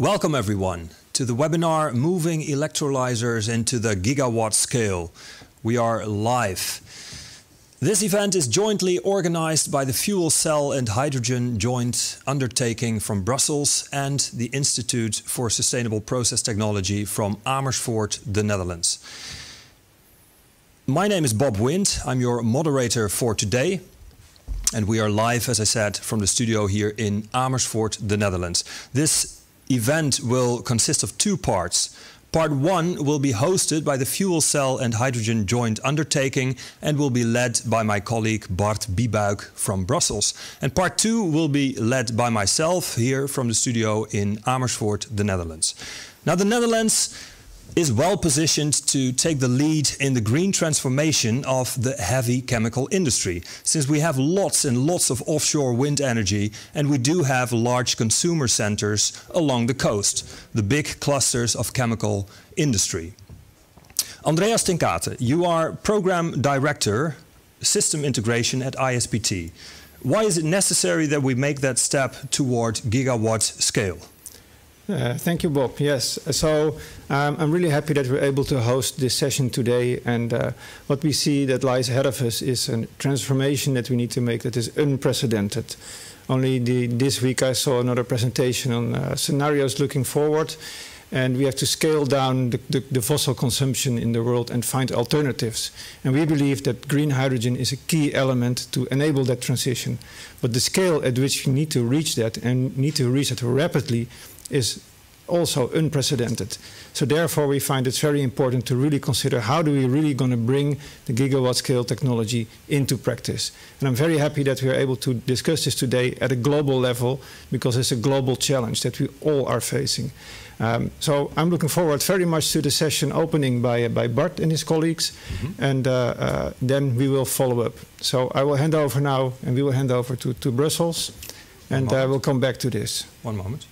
Welcome everyone to the webinar Moving Electrolysers into the Gigawatt Scale. We are live. This event is jointly organized by the Fuel Cell and Hydrogen Joint Undertaking from Brussels and the Institute for Sustainable Process Technology from Amersfoort, the Netherlands. My name is Bob Wind. I'm your moderator for today. And we are live, as I said, from the studio here in Amersfoort, the Netherlands. This event will consist of two parts. Part one will be hosted by the Fuel Cell and Hydrogen Joint Undertaking and will be led by my colleague Bart Biebuik from Brussels. And part two will be led by myself here from the studio in Amersfoort, the Netherlands. Now, the Netherlands is well positioned to take the lead in the green transformation of the heavy chemical industry, since we have lots and lots of offshore wind energy and we do have large consumer centers along the coast, the big clusters of chemical industry. Andreas Tinkate, you are Program Director, System Integration at ISPT. Why is it necessary that we make that step toward gigawatt scale? Thank you, Bob. Yes, so I'm really happy that we're able to host this session today, and what we see that lies ahead of us is a transformation that we need to make that is unprecedented. Only this week I saw another presentation on scenarios looking forward, and we have to scale down the fossil consumption in the world and find alternatives. And we believe that green hydrogen is a key element to enable that transition. But the scale at which we need to reach that, and need to reach it rapidly, is also unprecedented. So therefore we find it's very important to really consider how do we really going to bring the gigawatt scale technology into practice. And I'm very happy that we are able to discuss this today at a global level, because it's a global challenge that we all are facing. So I'm looking forward very much to the session opening by Bart and his colleagues, and then we will follow up. So I will hand over now, and we will hand over to Brussels, and we'll come back to this. One moment.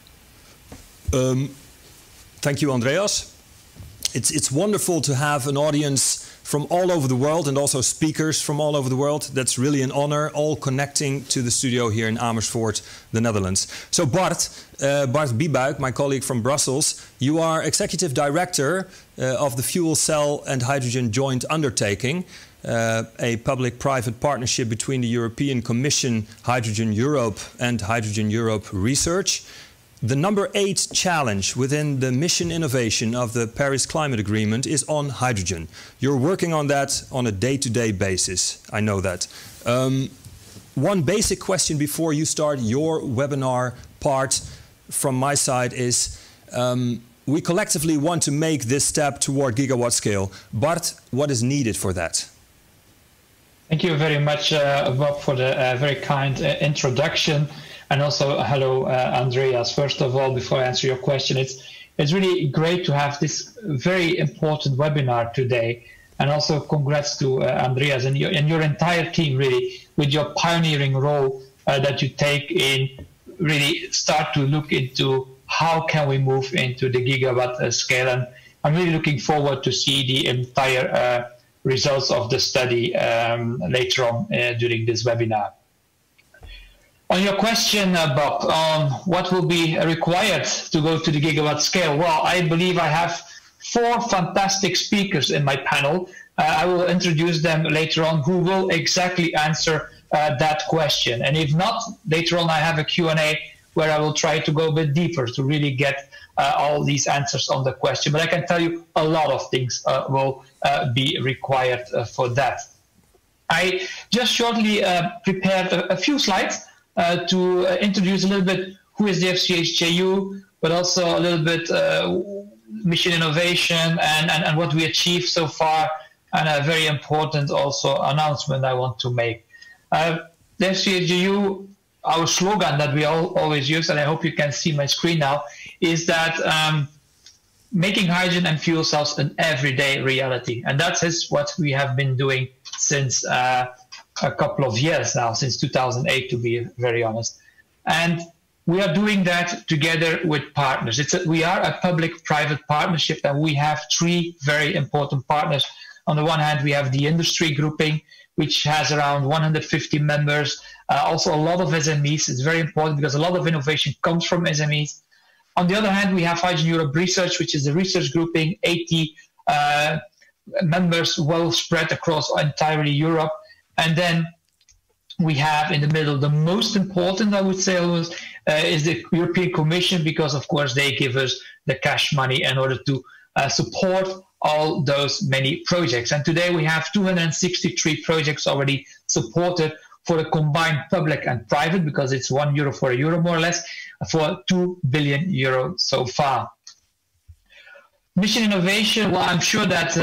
Thank you, Andreas. It's wonderful to have an audience from all over the world and also speakers from all over the world. That's really an honor, all connecting to the studio here in Amersfoort, the Netherlands. So Bart Biebuik, my colleague from Brussels, you are Executive Director of the Fuel Cell and Hydrogen Joint Undertaking, a public-private partnership between the European Commission, Hydrogen Europe and Hydrogen Europe Research. The number 8 challenge within the mission innovation of the Paris Climate Agreement is on hydrogen. You're working on that on a day-to-day basis, I know that. One basic question before you start your webinar part from my side is, we collectively want to make this step toward gigawatt scale. Bart, what is needed for that? Thank you very much, Bob, for the very kind introduction. And also, hello, Andreas. First of all, before I answer your question, it's really great to have this very important webinar today. And also, congrats to Andreas and your entire team, really, with your pioneering role that you take in really start to look into how can we move into the gigawatt scale. And I'm really looking forward to see the entire results of the study later on during this webinar. On your question, Bob, on what will be required to go to the gigawatt scale, well, I believe I have 4 fantastic speakers in my panel. I will introduce them later on who will exactly answer that question. And if not, later on I have a Q&A where I will try to go a bit deeper to really get all these answers on the question. But I can tell you a lot of things will be required for that. I just shortly prepared a few slides to introduce a little bit who is the FCHJU, but also a little bit mission innovation and what we achieved so far, and a very important also announcement I want to make. The FCHJU, our slogan that we always use, and I hope you can see my screen now, is that making hydrogen and fuel cells an everyday reality. And that is what we have been doing since a couple of years now, since 2008 to be very honest. And we are doing that together with partners. We are a public-private partnership, and we have 3 very important partners. On the one hand, we have the industry grouping, which has around 150 members, also a lot of SMEs. It's very important because a lot of innovation comes from SMEs. On the other hand, we have Hydrogen Europe Research, which is a research grouping, 80 members well spread across entirely Europe. And then we have in the middle, the most important, I would say, is the European Commission, because of course they give us the cash money in order to support all those many projects. And today we have 263 projects already supported for the combined public and private, because it's €1 for €1 more or less, for €2 billion so far. Mission innovation, well, I'm sure that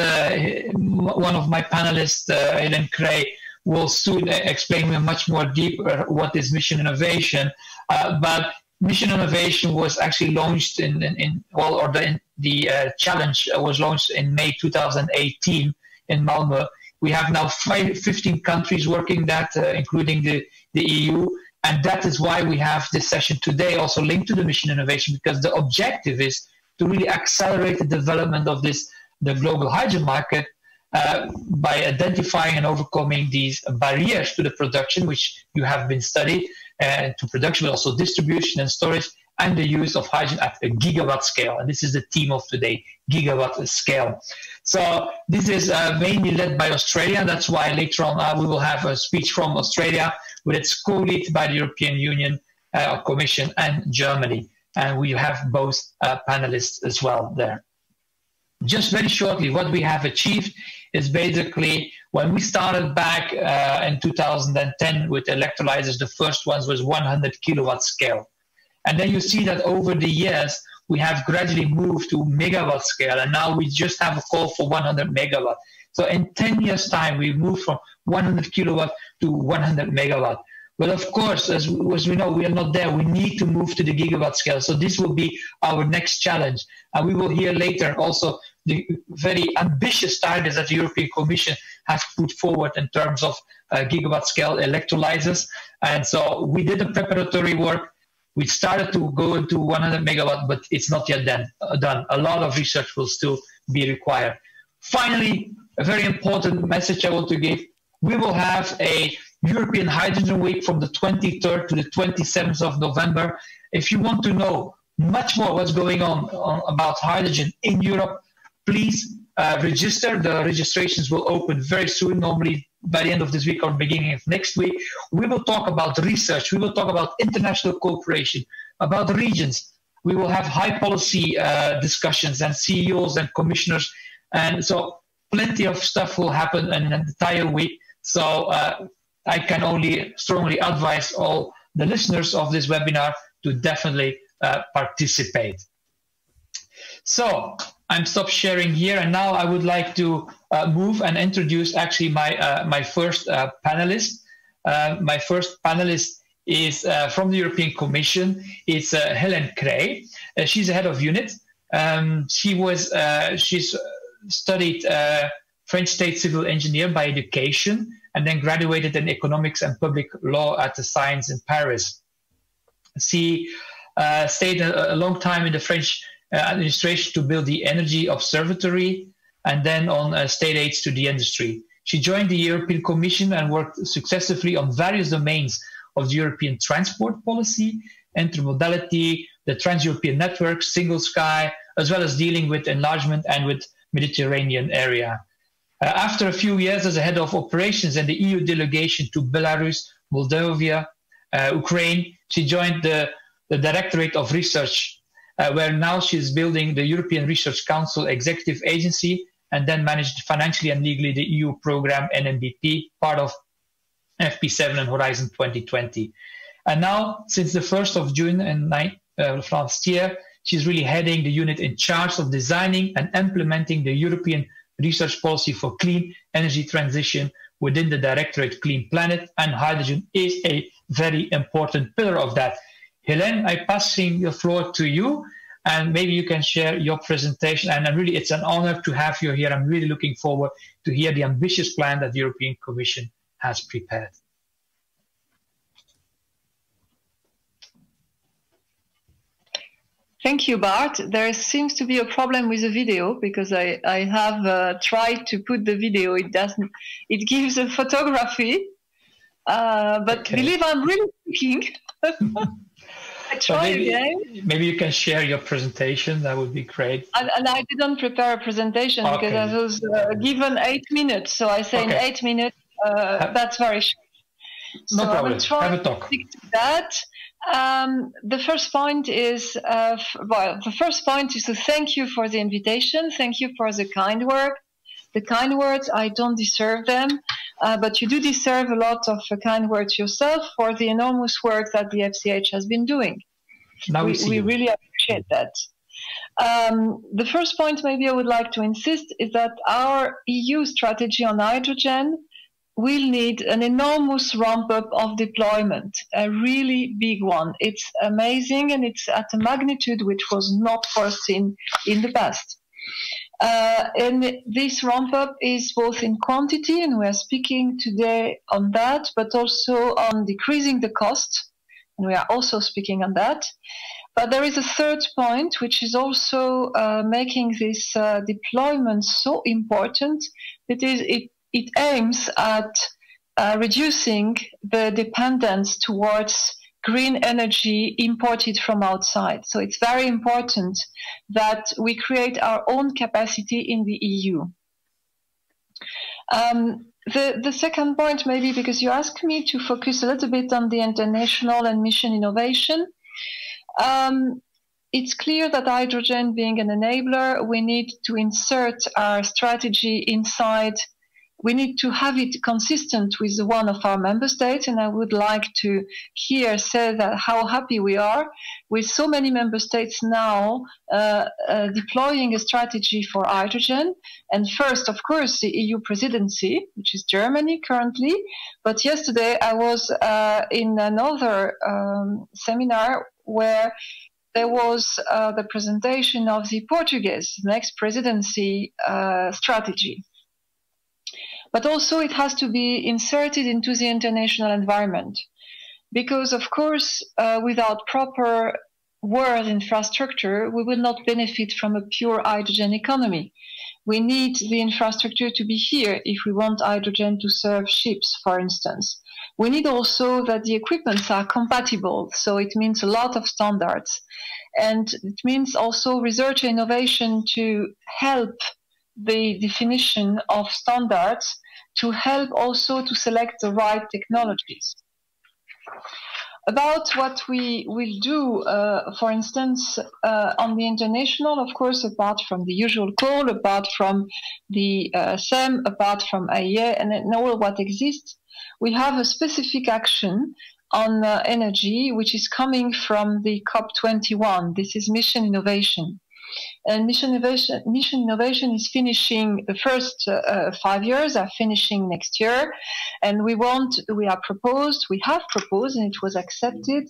one of my panelists, Helen Cray, will soon explain much more deeper what is mission innovation. But mission innovation was actually launched the challenge was launched in May 2018 in Malmö. We have now 15 countries working that, including the EU. And that is why we have this session today also linked to the mission innovation, because the objective is to really accelerate the development of the global hydrogen market by identifying and overcoming these barriers to the production, which you have been studied, to production, but also distribution and storage, and the use of hydrogen at a gigawatt scale. And this is the theme of today, gigawatt scale. So this is mainly led by Australia. That's why later on we will have a speech from Australia, with its co-lead by the European Union Commission and Germany. And we have both panelists as well there. Just very shortly, what we have achieved is basically when we started back in 2010 with electrolysers, the first ones was 100 kilowatt scale. And then you see that over the years, we have gradually moved to megawatt scale. And now we just have a call for 100 megawatt. So in 10 years time, we moved from 100 kilowatt to 100 megawatt. But of course, as we know, we are not there. We need to move to the gigawatt scale. So this will be our next challenge. And we will hear later also the very ambitious targets that the European Commission has put forward in terms of gigawatt scale electrolysers. And so we did the preparatory work. We started to go into 100 megawatt, but it's not yet done. A lot of research will still be required. Finally, a very important message I want to give. We will have a European Hydrogen Week from the 23rd to the 27th of November. If you want to know much more what's going on about hydrogen in Europe, please register. The registrations will open very soon, normally by the end of this week or beginning of next week. We will talk about research. We will talk about international cooperation, about the regions. We will have high policy discussions and CEOs and commissioners. And so plenty of stuff will happen in an entire week. So I can only strongly advise all the listeners of this webinar to definitely participate. So I'm stop sharing here, and now I would like to move and introduce actually my first panelist. My first panelist is from the European Commission. It's Helen Cray. She's the head of unit. She's studied French state civil engineer by education, and then graduated in economics and public law at the Science in Paris. She stayed a long time in the French administration to build the Energy Observatory, and then on state aids to the industry. She joined the European Commission and worked successively on various domains of the European transport policy, intermodality, the Trans-European Network, Single Sky, as well as dealing with enlargement and with Mediterranean area. After a few years as a head of operations in the EU delegation to Belarus, Moldova, Ukraine, she joined the Directorate of Research, where now she's building the European Research Council Executive Agency, and then managed financially and legally the EU program NMBP, part of FP7 and Horizon 2020. And now, since the 1st of June last year, she's really heading the unit in charge of designing and implementing the European research policy for clean energy transition within the Directorate Clean Planet, and hydrogen is a very important pillar of that. Hélène, I'm passing the floor to you, and maybe you can share your presentation. And really, it's an honor to have you here. I'm really looking forward to hear the ambitious plan that the European Commission has prepared. Thank you, Bart. There seems to be a problem with the video, because I have tried to put the video. It doesn't. It gives a photography, but okay. Believe I'm really speaking. I try again. Maybe you can share your presentation. That would be great. And I didn't prepare a presentation because I was given 8 minutes. So I say in 8 minutes, that's very short. No problem. I will try Have a talk. to stick to that. The first point is, the first point is to thank you for the invitation. Thank you for the kind work. The kind words, I don't deserve them, but you do deserve a lot of kind words yourself for the enormous work that the FCH has been doing. Now we really appreciate that. The first point maybe I would like to insist is that our EU strategy on hydrogen will need an enormous ramp-up of deployment, a really big one. It's amazing, and it's at a magnitude which was not foreseen in the past. And this ramp-up is both in quantity, and we are speaking today on that, but also on decreasing the cost, and we are also speaking on that. But there is a third point, which is also making this deployment so important. It aims at reducing the dependence towards green energy imported from outside. So it's very important that we create our own capacity in the EU. The second point, maybe because you asked me to focus a little bit on the international and mission innovation, it's clear that hydrogen being an enabler, we need to insert our strategy inside. We need to have it consistent with one of our member states, and I would like to here say that how happy we are with so many member states now deploying a strategy for hydrogen. And first, of course, the EU presidency, which is Germany currently. But yesterday I was in another seminar where there was the presentation of the Portuguese next presidency strategy. But also it has to be inserted into the international environment. Because, of course, without proper world infrastructure, we will not benefit from a pure hydrogen economy. We need the infrastructure to be here if we want hydrogen to serve ships, for instance. We need also that the equipments are compatible, so it means a lot of standards. And it means also research and innovation to help the definition of standards, to help also to select the right technologies. About what we will do, for instance, on the international, of course, apart from the usual call, apart from the SEM, apart from IEA, and all what exists, we have a specific action on energy, which is coming from the COP21. This is mission innovation. And mission innovation is finishing the first 5 years, are finishing next year. And we have proposed, and it was accepted,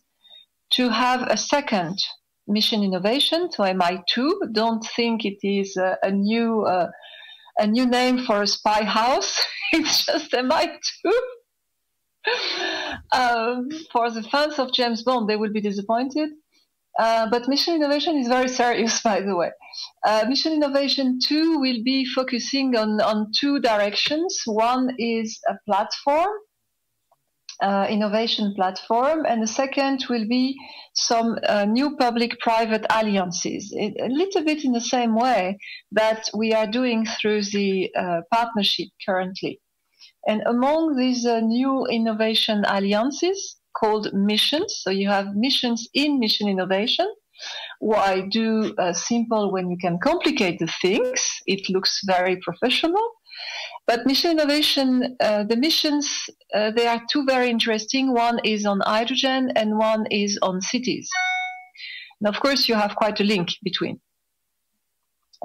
to have a second mission innovation, so MI2. Don't think it is a new name for a spy house. It's just MI2. For the fans of James Bond, they will be disappointed. But mission innovation is very serious, by the way. Mission innovation 2 will be focusing on two directions. One is a platform, innovation platform, and the second will be some new public-private alliances, a little bit in the same way that we are doing through the partnership currently. And among these new innovation alliances, called missions. So you have missions in mission innovation. Why do simple when you can complicate the things? It looks very professional. But mission innovation, the missions, they are two very interesting. One is on hydrogen and one is on cities. And of course, you have quite a link between.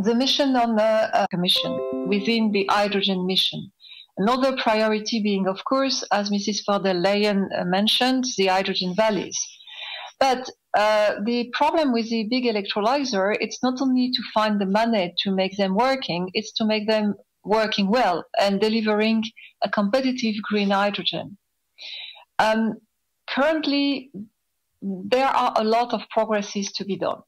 The mission on the commission within the hydrogen mission. Another priority being, of course, as Mrs. van der Leyen mentioned, the hydrogen valleys. But the problem with the big electrolyzer, it's not only to find the money to make them working, it's to make them working well and delivering a competitive green hydrogen. Currently, there are a lot of progresses to be done.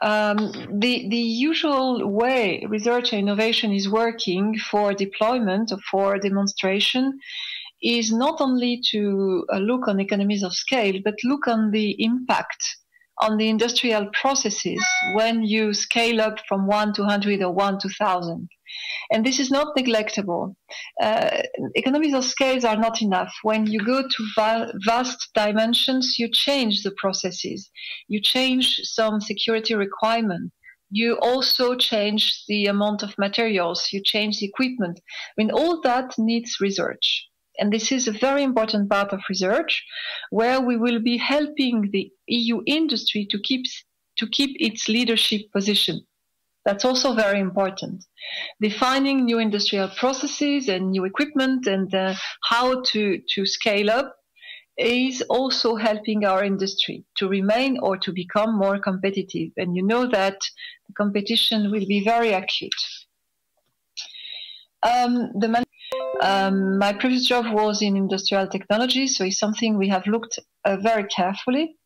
The usual way research and innovation is working for deployment or for demonstration is not only to look on economies of scale, but look on the impact on the industrial processes when you scale up from 1 to 100 or 1 to 1,000. And this is not neglectable. Economies of scale are not enough. When you go to vast dimensions, you change the processes. You change some security requirements. You also change the amount of materials. You change the equipment. I mean, all that needs research. And this is a very important part of research, where we will be helping the EU industry to keep its leadership position. That's also very important. Defining new industrial processes and new equipment and how to scale up is also helping our industry to remain or to become more competitive. And you know that the competition will be very acute. My previous job was in industrial technology, so it's something we have looked very carefully.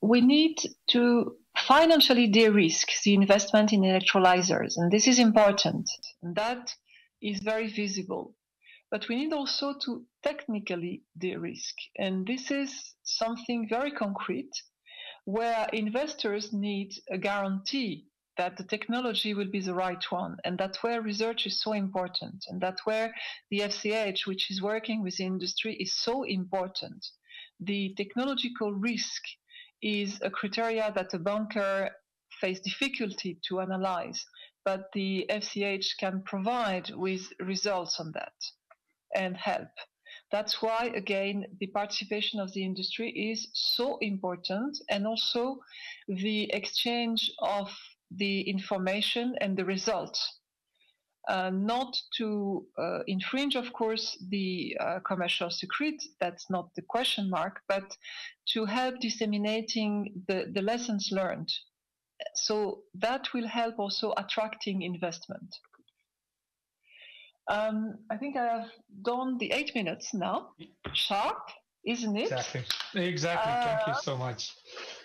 We need to financially de-risk the investment in electrolysers, and this is important. And that is very visible. But we need also to technically de-risk, and this is something very concrete, where investors need a guarantee that the technology will be the right one, and that's where research is so important, and that's where the FCH, which is working with the industry, is so important. The technological risk is a criteria that a banker face difficulty to analyze, but the FCH can provide with results on that and help. That's why, again, the participation of the industry is so important, and also the exchange of the information and the results. Not to infringe, of course, the commercial secret, that's not the question mark, but to help disseminating the lessons learned. So that will help also attracting investment. I think I have done the 8 minutes now. Sharp, isn't it? Exactly. Thank you so much.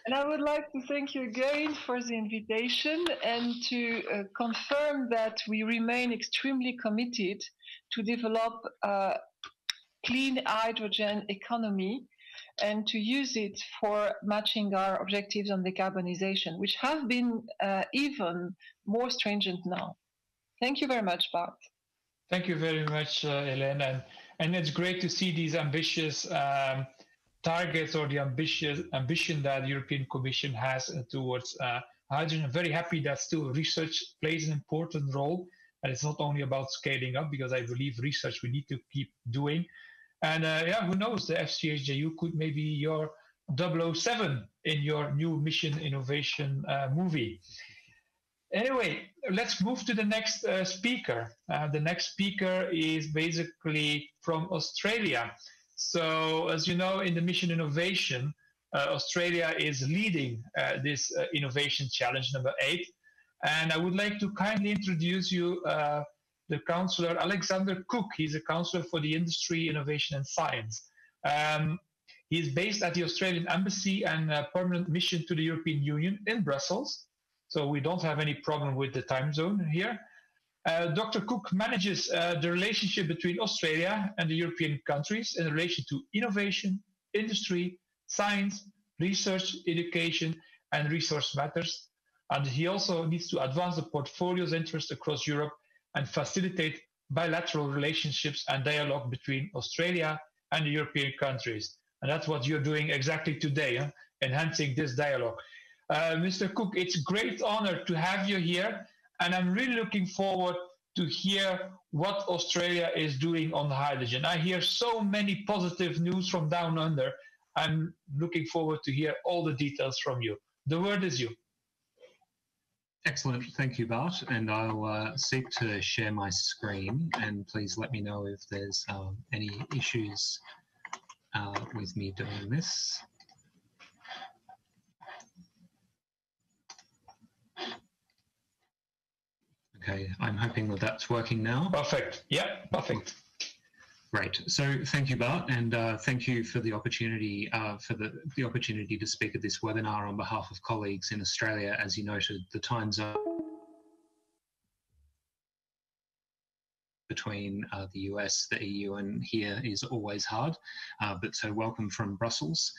And I would like to thank you again for the invitation, and to confirm that we remain extremely committed to develop a clean hydrogen economy and to use it for matching our objectives on decarbonization, which have been even more stringent now. Thank you very much, Bart. Thank you very much, Helene. And it's great to see these ambitious targets, or the ambition that the European Commission has towards hydrogen. I'm very happy that still research plays an important role. And it's not only about scaling up, because I believe research we need to keep doing. And yeah, who knows, the FCHJU could maybe your 007 in your new mission innovation movie. Anyway, let's move to the next speaker. The next speaker is basically from Australia. So as you know, in the mission innovation, Australia is leading this innovation challenge number 8. And I would like to kindly introduce you the Councillor Alexander Cook. He's a Councillor for the Industry, Innovation and Science. He is based at the Australian Embassy and permanent mission to the European Union in Brussels. So we don't have any problem with the time zone here. Dr. Cook manages the relationship between Australia and the European countries in relation to innovation, industry, science, research, education, and resource matters. And he also needs to advance the portfolio's interest across Europe and facilitate bilateral relationships and dialogue between Australia and the European countries. And that's what you're doing exactly today, enhancing this dialogue. Mr. Cook, it's a great honor to have you here, and I'm really looking forward to hear what Australia is doing on hydrogen. I hear so many positive news from down under. I'm looking forward to hear all the details from you. The word is you. Excellent, thank you, Bart, and I'll seek to share my screen, and please let me know if there's any issues with me doing this. Okay, I'm hoping that that's working now. Perfect. Yeah, perfect. Great. So thank you, Bart, and thank you for the opportunity the opportunity to speak at this webinar on behalf of colleagues in Australia. As you noted, the time zone between the US, the EU, and here is always hard, but so welcome from Brussels.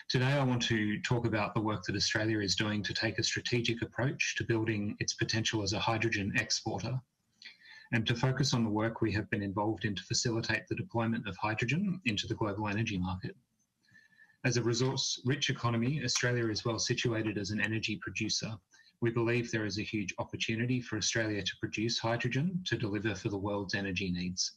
Today I want to talk about the work that Australia is doing to take a strategic approach to building its potential as a hydrogen exporter, and to focus on the work we have been involved in to facilitate the deployment of hydrogen into the global energy market. As a resource-rich economy, Australia is well situated as an energy producer. We believe there is a huge opportunity for Australia to produce hydrogen to deliver for the world's energy needs.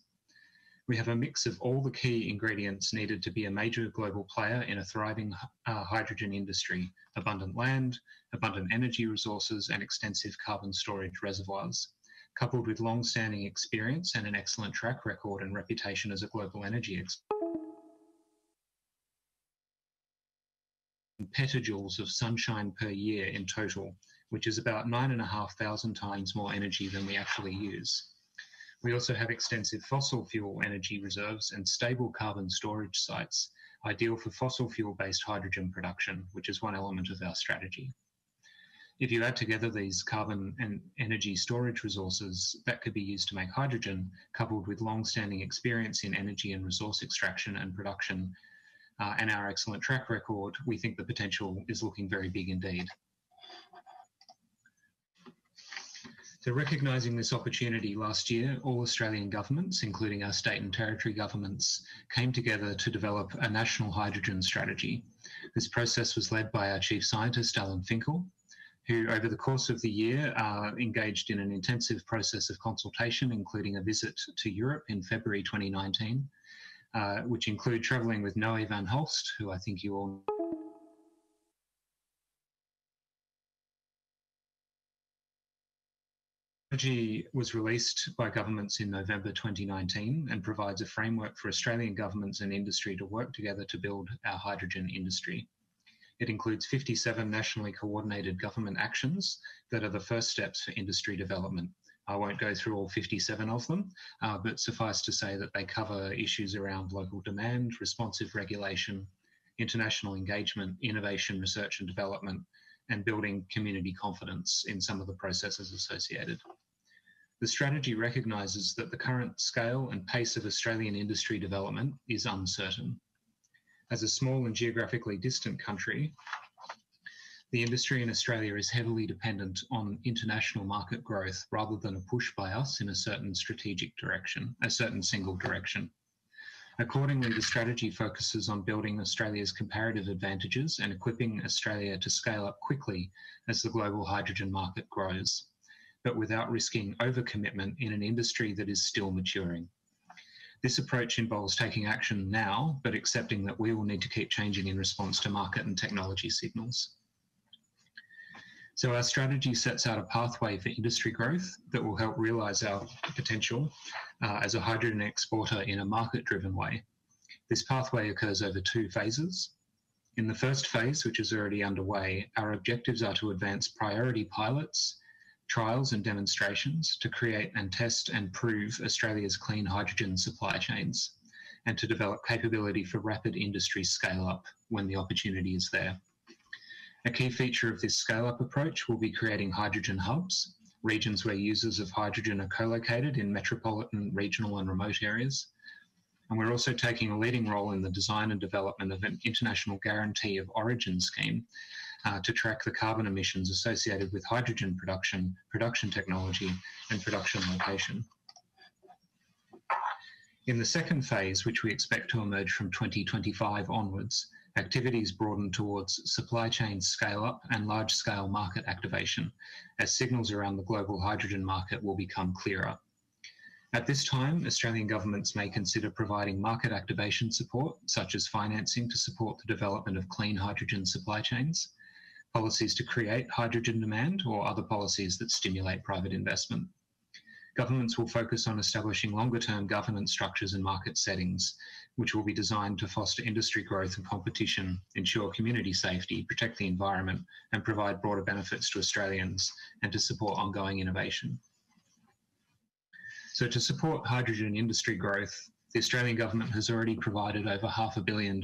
We have a mix of all the key ingredients needed to be a major global player in a thriving hydrogen industry: abundant land, abundant energy resources, and extensive carbon storage reservoirs, coupled with long-standing experience and an excellent track record and reputation as a global energy petajoules of sunshine per year in total, which is about 9,500 times more energy than we actually use. We also have extensive fossil fuel energy reserves and stable carbon storage sites, ideal for fossil fuel-based hydrogen production, which is one element of our strategy. If you add together these carbon and energy storage resources that could be used to make hydrogen, coupled with long-standing experience in energy and resource extraction and production, and our excellent track record, we think the potential is looking very big indeed. So recognising this opportunity last year, all Australian governments, including our state and territory governments, came together to develop a national hydrogen strategy. This process was led by our Chief Scientist, Alan Finkel, who over the course of the year engaged in an intensive process of consultation, including a visit to Europe in February 2019, which include travelling with Noé van Holst, who I think you all know. The strategy was released by governments in November 2019 and provides a framework for Australian governments and industry to work together to build our hydrogen industry. It includes 57 nationally coordinated government actions that are the first steps for industry development. I won't go through all 57 of them, but suffice to say that they cover issues around local demand, responsive regulation, international engagement, innovation, research and development, and building community confidence in some of the processes associated. The strategy recognises that the current scale and pace of Australian industry development is uncertain. As a small and geographically distant country, the industry in Australia is heavily dependent on international market growth rather than a push by us in a certain strategic direction, a certain single direction. Accordingly, the strategy focuses on building Australia's comparative advantages and equipping Australia to scale up quickly as the global hydrogen market grows, but without risking overcommitment in an industry that is still maturing. This approach involves taking action now, but accepting that we will need to keep changing in response to market and technology signals. So our strategy sets out a pathway for industry growth that will help realise our potential as a hydrogen exporter in a market-driven way. This pathway occurs over 2 phases. In the first phase, which is already underway, our objectives are to advance priority pilots, trials and demonstrations to create and test and prove Australia's clean hydrogen supply chains, and to develop capability for rapid industry scale-up when the opportunity is there. A key feature of this scale-up approach will be creating hydrogen hubs, regions where users of hydrogen are co-located in metropolitan, regional and remote areas. And we're also taking a leading role in the design and development of an international guarantee of origin scheme to track the carbon emissions associated with hydrogen production, production technology and production location. In the second phase, which we expect to emerge from 2025 onwards, activities broaden towards supply chain scale-up and large-scale market activation, as signals around the global hydrogen market will become clearer. At this time, Australian governments may consider providing market activation support, such as financing to support the development of clean hydrogen supply chains, policies to create hydrogen demand, or other policies that stimulate private investment. Governments will focus on establishing longer-term governance structures and market settings, which will be designed to foster industry growth and competition, ensure community safety, protect the environment, and provide broader benefits to Australians, and to support ongoing innovation. So to support hydrogen industry growth, the Australian government has already provided over $500 million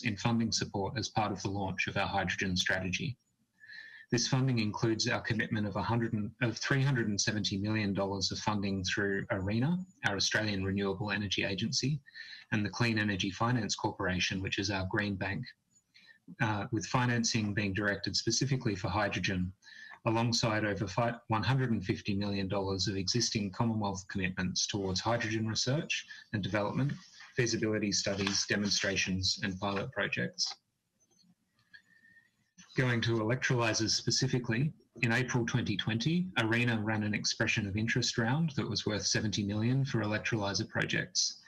in funding support as part of the launch of our hydrogen strategy. This funding includes our commitment of $370 million of funding through ARENA, our Australian Renewable Energy Agency, and the Clean Energy Finance Corporation, which is our green bank, with financing being directed specifically for hydrogen, alongside over $150 million of existing Commonwealth commitments towards hydrogen research and development, feasibility studies, demonstrations, and pilot projects. Going to electrolysers specifically, in April 2020, ARENA ran an expression of interest round that was worth $70 million for electrolyser projects.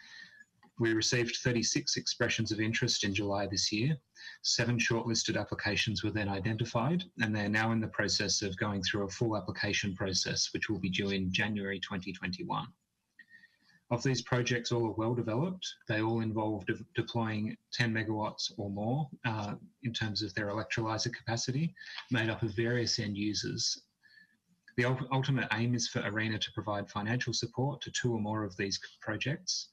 We received 36 expressions of interest in July this year. 7 shortlisted applications were then identified, and they're now in the process of going through a full application process, which will be due in January 2021. Of these projects, all are well developed. They all involve deploying 10 megawatts or more in terms of their electrolyser capacity, made up of various end users. The ultimate aim is for ARENA to provide financial support to 2 or more of these projects,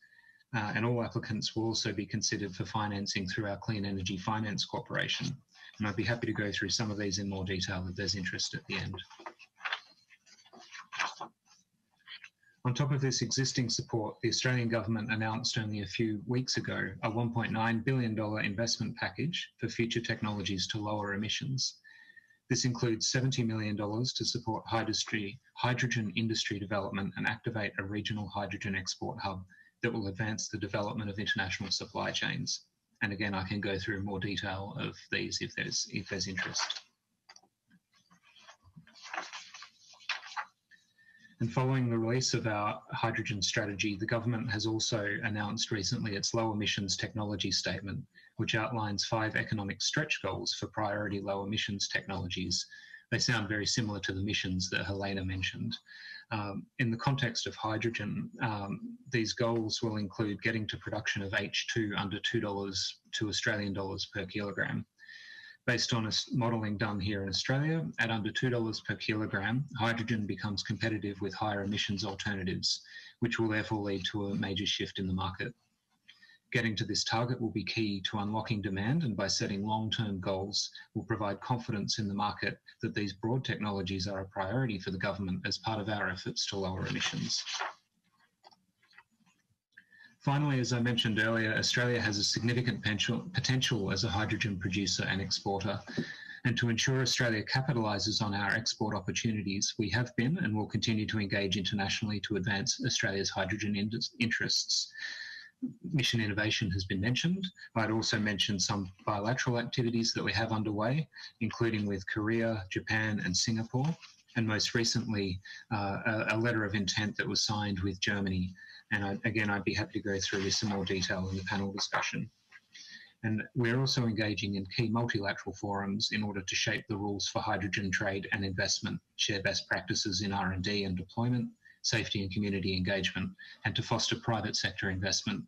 and all applicants will also be considered for financing through our Clean Energy Finance Corporation. And I'd be happy to go through some of these in more detail if there's interest at the end. On top of this existing support, the Australian government announced only a few weeks ago a $1.9 billion investment package for future technologies to lower emissions. This includes $70 million to support hydrogen industry development and activate a regional hydrogen export hub that will advance the development of international supply chains. And again, I can go through more detail of these if there's interest. And following the release of our hydrogen strategy, the government has also announced recently its low emissions technology statement, which outlines 5 economic stretch goals for priority low emissions technologies. They sound very similar to the missions that Helena mentioned. In the context of hydrogen, these goals will include getting to production of H2 under $2 to Australian dollars per kilogram. Based on modelling done here in Australia, at under $2 per kilogram, hydrogen becomes competitive with higher emissions alternatives, which will therefore lead to a major shift in the market. Getting to this target will be key to unlocking demand, and by setting long-term goals, will provide confidence in the market that these broad technologies are a priority for the government as part of our efforts to lower emissions. Finally, as I mentioned earlier, Australia has a significant potential as a hydrogen producer and exporter. And to ensure Australia capitalises on our export opportunities, we have been and will continue to engage internationally to advance Australia's hydrogen interests. Mission innovation has been mentioned. I'd also mention some bilateral activities that we have underway, including with Korea, Japan, and Singapore, and most recently, a letter of intent that was signed with Germany. And again, I'd be happy to go through this in more detail in the panel discussion. And we're also engaging in key multilateral forums in order to shape the rules for hydrogen trade and investment, share best practices in R&D and deployment, safety and community engagement, and to foster private sector investment.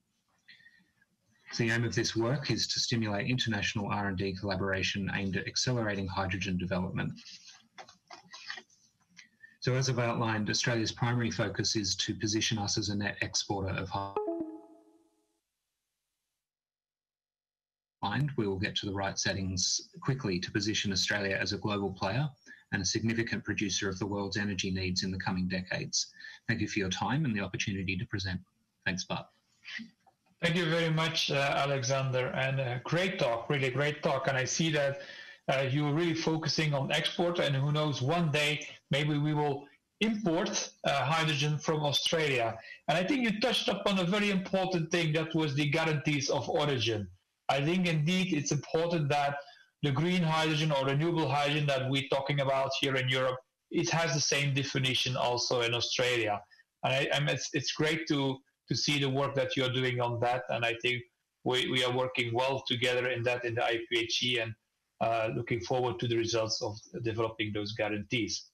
So the aim of this work is to stimulate international R&D collaboration aimed at accelerating hydrogen development. So as I've outlined, Australia's primary focus is to position us as a net exporter of hydrogen. We will get to the right settings quickly to position Australia as a global player and a significant producer of the world's energy needs in the coming decades. Thank you for your time and the opportunity to present. Thanks, Bart. Thank you very much, Alexander, and great talk, really great talk. And I see that you're really focusing on export, and who knows, one day maybe we will import hydrogen from Australia. And I think you touched upon a very important thing, that was the guarantees of origin. I think indeed it's important that the green hydrogen or renewable hydrogen that we're talking about here in Europe, it has the same definition also in Australia. And it's great to see the work that you're doing on that. And I think we are working well together in that in the IPHE, and looking forward to the results of developing those guarantees.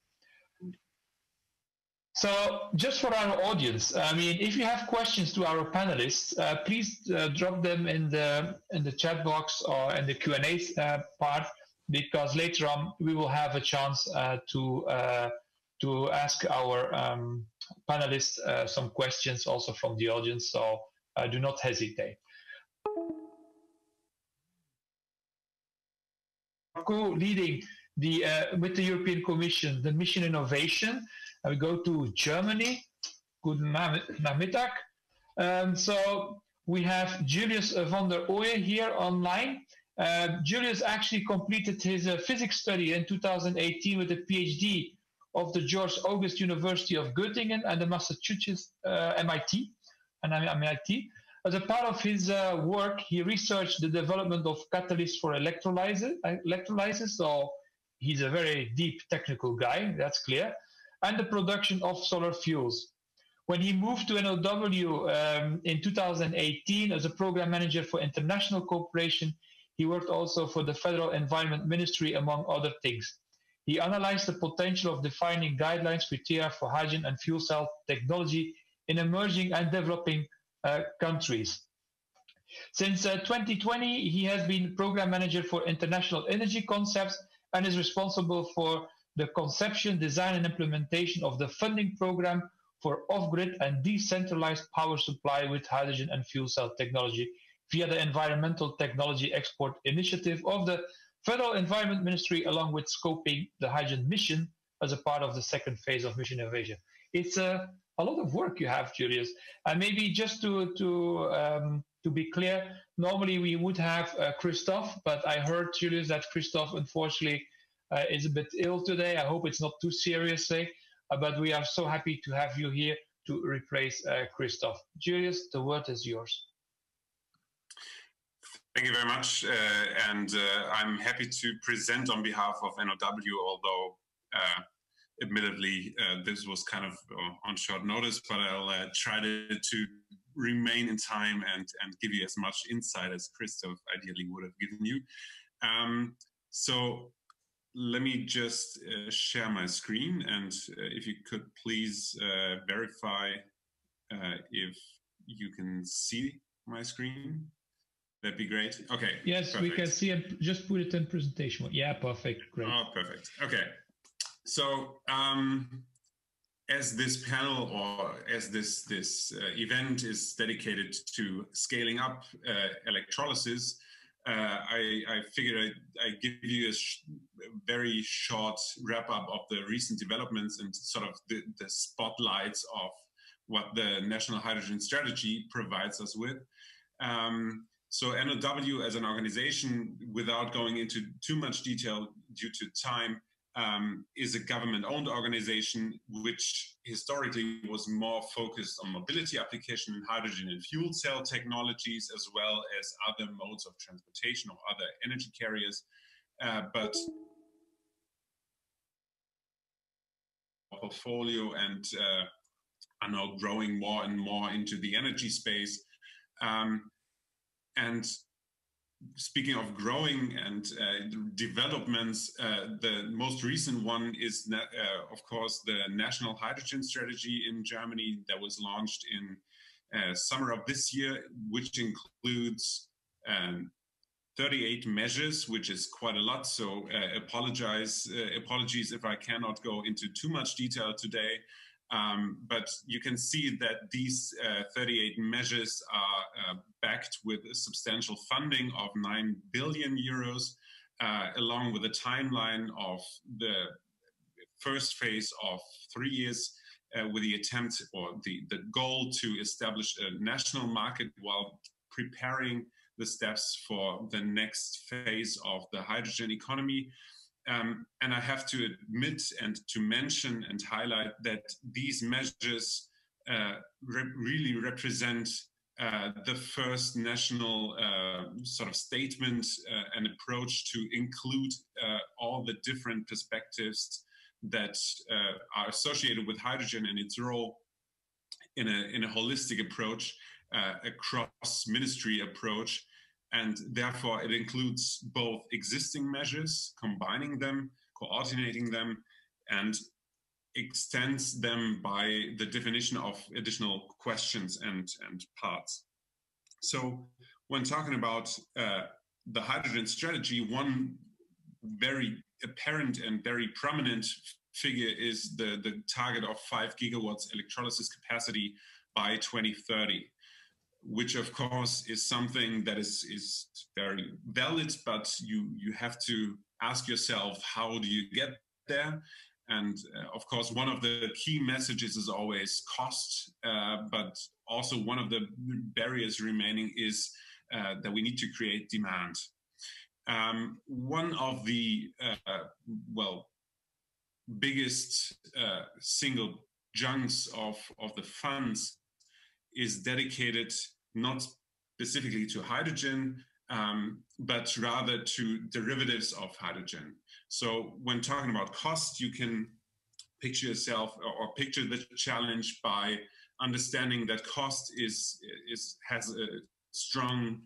So just for our audience, I mean, if you have questions to our panelists, please drop them in the chat box or in the Q&A part, because later on we will have a chance to ask our panelists some questions also from the audience. So do not hesitate. Co-leading with the European Commission, the mission innovation. I will go to Germany. Guten Nachmittag. So we have Julius van der Ooyen here online. Julius actually completed his physics study in 2018 with a PhD of the George August University of Göttingen and the Massachusetts MIT. As a part of his work, he researched the development of catalysts for electrolysers. So he's a very deep technical guy, that's clear, and the production of solar fuels. When he moved to NOW in 2018 as a program manager for international cooperation, he worked also for the Federal Environment Ministry, among other things. He analyzed the potential of defining guidelines, criteria for hydrogen and fuel cell technology in emerging and developing countries. Since 2020, he has been program manager for international energy concepts and is responsible for the conception, design, and implementation of the funding program for off-grid and decentralized power supply with hydrogen and fuel cell technology via the Environmental Technology Export Initiative of the Federal Environment Ministry, along with scoping the hydrogen mission as a part of the second phase of mission innovation. It's a lot of work you have, Julius. And maybe just to be clear, normally we would have Christophe, but I heard, Julius, that Christophe unfortunately is a bit ill today. I hope it's not too serious, but we are so happy to have you here to replace Christophe. Julius, the word is yours. Thank you very much, and I'm happy to present on behalf of NOW, although admittedly this was kind of on short notice, but I'll try to remain in time and give you as much insight as Christophe ideally would have given you. So let me just share my screen, and if you could please verify if you can see my screen. That'd be great. Okay. Yes, perfect. We can see it. Just put it in presentation. Yeah, perfect. Great. Oh, perfect. Okay. So as this panel or as this event is dedicated to scaling up electrolysis, I figured I give you a very short wrap up of the recent developments and sort of the spotlights of what the National Hydrogen Strategy provides us with. So NOW as an organization, without going into too much detail due to time, is a government-owned organization which historically was more focused on mobility application, hydrogen and fuel cell technologies, as well as other modes of transportation or other energy carriers. But portfolio and are now growing more and more into the energy space. And speaking of growing and developments, the most recent one is, of course, the National Hydrogen Strategy in Germany that was launched in summer of this year, which includes 38 measures, which is quite a lot. So apologies if I cannot go into too much detail today. But you can see that these 38 measures are backed with a substantial funding of 9 billion euros, along with a timeline of the first phase of 3 years, with the attempt or the goal to establish a national market while preparing the steps for the next phase of the hydrogen economy. And I have to admit and to mention and highlight that these measures really represent the first national sort of statement and approach to include all the different perspectives that are associated with hydrogen and its role in a holistic approach, a cross-ministry approach. And therefore, it includes both existing measures, combining them, coordinating them, and extends them by the definition of additional questions and parts. So when talking about the hydrogen strategy, one very apparent and very prominent figure is the target of 5 gigawatts electrolysis capacity by 2030. Which of course is something that is very valid, but you have to ask yourself, how do you get there? And of course, one of the key messages is always cost, but also one of the barriers remaining is that we need to create demand. One of the biggest single chunks of the funds is dedicated not specifically to hydrogen, but rather to derivatives of hydrogen. So when talking about cost, you can picture yourself or picture the challenge by understanding that cost has a strong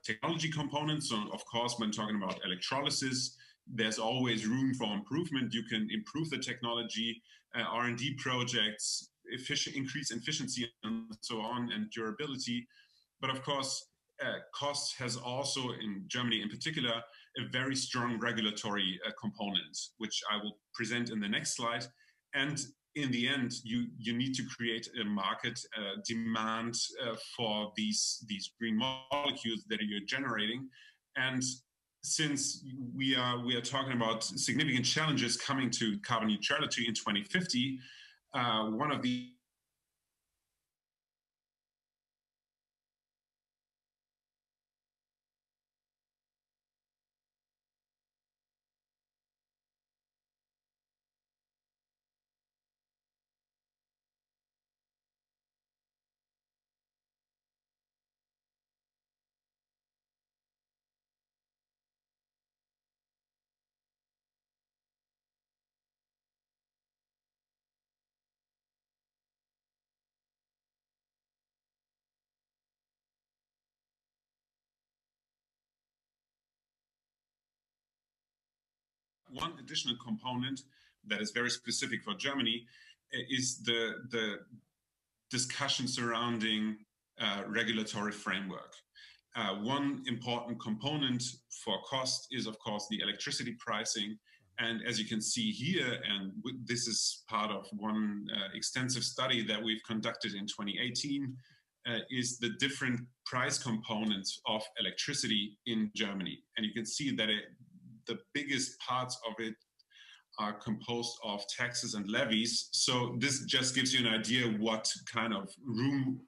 technology component. So of course, when talking about electrolysis, there's always room for improvement. You can improve the technology, R&D projects, increase efficiency and so on, and durability. But of course, cost has also, in Germany in particular, a very strong regulatory component, which I will present in the next slide. And in the end, you need to create a market demand for these green molecules that you're generating. And since we are talking about significant challenges coming to carbon neutrality in 2050, one of the one additional component that is very specific for Germany is the discussion surrounding regulatory framework. One important component for cost is, of course, the electricity pricing. And as you can see here, and this is part of one extensive study that we've conducted in 2018, is the different price components of electricity in Germany. And you can see that the biggest parts of it are composed of taxes and levies. So this just gives you an idea what kind of room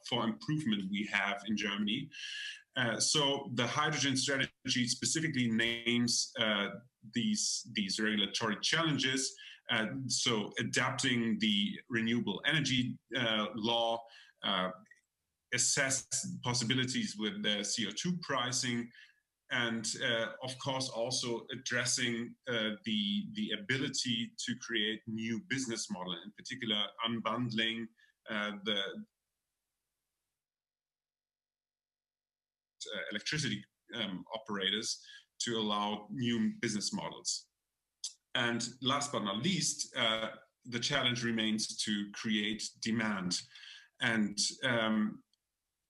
for improvement we have in Germany. So the hydrogen strategy specifically names these regulatory challenges. So adapting the renewable energy law, assess possibilities with the CO2 pricing, and of course also addressing the ability to create new business model, in particular unbundling the electricity operators to allow new business models. And last but not least, the challenge remains to create demand, and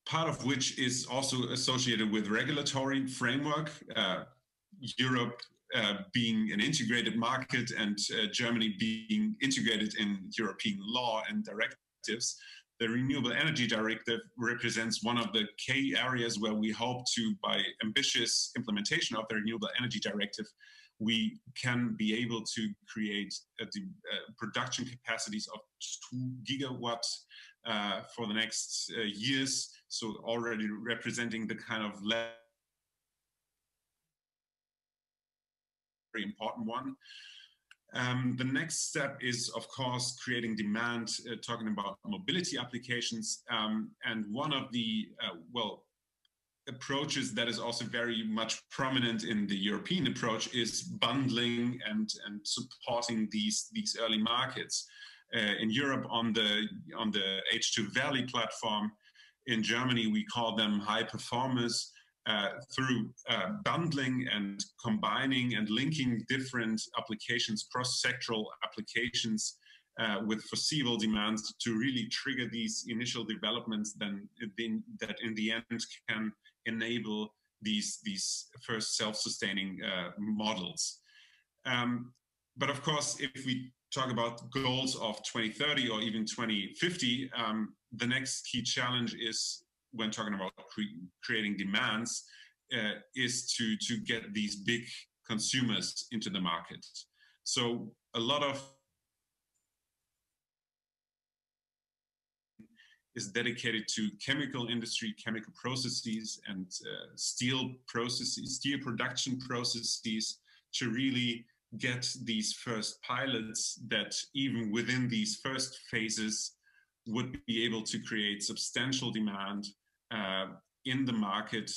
part of which is also associated with regulatory framework. Europe being an integrated market and Germany being integrated in European law and directives, the Renewable Energy Directive represents one of the key areas where we hope to, by ambitious implementation of the Renewable Energy Directive, we can be able to create production capacities of 2 gigawatts for the next years. So already representing the kind of very important one. The next step is, of course, creating demand, talking about mobility applications. And one of the, approaches that is also very much prominent in the European approach is bundling and supporting these early markets. In Europe, on the H2 Valley platform, in Germany, we call them high performers. Through bundling and combining and linking different applications, cross-sectoral applications with foreseeable demands to really trigger these initial developments that in the end can enable these first self-sustaining models. But of course, if we talk about goals of 2030 or even 2050, the next key challenge is, when talking about creating demands, is to get these big consumers into the market. So a lot of is dedicated to chemical industry, chemical processes, and steel processes, steel production processes, to really get these first pilots that even within these first phases would be able to create substantial demand in the market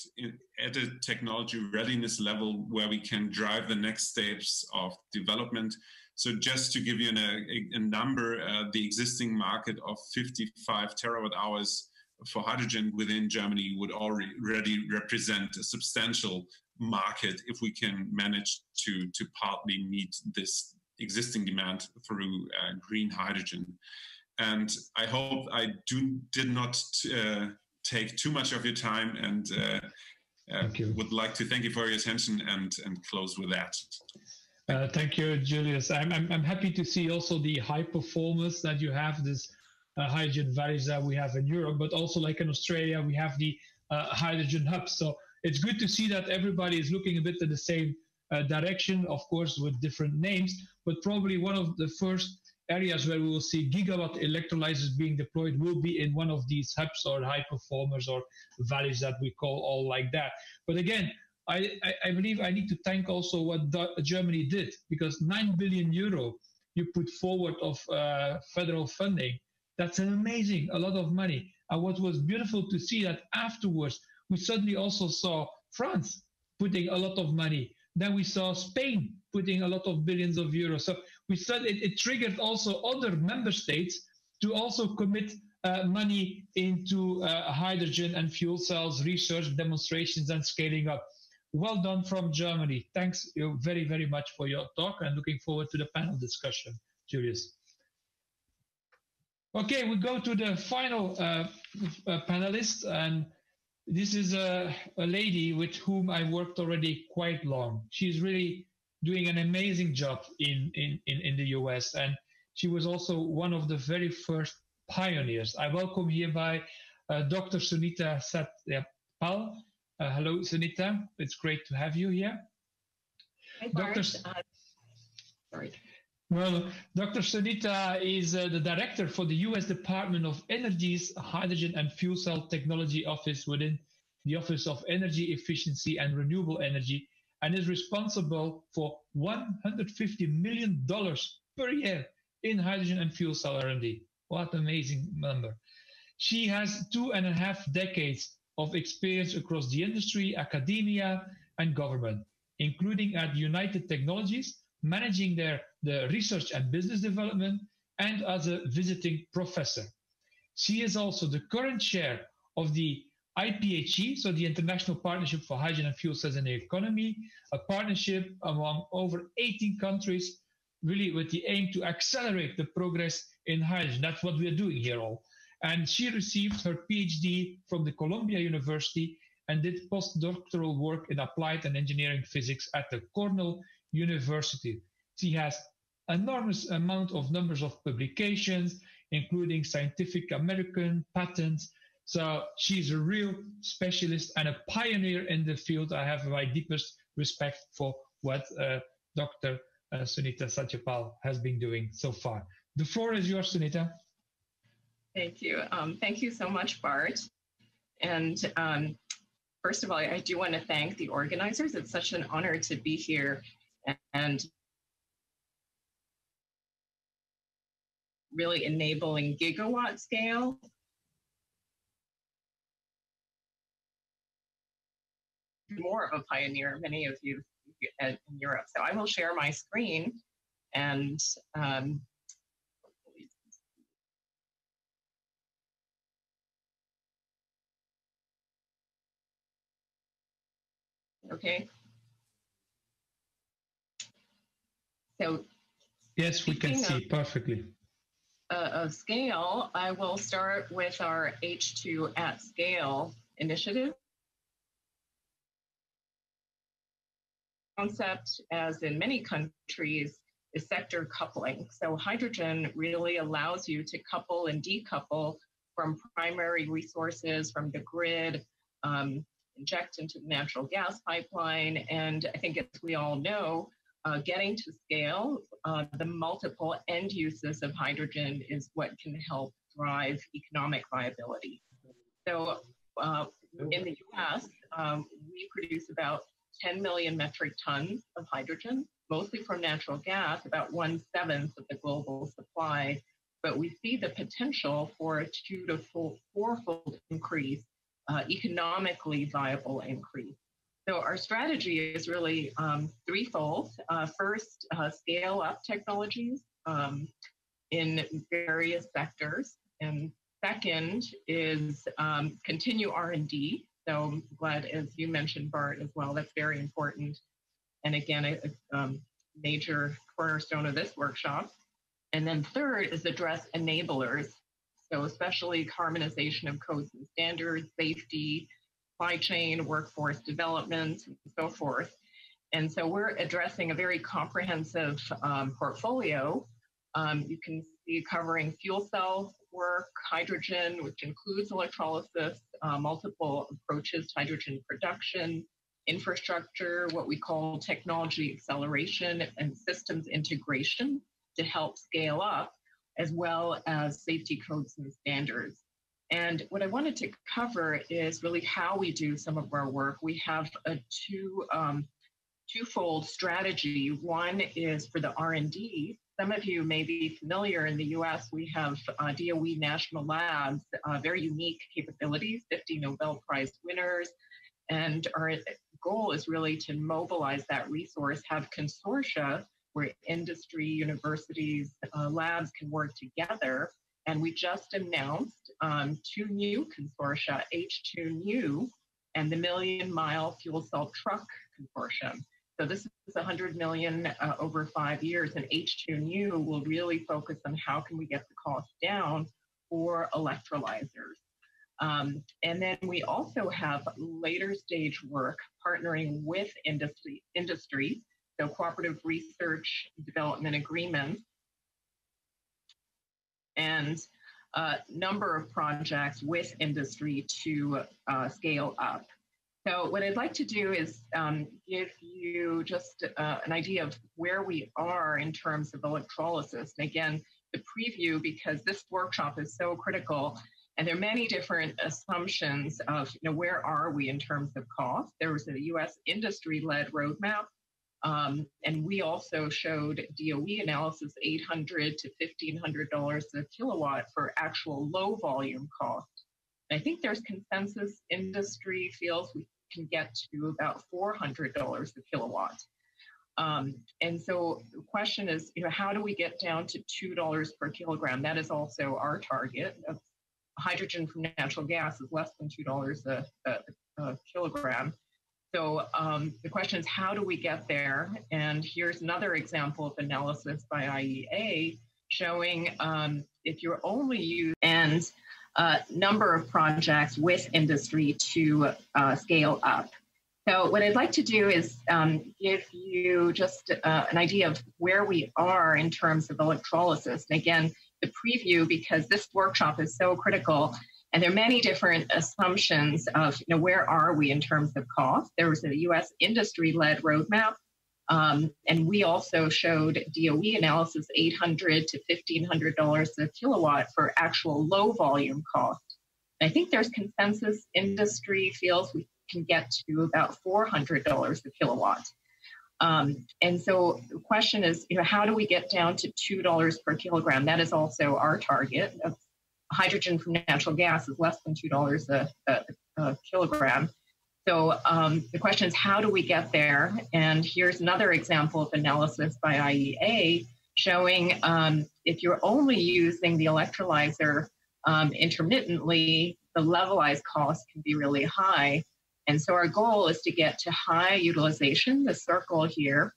at a technology readiness level where we can drive the next steps of development. So just to give you a number, the existing market of 55 terawatt hours for hydrogen within Germany would already represent a substantial market if we can manage to partly meet this existing demand through green hydrogen. And I hope I did not take too much of your time, and would like to thank you for your attention and close with that. Thank you, Julius. I'm happy to see also the high performance that you have, this hydrogen valleys that we have in Europe, but also like in Australia, we have the hydrogen hubs. So it's good to see that everybody is looking a bit in the same direction, of course, with different names, but probably one of the first areas where we will see gigawatt electrolysers being deployed will be in one of these hubs or high performers or valleys that we call all like that. But again, I believe I need to thank also what Germany did, because 9 billion euro you put forward of federal funding. That's an amazing, a lot of money. And what was beautiful to see that afterwards, we suddenly also saw France putting a lot of money. Then we saw Spain putting a lot of billions of euros. So we said it triggered also other member states to also commit money into hydrogen and fuel cells research, demonstrations, and scaling up. Well done from Germany. Thanks very, very much for your talk, and looking forward to the panel discussion, Julius. Okay, we go to the final panelist, and this is a lady with whom I worked already quite long. She's really doing an amazing job in the US, and she was also one of the very first pioneers. I welcome hereby Dr. Sunita Sachipal. Hello, Sunita. It's great to have you here. Hi, Bart. Sorry. Well, Dr. Sunita is the director for the U.S. Department of Energy's Hydrogen and Fuel Cell Technology Office within the Office of Energy Efficiency and Renewable Energy, and is responsible for $150 million per year in hydrogen and fuel cell R&D. What an amazing number. She has 2.5 decades of experience across the industry, academia, and government, including at United Technologies, managing the research and business development, and as a visiting professor. She is also the current chair of the IPHE, so the International Partnership for Hydrogen and Fuel Cells in the Economy, a partnership among over 18 countries, really with the aim to accelerate the progress in hydrogen. That's what we're doing here all. And she received her PhD from the Columbia University and did postdoctoral work in applied and engineering physics at the Cornell University. She has enormous amount of numbers of publications, including Scientific American, patents. So she's a real specialist and a pioneer in the field. I have my deepest respect for what Dr. Sunita Sachipal has been doing so far. The floor is yours, Sunita. Thank you. Thank you so much, Bart. And first of all, I do want to thank the organizers. It's such an honor to be here and really enabling gigawatt scale. More of a pioneer, many of you in Europe. So I will share my screen and okay. So yes, we can see perfectly. Of scale, I will start with our H2 at Scale initiative. Concept, as in many countries, is sector coupling. So hydrogen really allows you to couple and decouple from primary resources, from the grid, inject into the natural gas pipeline. And I think, as we all know, getting to scale, the multiple end uses of hydrogen is what can help drive economic viability. So in the US, we produce about 10 million metric tons of hydrogen, mostly from natural gas, about 1/7 of the global supply. But we see the potential for a 2- to 4-fold increase, economically viable increase. So our strategy is really threefold. First, scale up technologies in various sectors. And second is continue R&D. So I'm glad, as you mentioned, Bart, as well, that's very important. And again, a major cornerstone of this workshop. And then third is address enablers. So especially harmonization of codes and standards, safety, supply chain, workforce development, and so forth. And so we're addressing a very comprehensive portfolio. You can see covering fuel cell work, hydrogen, which includes electrolysis, multiple approaches to hydrogen production, infrastructure, what we call technology acceleration and systems integration to help scale up, as well as safety codes and standards. And what I wanted to cover is really how we do some of our work. We have a twofold strategy. One is for the R&D. Some of you may be familiar in the US, we have DOE National Labs, very unique capabilities, 50 Nobel Prize winners. And our goal is really to mobilize that resource, have consortia where industry, universities, labs can work together. And we just announced 2 new consortia, H2New and the Million Mile Fuel Cell Truck Consortium. So this is 100 million over 5 years, and H2New will really focus on how can we get the cost down for electrolyzers. And then we also have later stage work partnering with industry, so cooperative research development agreements, and a number of projects with industry to scale up. So what I'd like to do is give you just an idea of where we are in terms of electrolysis. And again, the preview, because this workshop is so critical, and there are many different assumptions of, where are we in terms of cost. There was a US industry-led roadmap, and we also showed DOE analysis $800 to $1,500 a kilowatt for actual low volume cost. And I think there's consensus industry feels we can get to about $400 a kilowatt. And so the question is, how do we get down to $2 per kilogram? That is also our target. Hydrogen from natural gas is less than $2 a kilogram. So the question is, how do we get there? And here's another example of analysis by IEA showing if you're only using and number of projects with industry to scale up. So what I'd like to do is give you just an idea of where we are in terms of electrolysis. And again, the preview, because this workshop is so critical, and there are many different assumptions of, where are we in terms of cost. There was a US industry-led roadmap, and we also showed DOE analysis $800 to $1,500 a kilowatt for actual low volume cost. And I think there's consensus industry feels we can get to about $400 a kilowatt. And so the question is, how do we get down to $2 per kilogram? That is also our target. Hydrogen from natural gas is less than $2 a kilogram. So the question is, how do we get there? And here's another example of analysis by IEA showing if you're only using the electrolyzer intermittently, the levelized cost can be really high. And so our goal is to get to high utilization, the circle here.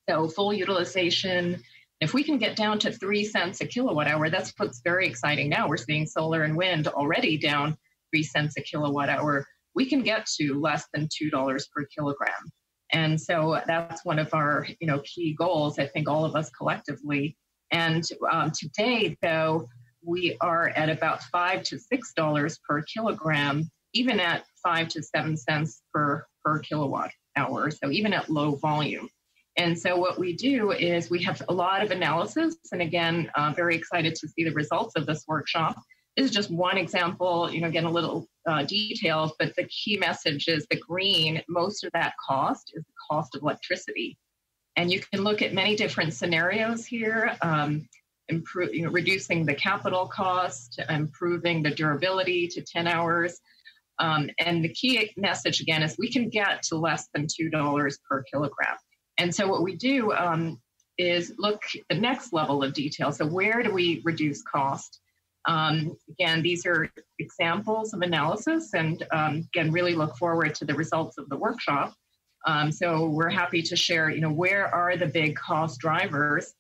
So full utilization, if we can get down to 3 cents a kilowatt hour, that's what's very exciting now. We're seeing solar and wind already down 3 cents a kilowatt hour. We can get to less than $2 per kilogram. And so that's one of our key goals, I think all of us collectively. And today, though, we are at about $5 to $6 per kilogram. even at 5 to 7 cents per kilowatt hour, so even at low volume. And so what we do is we have a lot of analysis, and again, very excited to see the results of this workshop. This is just one example, again, a little details, but the key message is the green, most of that cost is the cost of electricity. And you can look at many different scenarios here, reducing the capital cost, improving the durability to 10 hours. And the key message, again, is we can get to less than $2 per kilogram. And so what we do is look at the next level of detail. So where do we reduce cost? Again, these are examples of analysis, and again, really look forward to the results of the workshop. So we're happy to share, where are the big cost drivers?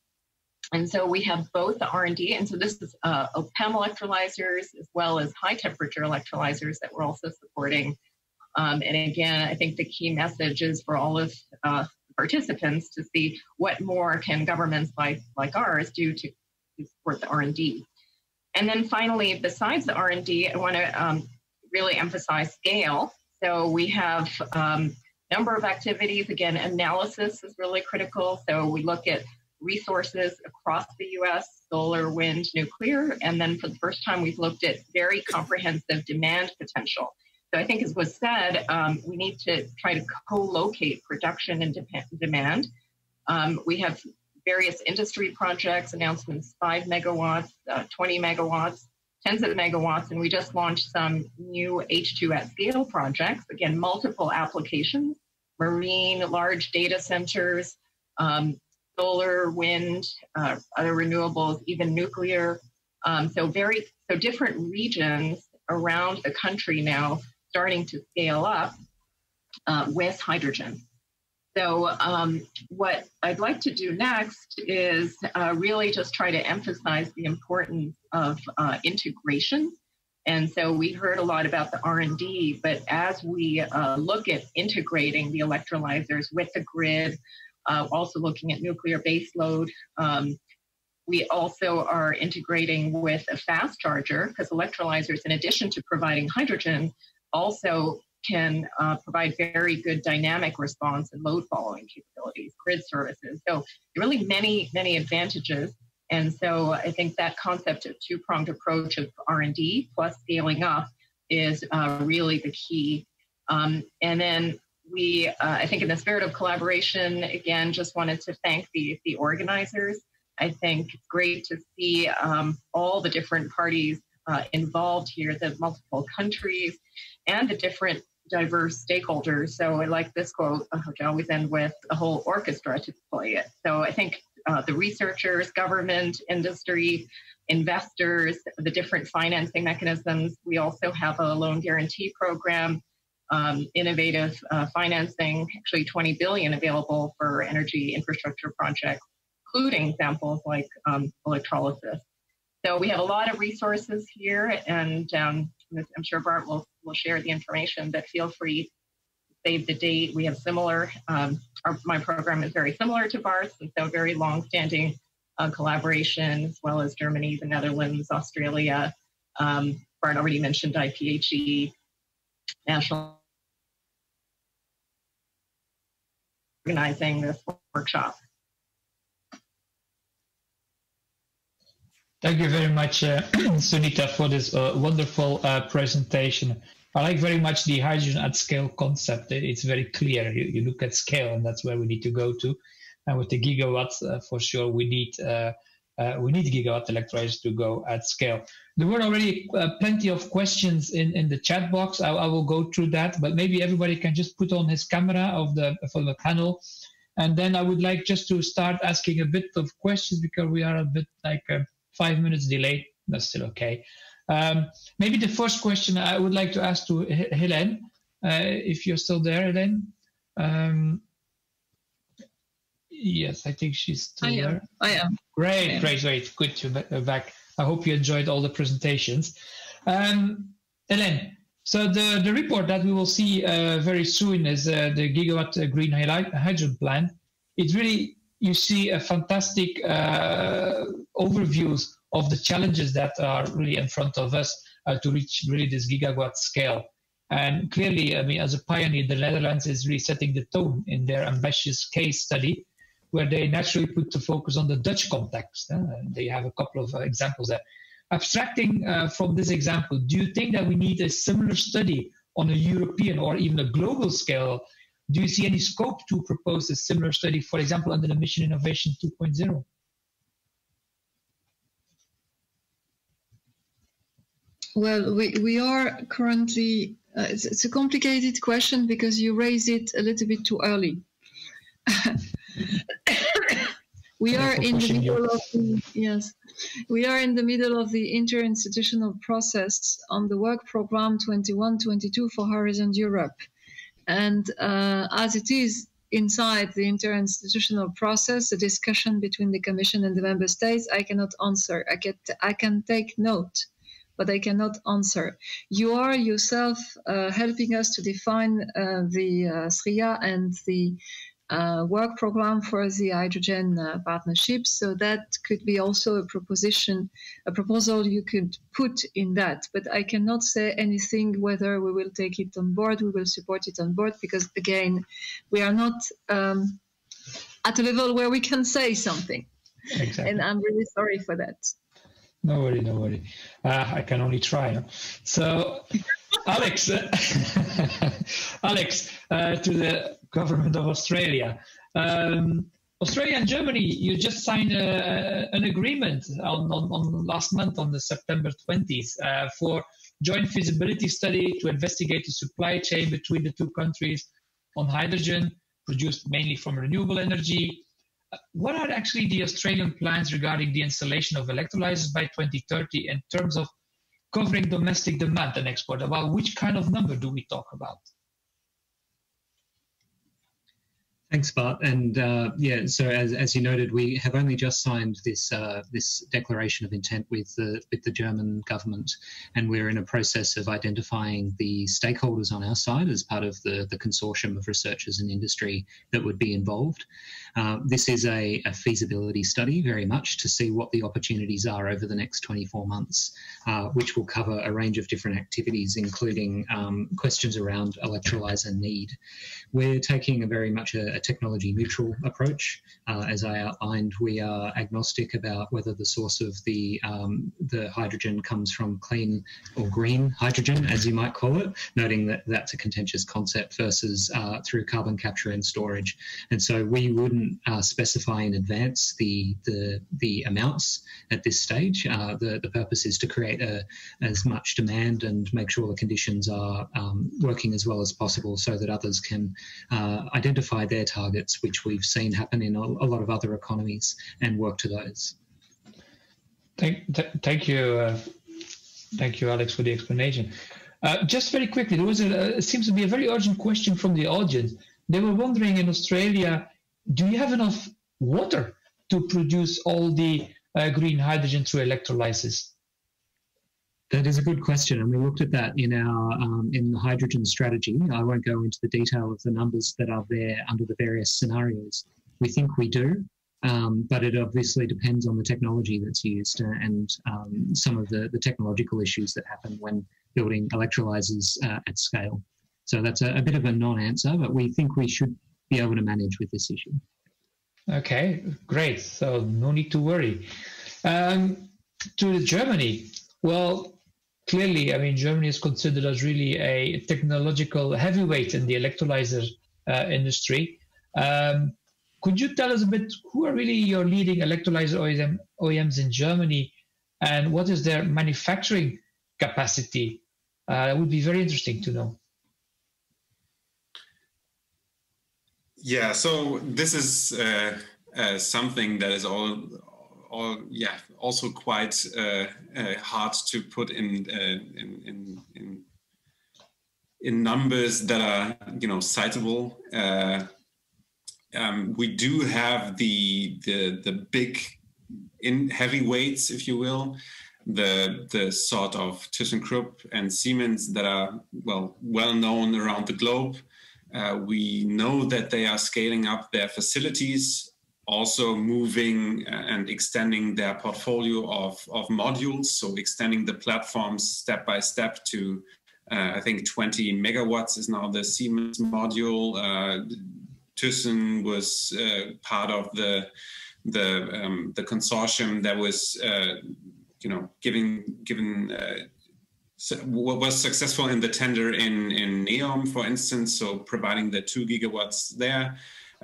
And so we have both the R&D, and so this is PEM electrolyzers as well as high temperature electrolyzers that we're also supporting. And again, I think the key message is for all of participants to see what more can governments like ours do to support the R&D. And then finally, besides the R&D, I want to really emphasize scale. So we have a number of activities. Again, analysis is really critical. So we look at resources across the US, solar, wind, nuclear, and then for the first time, we've looked at very comprehensive demand potential. So I think, as was said, we need to try to co-locate production and demand. We have various industry projects, announcements, 5 megawatts, 20 megawatts, tens of megawatts, and we just launched some new H2 at scale projects. Again, multiple applications, marine, large data centers, solar, wind, other renewables, even nuclear. So different regions around the country now starting to scale up with hydrogen. So what I'd like to do next is really just try to emphasize the importance of integration. And so we heard a lot about the R&D, but as we look at integrating the electrolyzers with the grid, also looking at nuclear baseload, we also are integrating with a fast charger, because electrolyzers, in addition to providing hydrogen, also can provide very good dynamic response and load following capabilities, grid services. So really many, many advantages. And so I think that concept of two-pronged approach of R&D plus scaling up is really the key. And then we, I think in the spirit of collaboration, again, just wanted to thank the organizers. I think it's great to see all the different parties involved here, the multiple countries and the different diverse stakeholders. So I like this quote, which I always end with, a whole orchestra to play it. So I think the researchers, government, industry, investors, the different financing mechanisms. We also have a loan guarantee program, innovative financing, actually 20 billion available for energy infrastructure projects, including examples like electrolysis. So we have a lot of resources here, and I'm sure Bart will share the information, but feel free to save the date. We have similar, my program is very similar to Bart's, and so very long-standing collaboration, as well as Germany, the Netherlands, Australia. Bart already mentioned IPHE, National organizing this workshop. Thank you very much, Sunita, for this wonderful presentation. I like very much the hydrogen at scale concept. It's very clear. You look at scale, and that's where we need to go to. And with the gigawatts, for sure, we need gigawatt electrolyzers to go at scale. There were already plenty of questions in the chat box. I will go through that, but maybe everybody can just put on his camera for the panel. And then I would like just to start asking a bit of questions, because we are a bit like 5 minutes delayed. That's still okay. Maybe the first question I would like to ask to Helene, if you're still there, Helene. Yes, I think she's still there. I am. Great. Good to be back. I hope you enjoyed all the presentations. Helene, so the report that we will see very soon is the Gigawatt Green Hydrogen Plan. It's really, you see a fantastic overviews of the challenges that are really in front of us to reach really this gigawatt scale. And clearly, I mean, as a pioneer, the Netherlands is really setting the tone in their ambitious case study, where they naturally put the focus on the Dutch context. They have a couple of examples there. Abstracting from this example, do you think that we need a similar study on a European or even a global scale? Do you see any scope to propose a similar study, for example, under the Mission Innovation 2.0? Well, we are currently, it's a complicated question because you raise it a little bit too early. We are in the middle of the, yes, we are in the middle of the interinstitutional process on the work program 21-22 for Horizon Europe. And as it is inside the interinstitutional process, the discussion between the Commission and the Member States, I cannot answer. I can take note, but I cannot answer. You are yourself helping us to define the SRIA and the work program for the hydrogen partnership. So that could be also a proposal you could put in that. But I cannot say anything whether we will take it on board, we will support it on board, because again, we are not at a level where we can say something. Exactly. And I'm really sorry for that. No worry, no worry. I can only try. Huh? So, Alex, Alex, to the government of Australia. Australia and Germany, you just signed an agreement on last month on the September 20th for joint feasibility study to investigate the supply chain between the two countries on hydrogen produced mainly from renewable energy. What are actually the Australian plans regarding the installation of electrolysers by 2030 in terms of covering domestic demand and export? About which kind of number do we talk about? Thanks, Bart. And yeah, so as you noted, we have only just signed this this declaration of intent with the German government, and we're in a process of identifying the stakeholders on our side as part of the consortium of researchers and industry that would be involved. This is a feasibility study, very much to see what the opportunities are over the next 24 months, which will cover a range of different activities, including questions around electrolyser need. We're taking a very much a technology neutral approach. As I outlined, we are agnostic about whether the source of the hydrogen comes from clean or green hydrogen, as you might call it, noting that that's a contentious concept versus through carbon capture and storage. And so we wouldn't specify in advance the amounts at this stage. The purpose is to create as much demand and make sure the conditions are working as well as possible so that others can identify their targets, which we've seen happen in a lot of other economies, and work to those. Thank you, Alex, for the explanation. Just very quickly, there was seems to be a very urgent question from the audience. They were wondering, in Australia, do you have enough water to produce all the green hydrogen through electrolysis? That is a good question, and we looked at that in our in the hydrogen strategy. I won't go into the detail of the numbers that are there under the various scenarios. We think we do, but it obviously depends on the technology that's used and some of the technological issues that happen when building electrolysers at scale. So that's a bit of a non-answer, but we think we should be able to manage with this issue. Okay, great. So no need to worry. To Germany, well, clearly, I mean, Germany is considered as really a technological heavyweight in the electrolyzer industry. Could you tell us a bit who are really your leading electrolyzer OEMs in Germany, and what is their manufacturing capacity? That would be very interesting to know. Yeah, so this is something that is also quite hard to put in numbers that are citable. We do have the big heavyweights, if you will, the sort of ThyssenKrupp and Siemens that are well known around the globe. We know that they are scaling up their facilities, also moving and extending their portfolio of modules, so extending the platforms step by step to I think 20 megawatts is now the Siemens module. Thyssen was part of the consortium that was, was successful in the tender in NEOM, for instance, so providing the 2 gigawatts there.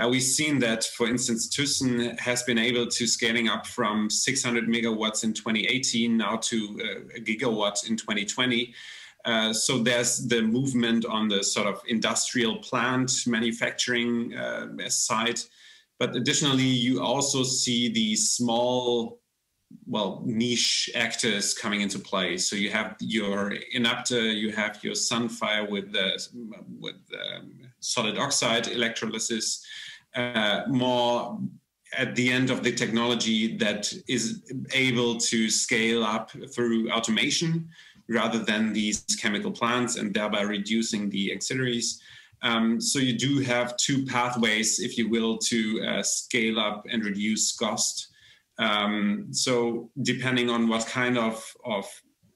We've seen that, for instance, Thyssen has been able to scaling up from 600 megawatts in 2018 now to a gigawatt in 2020. So there's the movement on the sort of industrial plant manufacturing side. But additionally, you also see these small, niche actors coming into play. So you have your Inapta, you have your Sunfire with solid oxide electrolysis, more at the end of the technology that is able to scale up through automation rather than these chemical plants, and thereby reducing the auxiliaries. So you do have 2 pathways, if you will, to scale up and reduce cost. So depending on what kind of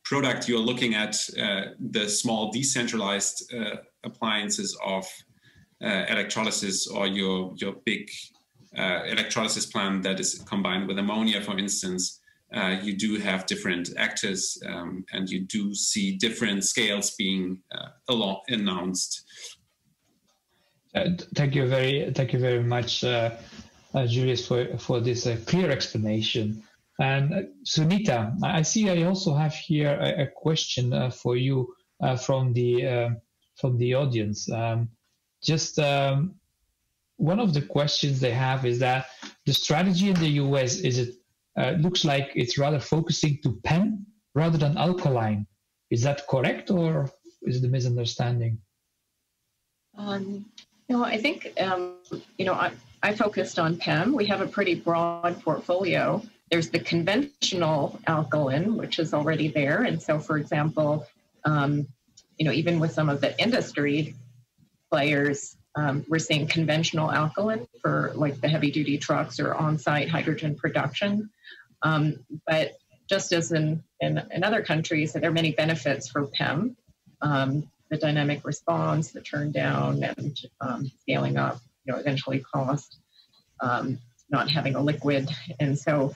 product you're looking at, the small decentralized appliances of electrolysis, or your big electrolysis plant that is combined with ammonia, for instance, you do have different actors, and you do see different scales being announced. Thank you very much, Julius, for this clear explanation. And Sunita, I see I also have here a question for you from the audience. One of the questions they have is that the strategy in the US looks like it's rather focusing to PEM rather than alkaline. Is that correct, or is it a misunderstanding? No, I think I focused on PEM. We have a pretty broad portfolio. There's the conventional alkaline, which is already there. And so, for example, even with some of the industry players, we're seeing conventional alkaline for like the heavy duty trucks or on-site hydrogen production. But just as in other countries, there are many benefits for PEM, the dynamic response, the turn down, and scaling up, eventually cost, not having a liquid. And so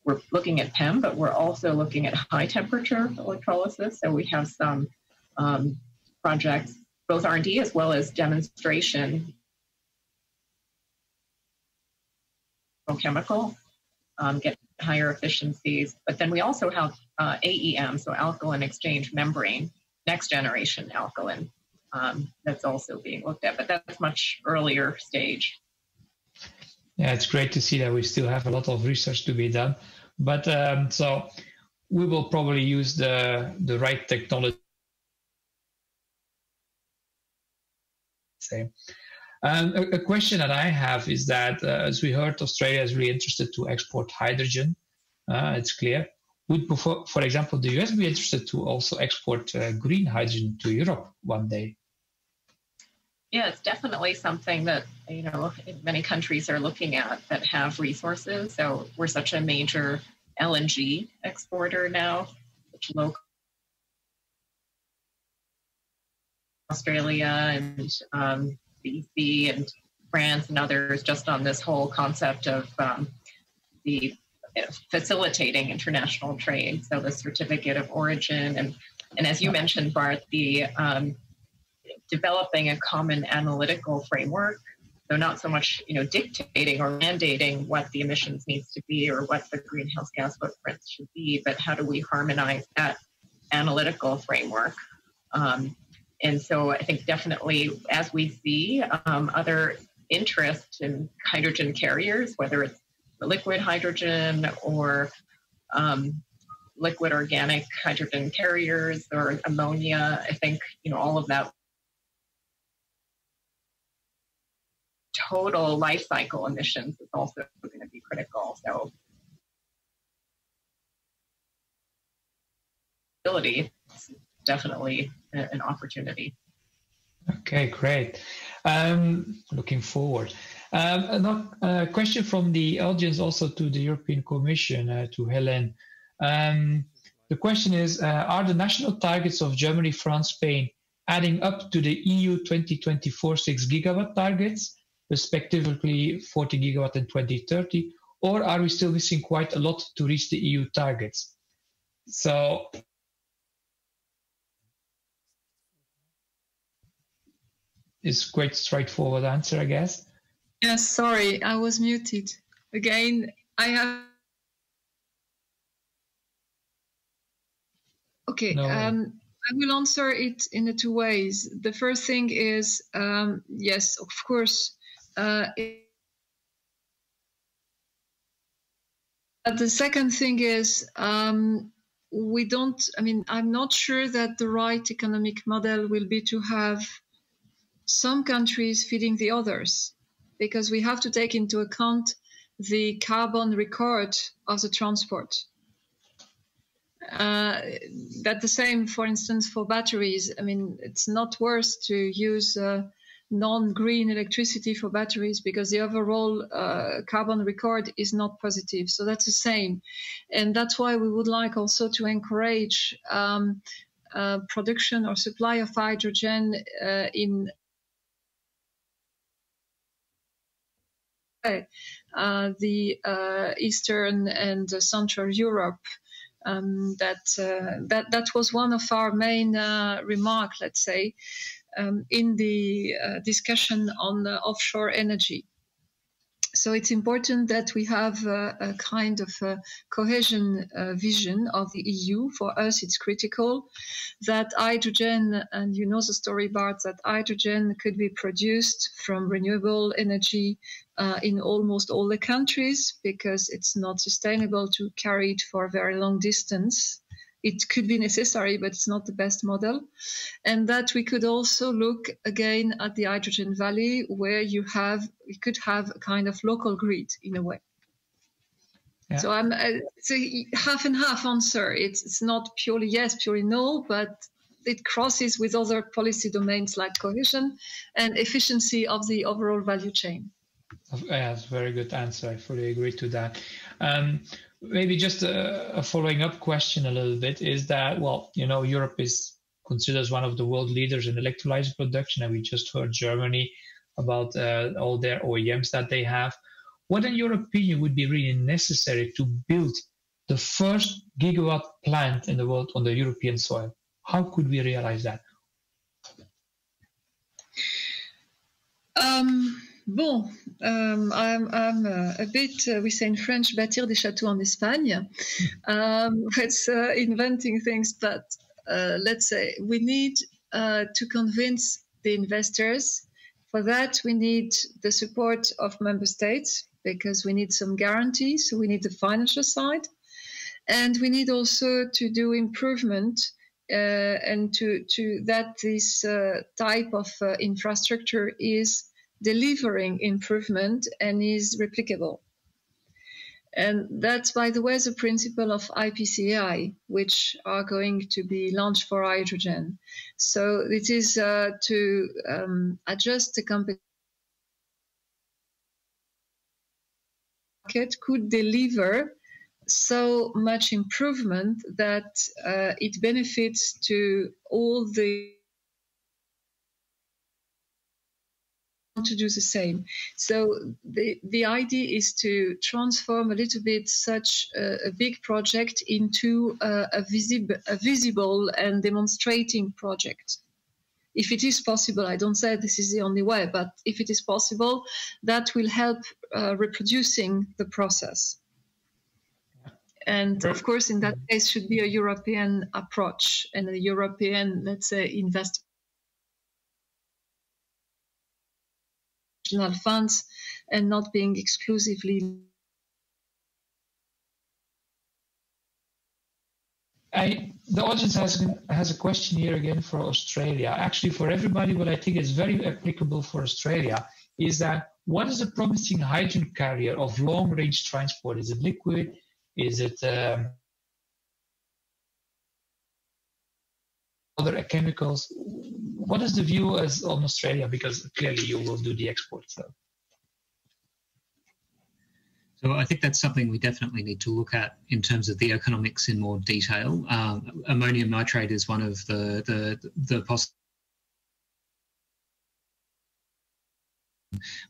we're looking at PEM, but we're also looking at high temperature electrolysis. So we have some projects, both R&D as well as demonstration, chemical, get higher efficiencies. But then we also have AEM, so alkaline exchange membrane, next generation alkaline, that's also being looked at, but that's much earlier stage. Yeah, it's great to see that we still have a lot of research to be done. But so we will probably use the right technology. A question that I have is that, as we heard, Australia is really interested to export hydrogen. It's clear. Would, for example, the US be interested to also export green hydrogen to Europe one day? Yeah, it's definitely something that, many countries are looking at that have resources. So we're such a major LNG exporter now, which local Australia and BC and France and others, just on this whole concept of the facilitating international trade. So the certificate of origin, and as you mentioned, Bart, the developing a common analytical framework. So not so much, dictating or mandating what the emissions needs to be or what the greenhouse gas footprints should be, but how do we harmonize that analytical framework? And so I think definitely as we see other interest in hydrogen carriers, whether it's liquid hydrogen or liquid organic hydrogen carriers or ammonia, I think, all of that total life cycle emissions is also going to be critical. So ability is definitely an opportunity. Okay, great. Looking forward. A question from the audience also to the European Commission, to Helen. The question is, are the national targets of Germany, France, Spain adding up to the EU 2024 6 gigawatt targets, respectively 40 gigawatt in 2030, or are we still missing quite a lot to reach the EU targets? So it's quite straightforward answer, I guess. Yes, sorry, I was muted. Again, I have... Okay, No. I will answer it in the two ways. The first thing is, yes, of course. The second thing is, we don't, I mean, I'm not sure that the right economic model will be to have some countries feeding the others, because we have to take into account the carbon record of the transport. That the same, for instance, for batteries. I mean, it's not worth to use non-green electricity for batteries because the overall carbon record is not positive. So that's the same. And that's why we would like also to encourage production or supply of hydrogen in the Eastern and Central Europe. That was one of our main remarks, let's say, in the discussion on offshore energy. So it's important that we have a kind of a cohesion vision of the EU. For us, it's critical that hydrogen, and you know the story, Bart, that hydrogen could be produced from renewable energy in almost all the countries, because it's not sustainable to carry it for a very long distance. It could be necessary, but it's not the best model. And that we could also look again at the hydrogen valley, where you could have a kind of local grid in a way. Yeah. So it's a half and half answer. It's not purely yes, purely no, but it crosses with other policy domains like cohesion and efficiency of the overall value chain. That's a very good answer. I fully agree to that. Maybe just a following up question a little bit is that, well, you know, Europe is considered one of the world leaders in electrolyzer production, and we just heard Germany about all their OEMs that they have. What, in your opinion, would be really necessary to build the first gigawatt plant in the world on the European soil? How could we realize that? Bon, I'm a bit, we say in French, bâtir des châteaux en Espagne. It's inventing things, but let's say we need to convince the investors. For that, we need the support of member states, because we need some guarantees. So we need the financial side. And we need also to do improvement and to that this type of infrastructure is delivering improvement and is replicable. And that's, by the way, the principle of IPCEI, which are going to be launched for hydrogen. So it is to adjust the company market could deliver so much improvement that it benefits to all the to do the same. So the idea is to transform a little bit such a big project into a visible and demonstrating project. If it is possible, I don't say this is the only way, but if it is possible, that will help reproducing the process. And of course, in that case, should be a European approach and a European, let's say, investment funds, and not being exclusively. The audience has a question here again for Australia. Actually, for everybody, what I think is very applicable for Australia is that what is a promising hydrogen carrier of long-range transport? Is it liquid? Is it other chemicals? What is the view as on Australia? Because clearly you will do the export. So I think that's something we definitely need to look at in terms of the economics in more detail. Ammonium nitrate is one of the possible.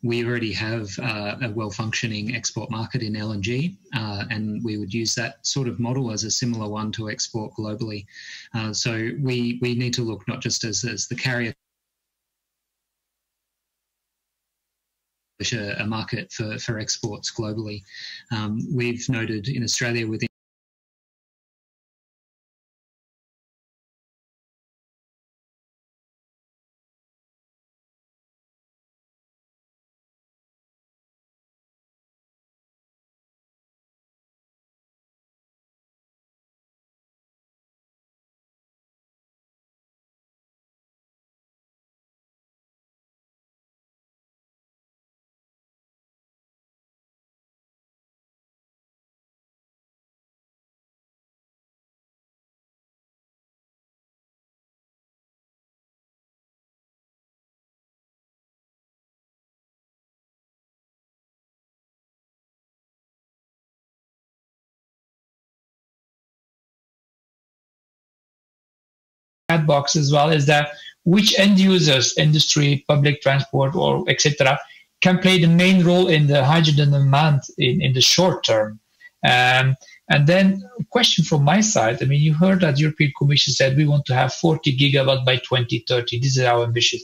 We already have a well-functioning export market in LNG, and we would use that sort of model as a similar one to export globally. So we need to look not just as the carrier, a market for exports globally. We've noted in Australia within box as well is that which end users, industry, public transport, or etc., can play the main role in the hydrogen demand in the short term. And then a question from my side, I mean, you heard that European Commission said we want to have 40 gigawatt by 2030. This is our ambition.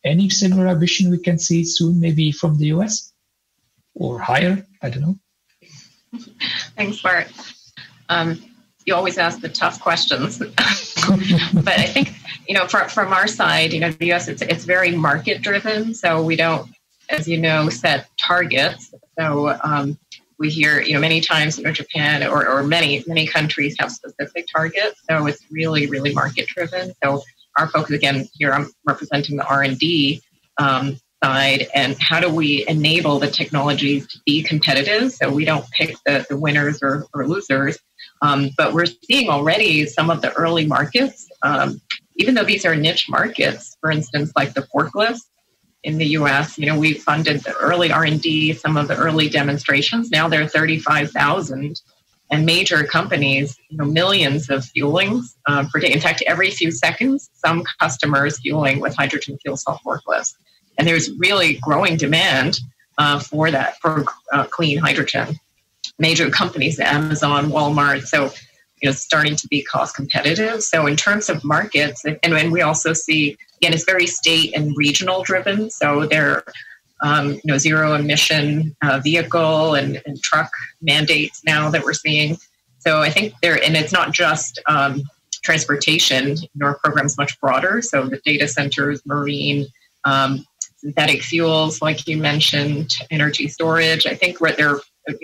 Any similar ambition we can see soon, maybe from the US or higher? I don't know. Thanks, Bart. You always ask the tough questions. But I think, from our side, the US, it's very market driven. So we don't, as you know, set targets. So we hear, many times, Japan or many countries have specific targets. So it's really, really market driven. So our focus, again, here I'm representing the R&D side, and how do we enable the technologies to be competitive? So we don't pick the winners or losers. But we're seeing already some of the early markets, even though these are niche markets, for instance, like the forklifts in the US, we funded the early R&D, some of the early demonstrations. Now they're 35,000, and major companies, millions of fuelings per day. In fact, every few seconds, some customers fueling with hydrogen fuel cell forklifts. And there's really growing demand for that, for clean hydrogen. Major companies, Amazon, Walmart, so starting to be cost competitive. So in terms of markets, and we also see, again, it's very state and regional driven. So they're zero emission vehicle and truck mandates now that we're seeing. So I think and it's not just transportation. Our program's much broader. So the data centers, marine, synthetic fuels, like you mentioned, energy storage. I think they're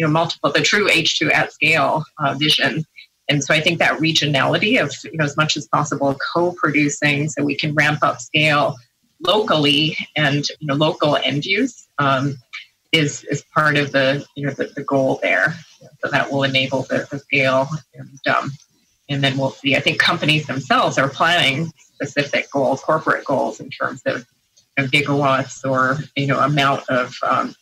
multiple, the true H2 at scale vision. And so I think that regionality of, as much as possible co-producing so we can ramp up scale locally and, local end use is part of the goal there. So that will enable the scale. And then we'll see, I think companies themselves are planning specific goals, corporate goals in terms of gigawatts or amount of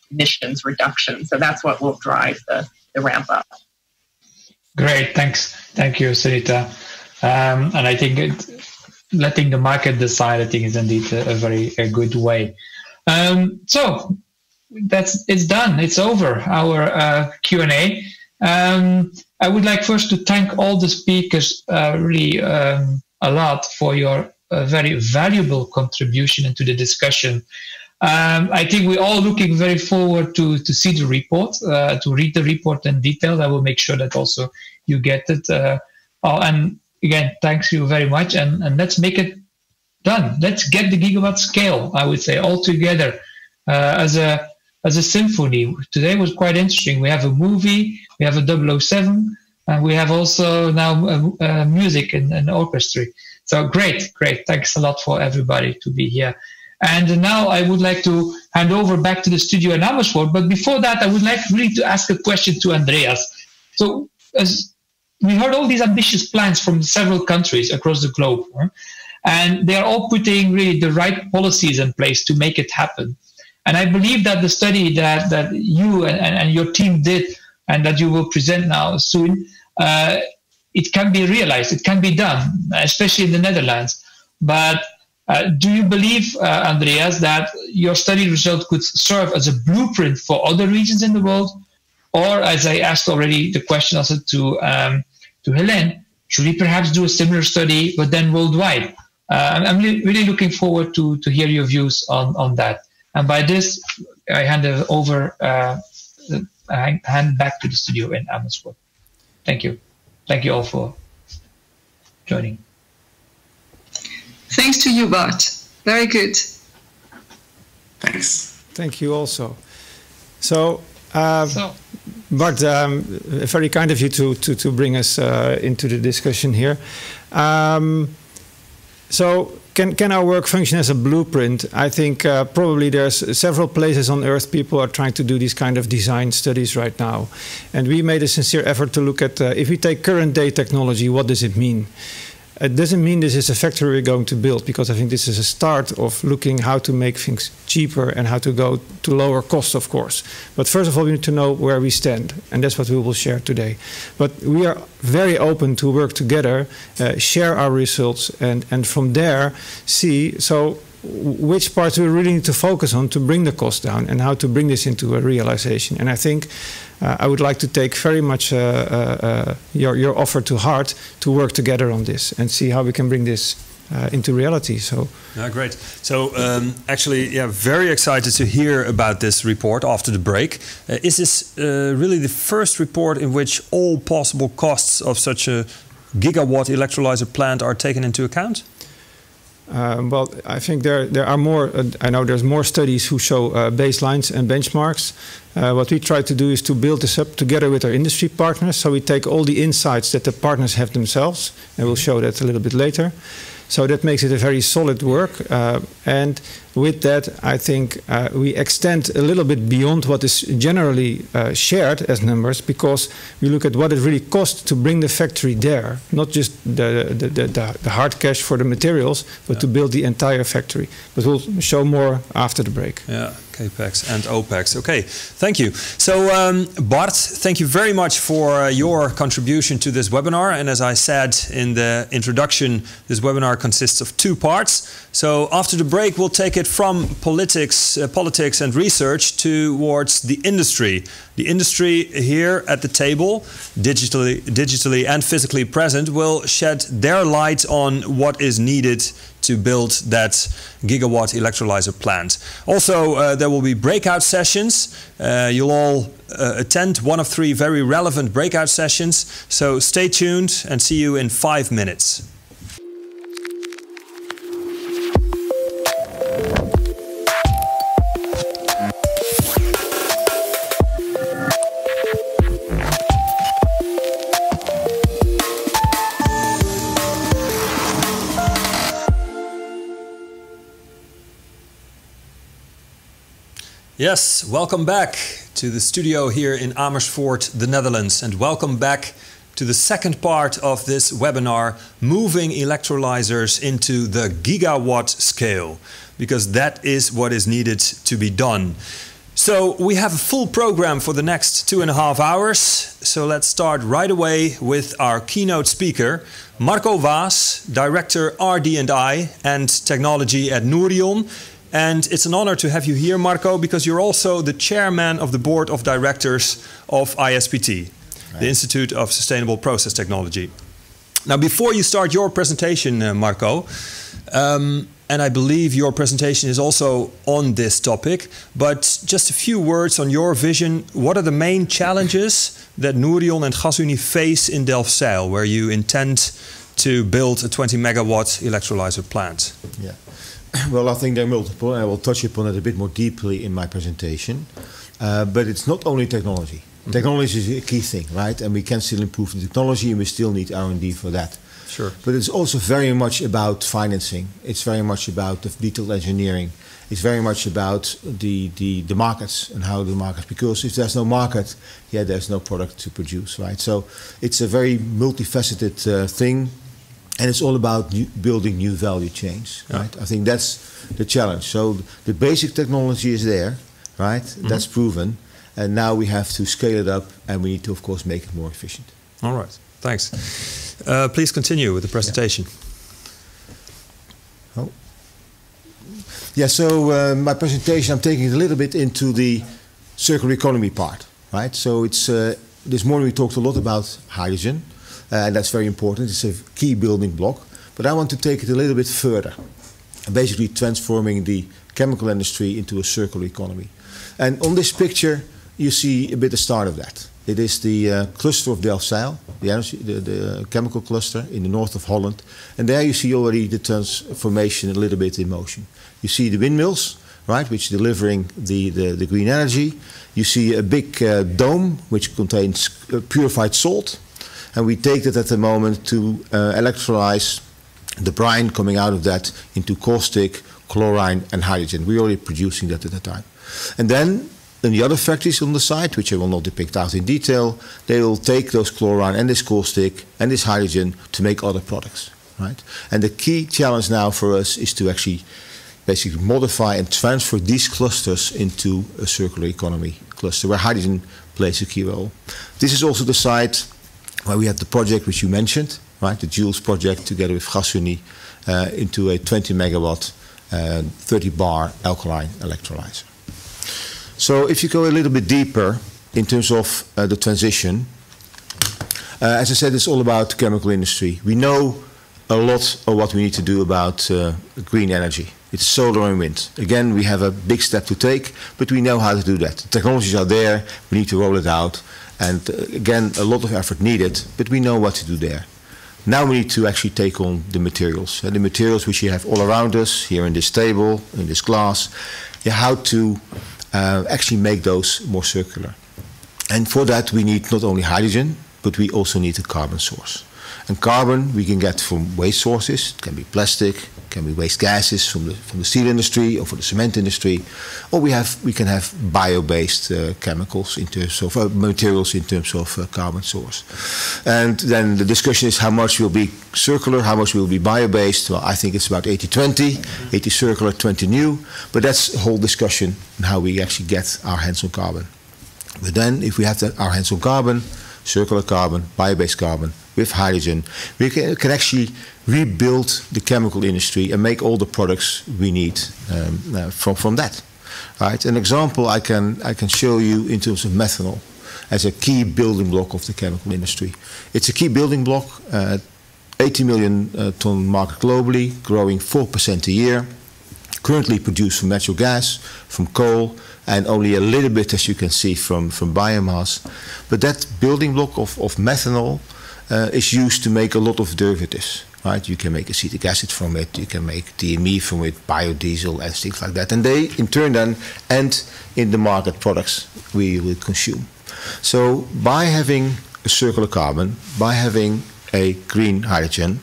emissions reduction. So that's what will drive the ramp up. Great, thanks. Thank you, Sunita. And I think letting the market decide, I think, is indeed a very good way. So it's done. It's over, our Q&A. I would like first to thank all the speakers really a lot for your very valuable contribution into the discussion. I think we're all looking very forward to see the report, to read the report in detail. I will make sure that also you get it. And again, thanks you very much. And let's make it done. Let's get the gigawatt scale, I would say, all together as a symphony. Today was quite interesting. We have a movie, we have a 007, and we have also now music and orchestra. So great. Thanks a lot for everybody to be here. And now I would like to hand over back to the studio in Amersfoort. But before that, I would like really to ask a question to Andreas. So as we heard all these ambitious plans from several countries across the globe, and they are all putting really the right policies in place to make it happen. And I believe that the study that you and your team did and that you will present now soon, it can be realized, it can be done, especially in the Netherlands. But do you believe, Andreas, that your study result could serve as a blueprint for other regions in the world? Or, as I asked already the question also to Helene, should we perhaps do a similar study, but then worldwide? I'm really looking forward to hear your views on that. And by this, I hand it over, I hand back to the studio in Amersfoort. Thank you. Thank you all for joining. Thanks to you, Bart. Very good. Thanks. Thank you also. So, Bart, very kind of you to bring us into the discussion here. So can our work function as a blueprint? I think probably there's several places on Earth people are trying to do these kind of design studies right now. And we made a sincere effort to look at, if we take current day technology, what does it mean? It doesn't mean this is a factory we're going to build, because I think this is a start of looking how to make things cheaper and how to go to lower costs, of course. But first of all, we need to know where we stand, and that's what we will share today. But we are very open to work together, share our results, and from there see which parts we really need to focus on to bring the cost down and how to bring this into a realization. And I think I would like to take very much your offer to heart to work together on this and see how we can bring this into reality. So, great. So actually, very excited to hear about this report after the break. Is this really the first report in which all possible costs of such a gigawatt electrolyzer plant are taken into account? Well, I think there are more. I know there's more studies who show baselines and benchmarks. What we try to do is to build this up together with our industry partners. So we take all the insights that the partners have themselves, and we'll show that a little bit later. So that makes it a very solid work. And with that, I think we extend a little bit beyond what is generally shared as numbers, because we look at what it really costs to bring the factory there, not just the hard cash for the materials, but to build the entire factory. But we'll show more after the break. Yeah, CAPEX and OPEX. Okay, thank you. So Bart, thank you very much for your contribution to this webinar. And as I said in the introduction, this webinar consists of 2 parts. So after the break, we'll take it from politics and research towards the industry. The industry here at the table, digitally and physically present, will shed their light on what is needed to build that gigawatt electrolyzer plant. Also, there will be breakout sessions. You'll all attend one of 3 very relevant breakout sessions. So stay tuned and see you in 5 minutes. Yes, welcome back to the studio here in Amersfoort, the Netherlands, and welcome back to the second part of this webinar, Moving Electrolyzers into the Gigawatt Scale, because that is what is needed to be done. So we have a full program for the next 2.5 hours, so let's start right away with our keynote speaker, Marco Waas, Director RD&I and Technology at Nourion. And it's an honor to have you here, Marco, because you're also the chairman of the board of directors of ISPT, the Institute of Sustainable Process Technology. Now, before you start your presentation, Marco, and I believe your presentation is also on this topic, but just a few words on your vision. What are the main challenges that Nourion and GasUnie face in Delfzijl, where you intend to build a 20 megawatt electrolyzer plant? Yeah. Well, I think there are multiple, and I will touch upon it a bit more deeply in my presentation. But it's not only technology. Mm-hmm. Technology is a key thing, right? And we can still improve the technology, and we still need R&D for that. Sure. But it's also very much about financing. It's very much about the detailed engineering. It's very much about the markets and how the markets, because if there's no market, there's no product to produce, right? So it's a very multifaceted thing. And it's all about building new value chains, right? I think that's the challenge. So the basic technology is there, right? Mm-hmm. That's proven. And now we have to scale it up, and we need to, of course, make it more efficient. All right, thanks. Please continue with the presentation. Yeah. Oh. Yeah, so my presentation, I'm taking it a little bit into the circular economy part, right? So it's this morning we talked a lot about hydrogen, and that's very important. It's a key building block. But I want to take it a little bit further, basically transforming the chemical industry into a circular economy. And on this picture, you see a bit the start of that. It is the cluster of Delfzijl, the chemical cluster in the north of Holland. And there you see already the transformation a little bit in motion. You see the windmills, right, which are delivering the green energy. You see a big dome, which contains purified salt. And we take that at the moment to electrolyze the brine coming out of that into caustic, chlorine, and hydrogen. We're already producing that at the time. And then in the other factories on the side, which I will not depict out in detail, they will take those chlorine and this caustic and this hydrogen to make other products, right? And the key challenge now for us is to actually basically modify and transfer these clusters into a circular economy cluster where hydrogen plays a key role. This is also the site where we have the project which you mentioned, right? The Jules project together with GasUnie into a 20 megawatt, 30 bar alkaline electrolyzer. So if you go a little bit deeper in terms of the transition, as I said, it's all about the chemical industry. We know a lot of what we need to do about green energy. It's solar and wind. Again, we have a big step to take, but we know how to do that. The technologies are there, we need to roll it out. And again, a lot of effort needed, but we know what to do there. Now we need to actually take on the materials. The materials which you have all around us, here in this table, in this glass, how to actually make those more circular. And for that we need not only hydrogen, but we also need a carbon source. And carbon we can get from waste sources. It can be plastic, it can be waste gases from the steel industry or from the cement industry, or we can have bio-based chemicals in terms of materials in terms of carbon source. And then the discussion is how much will be circular, how much will be bio-based. Well, I think it's about 80-20, 80 circular, 20 new, but that's a whole discussion on how we actually get our hands on carbon. But then if we have our hands on carbon, circular carbon, bio-based carbon, with hydrogen, we can actually rebuild the chemical industry and make all the products we need from that. Right? An example I can show you in terms of methanol as a key building block of the chemical industry. It's a key building block, 80 million ton market globally, growing 4% a year, currently produced from natural gas, from coal, and only a little bit, as you can see, from biomass. But that building block of methanol is used to make a lot of derivatives, right? You can make acetic acid from it, you can make DME from it, biodiesel and things like that. And they, in turn, then end in the market products we will consume. So by having a circular carbon, by having a green hydrogen,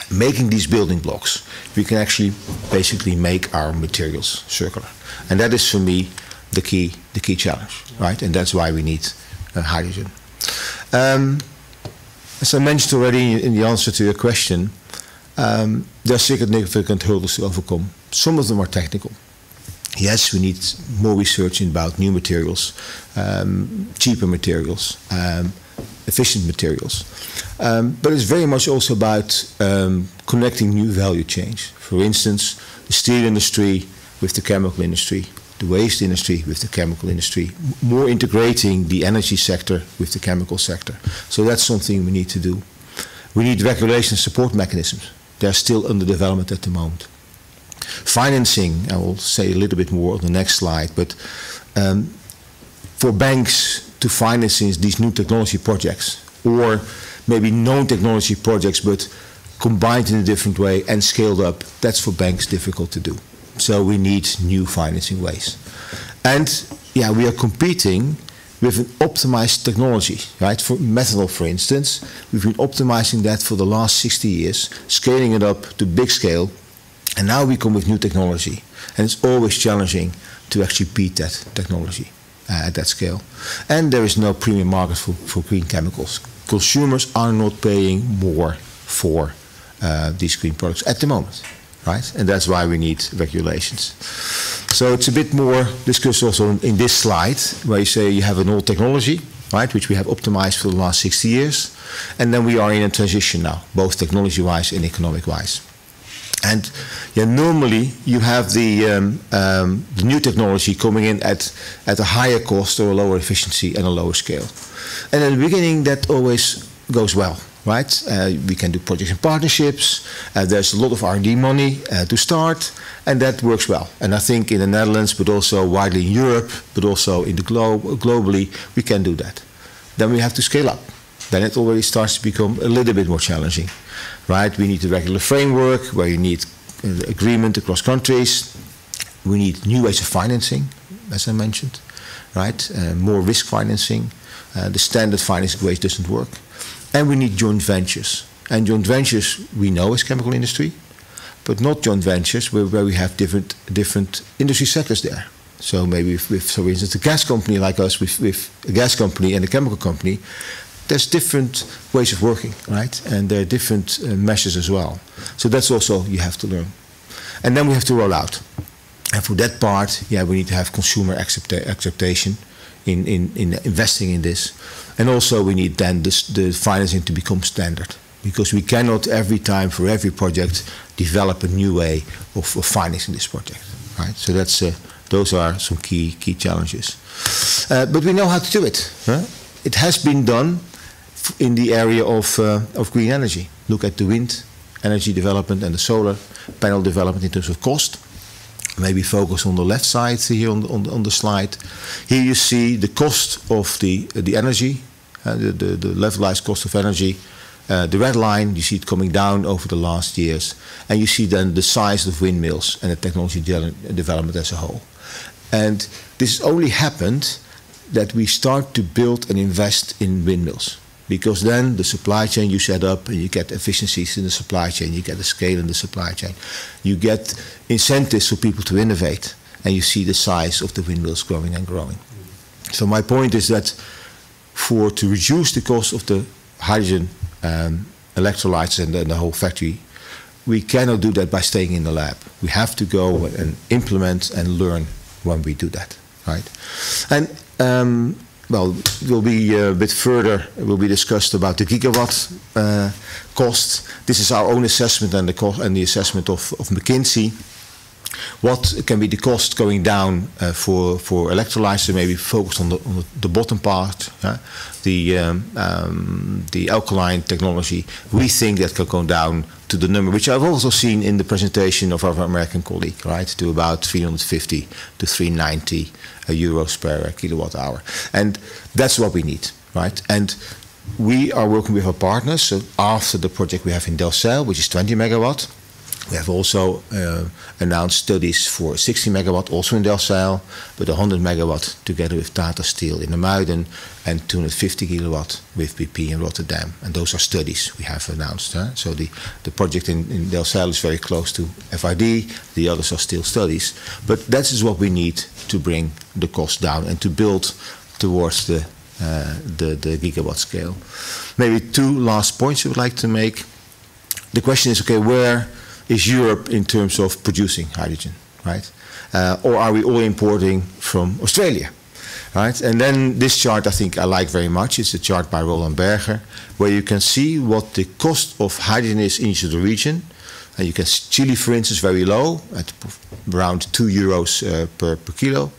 making these building blocks, we can actually basically make our materials circular. And that is, for me, the key challenge, right? And that's why we need hydrogen. As I mentioned already in the answer to your question, there are significant hurdles to overcome. Some of them are technical. Yes, we need more research about new materials, cheaper materials, efficient materials. But it's very much also about connecting new value chains. For instance, the steel industry with the chemical industry, the waste industry with the chemical industry, more integrating the energy sector with the chemical sector. So that's something we need to do. We need regulation support mechanisms. They're still under development at the moment. Financing, I will say a little bit more on the next slide, but for banks to finance these new technology projects, or maybe known technology projects but combined in a different way and scaled up, that's for banks difficult to do. So we need new financing ways. And yeah, we are competing with an optimized technology, right? For methanol, for instance, we've been optimizing that for the last 60 years, scaling it up to big scale, and now we come with new technology. And it's always challenging to actually beat that technology at that scale. And there is no premium market for green chemicals. Consumers are not paying more for these green products at the moment. Right? And that's why we need regulations. So it's a bit more discussed also in this slide, where you say you have an old technology, right, which we have optimized for the last 60 years, and then we are in a transition now, both technology-wise and economic-wise. And normally you have the new technology coming in at a higher cost or a lower efficiency and a lower scale. And in the beginning, that always goes well, right? We can do projects and partnerships. There's a lot of R&D money to start, and that works well. And I think in the Netherlands, but also widely in Europe, but also in the globally, we can do that. Then we have to scale up. Then it already starts to become a little bit more challenging, right? We need a regular framework where you need agreement across countries. We need new ways of financing, as I mentioned, right? More risk financing. The standard financing way doesn't work. And we need joint ventures. And joint ventures we know is chemical industry, but not joint ventures where we have different industry sectors there. So maybe with for instance, a gas company like us, with a gas company and a chemical company, there's different ways of working, right? And there are different measures as well. So that's also you have to learn. And then we have to roll out. And for that part, we need to have consumer acceptation in investing in this. And also we need then the financing to become standard, because we cannot every time for every project develop a new way of financing this project, right? So that's those are some key challenges. But we know how to do it. Huh? It has been done in the area of green energy. Look at the wind energy development and the solar panel development in terms of cost. Maybe focus on the left side here on the slide. Here you see the cost of the energy, the levelized cost of energy. The red line, you see it coming down over the last years. And you see then the size of windmills and the technology development as a whole. And this only happened that we start to build and invest in windmills. Because then the supply chain you set up and you get efficiencies in the supply chain, you get a scale in the supply chain. You get incentives for people to innovate, and you see the size of the windmills growing and growing. So my point is that to reduce the cost of the hydrogen electrolytes and the whole factory, we cannot do that by staying in the lab. We have to go and implement and learn when we do that, right? And well, it will be a bit further. It will be discussed about the gigawatt cost. This is our own assessment and the assessment of McKinsey. What can be the cost going down for electrolyzer? Maybe focus on the bottom part, the alkaline technology. We think that can go down to the number, which I've also seen in the presentation of our American colleague, right, to about 350 to 390 euros per kilowatt hour. And that's what we need, right? And we are working with our partners. So after the project we have in Delfzijl, which is 20 megawatt, we have also announced studies for 60 megawatt, also in Delfzijl, but 100 megawatt together with Tata Steel in Muiden, and 250 kilowatt with BP in Rotterdam. And those are studies we have announced. Huh? So the project in Delfzijl is very close to FID. The others are still studies. But that is what we need to bring the cost down and to build towards the gigawatt scale. Maybe two last points I would like to make. The question is, okay, where is Europe in terms of producing hydrogen, right? Or are we all importing from Australia, right? And then this chart I think I like very much. It's a chart by Roland Berger, where you can see what the cost of hydrogen is in each of the region. And you can see Chile, for instance, very low, at around 2 euros per kilo,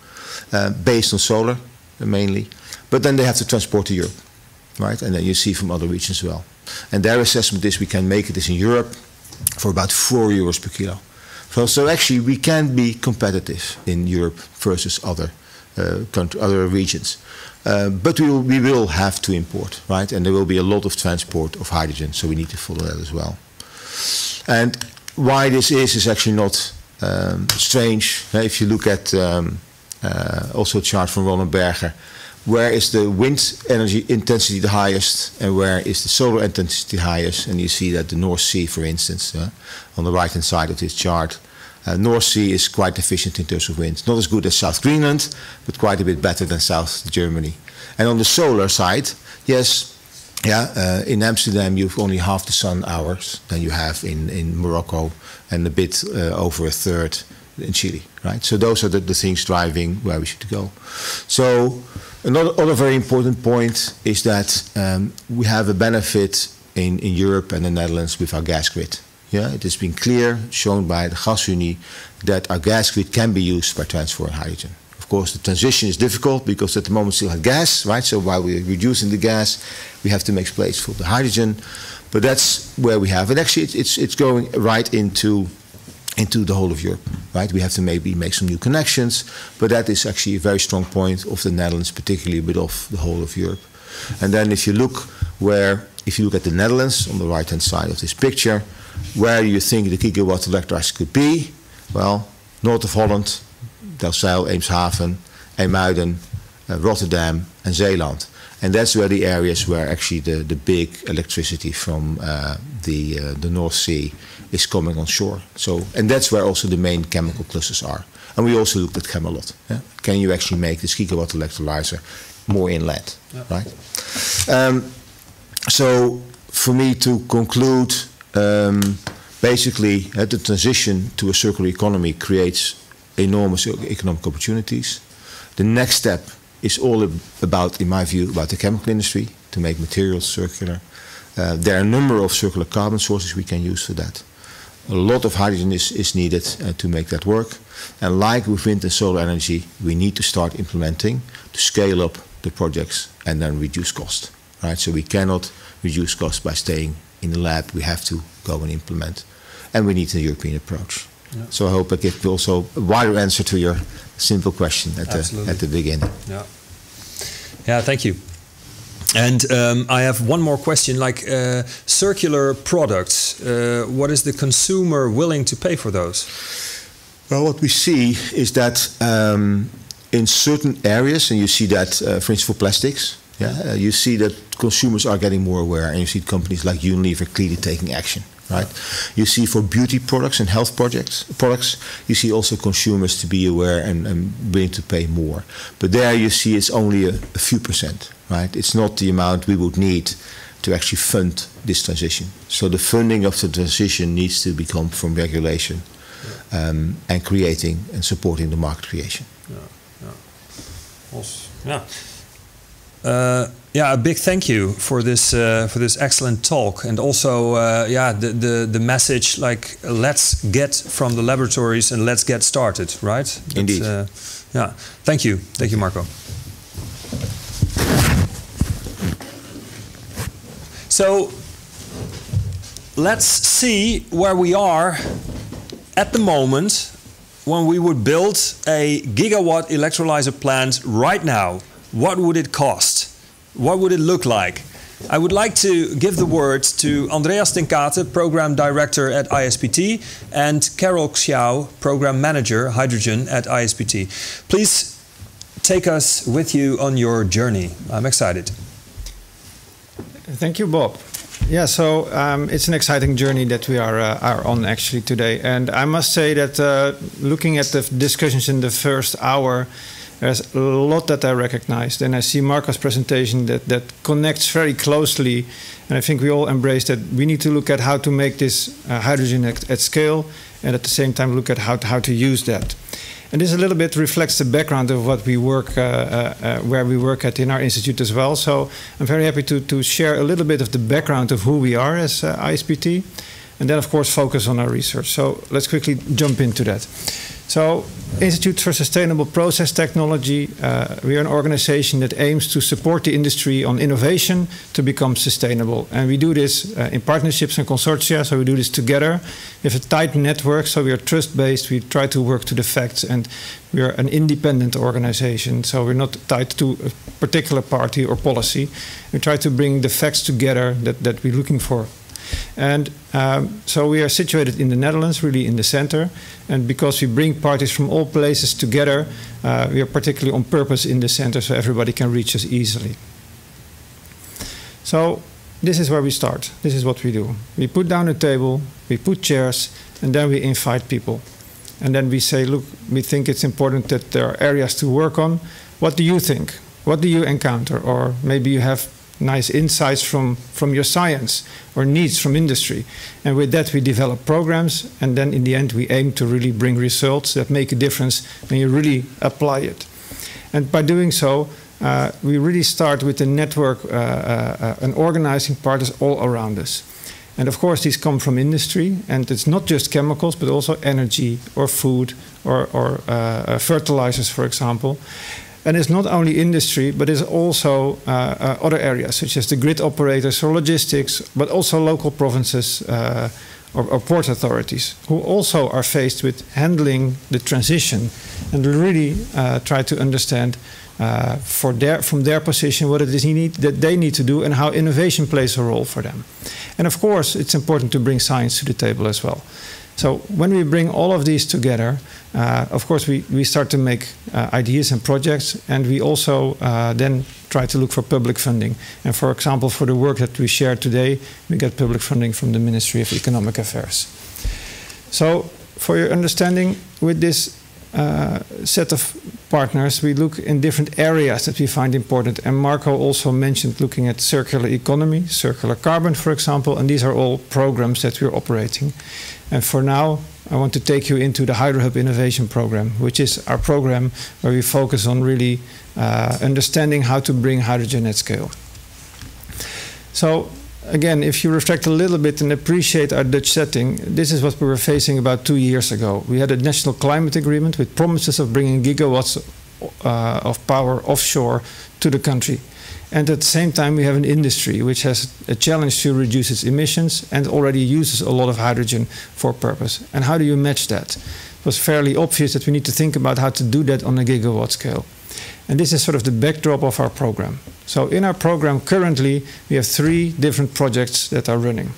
based on solar mainly. But then they have to transport to Europe, right? And then you see from other regions as well. And their assessment is we can make this in Europe for about 4 euros per kilo. So actually we can be competitive in Europe versus other other regions. But we will have to import, right? And there will be a lot of transport of hydrogen, so we need to follow that as well. And why this is actually not strange. If you look at also a chart from Roland Berger, where is the wind energy intensity the highest and where is the solar intensity highest? And you see that the North Sea, for instance, on the right-hand side of this chart, North Sea is quite efficient in terms of wind. Not as good as South Greenland, but quite a bit better than South Germany. And on the solar side, yes, in Amsterdam you've only half the sun hours than you have in Morocco, and a bit over a third in Chile, right? So those are the things driving where we should go. So another very important point is that we have a benefit in Europe and the Netherlands with our gas grid. Yeah, it has been clear, shown by the Gasunie, that our gas grid can be used by transferring hydrogen. Of course, the transition is difficult because at the moment we still have gas, right? So while we're reducing the gas, we have to make space for the hydrogen. But that's where we have, and actually it's going right into the whole of Europe, right? We have to maybe make some new connections, but that is actually a very strong point of the Netherlands, particularly, but of the whole of Europe. And then if you look at the Netherlands on the right-hand side of this picture, where do you think the gigawatt electrolyzers could be? Well, north of Holland, Delfzijl, Eemshaven, IJmuiden, Rotterdam, and Zeeland. And that's where the areas where actually the big electricity from the North Sea is coming on shore. So, and that's where also the main chemical clusters are. And we also looked at Chemelot. Yeah? Can you actually make this gigawatt electrolyzer more inland, right? So for me to conclude, basically the transition to a circular economy creates enormous economic opportunities. The next step is all about, in my view, about the chemical industry to make materials circular. There are a number of circular carbon sources we can use for that. A lot of hydrogen is needed to make that work. And like with wind and solar energy, we need to start implementing to scale up the projects and then reduce cost. Right? So we cannot reduce cost by staying in the lab. We have to go and implement. And we need a European approach. Yeah. So I hope I give also a wider answer to your simple question at the beginning. Yeah, thank you. And I have one more question, like circular products. What is the consumer willing to pay for those? Well, what we see is that in certain areas, and you see that, for instance, for plastics, you see that consumers are getting more aware, and you see companies like Unilever clearly taking action. Right, you see for beauty products and health products, you see also consumers to be aware and willing to pay more. But there you see it's only a few percent. Right, it's not the amount we would need to actually fund this transition. So the funding of the transition needs to become from regulation and creating and supporting the market creation. Yeah, a big thank you for this excellent talk, and also the message, like, let's get from the laboratories and let's get started, right? Indeed. Yeah, thank you, Marco. So let's see where we are at the moment when we would build a gigawatt electrolyzer plant right now. What would it cost? What would it look like? I would like to give the word to Andreas Tenkate, Program Director at ISPT, and Carol Xiao, Program Manager, Hydrogen at ISPT. Please take us with you on your journey. I'm excited. Thank you, Bob. Yeah, so it's an exciting journey that we are on actually today. And I must say that looking at the discussions in the first hour, there's a lot that I recognized, and I see Marco's presentation that connects very closely, and I think we all embrace that we need to look at how to make this hydrogen at scale, and at the same time look at how to use that. And this a little bit reflects the background of what we work, where we work at in our institute as well. So I'm very happy to share a little bit of the background of who we are as ISPT, and then of course focus on our research. So let's quickly jump into that. So, Institute for Sustainable Process Technology, we are an organization that aims to support the industry on innovation to become sustainable. And we do this in partnerships and consortia, so we do this together. We have a tight network, so we are trust-based. We try to work to the facts, and we are an independent organization, so we're not tied to a particular party or policy. We try to bring the facts together that we're looking for. And so we are situated in the Netherlands, really in the center. And because we bring parties from all places together, we are particularly on purpose in the center so everybody can reach us easily. So this is where we start. This is what we do. We put down a table, we put chairs, and then we invite people. And then we say, look, we think it's important that there are areas to work on. What do you think? What do you encounter? Or maybe you have nice insights from your science or needs from industry. And with that, we develop programs, and then in the end, we aim to really bring results that make a difference when you really apply it. And by doing so, we really start with a network and organizing partners all around us. And of course, these come from industry, and it's not just chemicals, but also energy or food or fertilizers, for example. And it's not only industry, but it's also other areas, such as the grid operators or logistics, but also local provinces or port authorities, who also are faced with handling the transition and really try to understand from their position what it is that they need to do and how innovation plays a role for them. And of course, it's important to bring science to the table as well. So when we bring all of these together, of course, we start to make ideas and projects, and we also then try to look for public funding. And for example, for the work that we share today, we get public funding from the Ministry of Economic Affairs. So for your understanding, with this set of partners, we look in different areas that we find important. And Marco also mentioned looking at circular economy, circular carbon, for example, and these are all programs that we're operating. And for now, I want to take you into the HydroHub Innovation Program, which is our program where we focus on really understanding how to bring hydrogen at scale. So again, if you reflect a little bit and appreciate our Dutch setting, this is what we were facing about 2 years ago. We had a national climate agreement with promises of bringing gigawatts of power offshore to the country. And at the same time, we have an industry which has a challenge to reduce its emissions and already uses a lot of hydrogen for purpose. And how do you match that? It was fairly obvious that we need to think about how to do that on a gigawatt scale. And this is sort of the backdrop of our program. So in our program currently, we have 3 different projects that are running.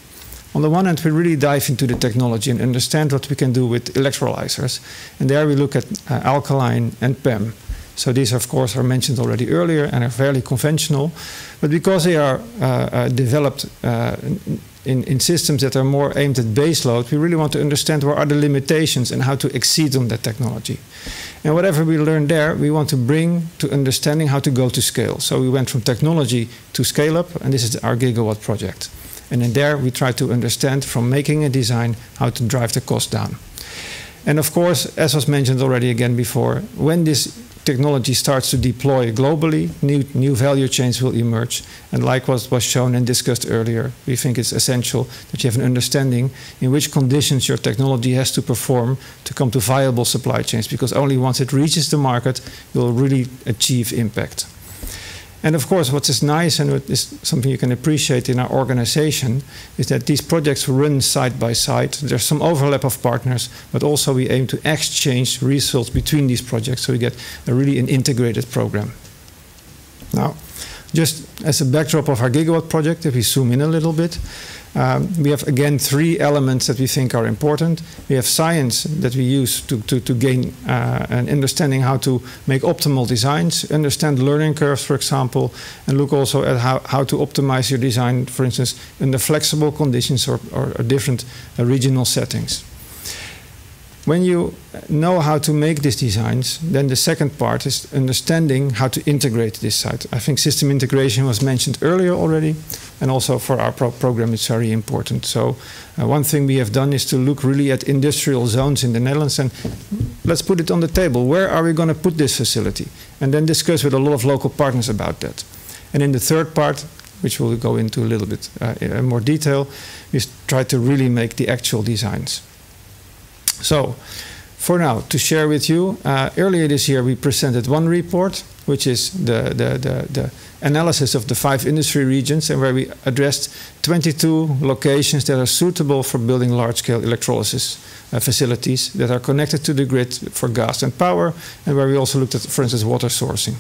On the one hand, we really dive into the technology and understand what we can do with electrolysers. And there we look at alkaline and PEM. So these, of course, are mentioned already earlier and are fairly conventional. But because they are developed in systems that are more aimed at baseload, we really want to understand where are the limitations and how to exceed on that technology. And whatever we learn there, we want to bring to understanding how to go to scale. So we went from technology to scale up, and this is our gigawatt project. And in there, we try to understand from making a design how to drive the cost down. And of course, as was mentioned already again before, when this technology starts to deploy globally, new value chains will emerge. And like what was shown and discussed earlier, we think it's essential that you have an understanding in which conditions your technology has to perform to come to viable supply chains, because only once it reaches the market, will really achieve impact. And of course, what is nice and what is something you can appreciate in our organization is that these projects run side by side. There's some overlap of partners, but also we aim to exchange results between these projects so we get an integrated program. Now, just as a backdrop of our gigawatt project, if we zoom in a little bit, we have again 3 elements that we think are important. We have science that we use to gain an understanding how to make optimal designs, understand learning curves, for example, and look also at how to optimize your design, for instance, under flexible conditions or different regional settings. When you know how to make these designs, then the second part is understanding how to integrate this site. I think system integration was mentioned earlier already, and also for our program it's very important. So one thing we have done is to look really at industrial zones in the Netherlands and let's put it on the table. Where are we going to put this facility? And then discuss with a lot of local partners about that. And in the third part, which we'll go into a little bit in more detail, we try to really make the actual designs. So, for now, to share with you, earlier this year we presented one report, which is the analysis of the 5 industry regions, and where we addressed 22 locations that are suitable for building large-scale electrolysis facilities that are connected to the grid for gas and power, and where we also looked at, for instance, water sourcing.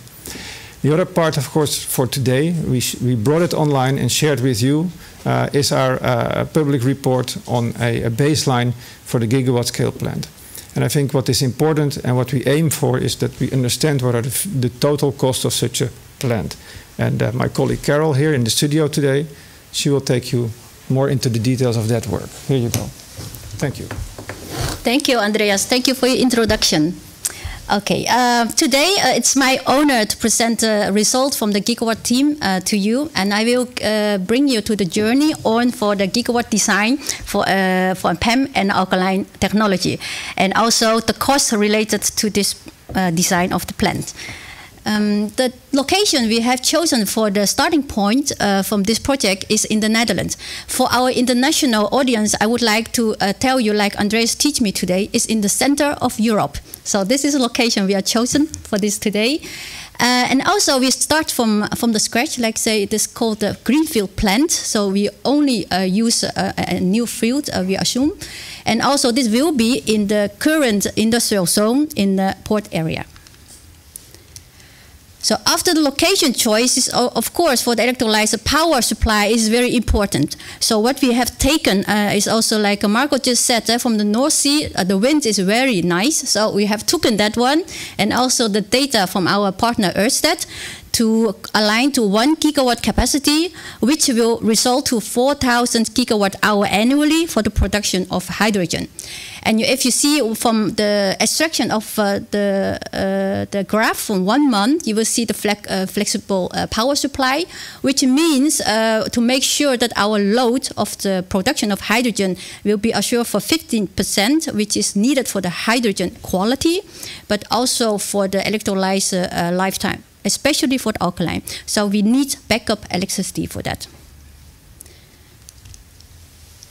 The other part, of course, for today, we brought it online and shared with you, is our public report on a baseline for the gigawatt scale plant. And I think what is important and what we aim for is that we understand what are the total cost of such a plant. And my colleague Carol here in the studio today, she will take you more into the details of that work. Here you go. Thank you. Thank you, Andreas. Thank you for your introduction. Okay, today it's my honor to present a result from the Gigawatt team to you, and I will bring you to the journey on for the Gigawatt design for PEM and alkaline technology, and also the costs related to this design of the plant. The location we have chosen for the starting point from this project is in the Netherlands. For our international audience, I would like to tell you, like Andreas teach me today, is in the center of Europe. So this is a location we are chosen for this today. And also we start from the scratch, like say it is called the greenfield plant. So we only use a new field, we assume. And also this will be in the current industrial zone in the port area. So after the location choice, of course, for the electrolyzer, power supply is very important. So what we have taken is also, like Marco just said, from the North Sea, the wind is very nice. So we have taken that one, and also the data from our partner Ørsted to align to 1 gigawatt capacity, which will result to 4,000 gigawatt hour annually for the production of hydrogen. And if you see from the extraction of the graph from 1 month, you will see the flexible power supply, which means to make sure that our load of the production of hydrogen will be assured for 15%, which is needed for the hydrogen quality, but also for the electrolyzer lifetime, especially for the alkaline. So we need backup electricity for that.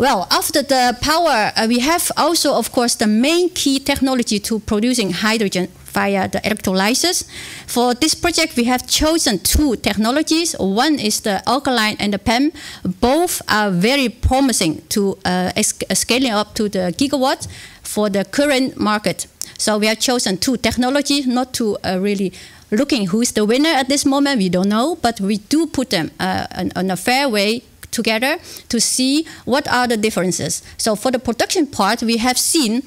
Well, after the power, we have also, of course, the main key technology to producing hydrogen via the electrolysers. For this project, we have chosen 2 technologies. One is the alkaline and the PEM. Both are very promising to scaling up to the gigawatt for the current market. So we have chosen 2 technologies, not to really looking who's the winner at this moment, we don't know, but we do put them in a fair way together to see what are the differences. So for the production part, we have seen,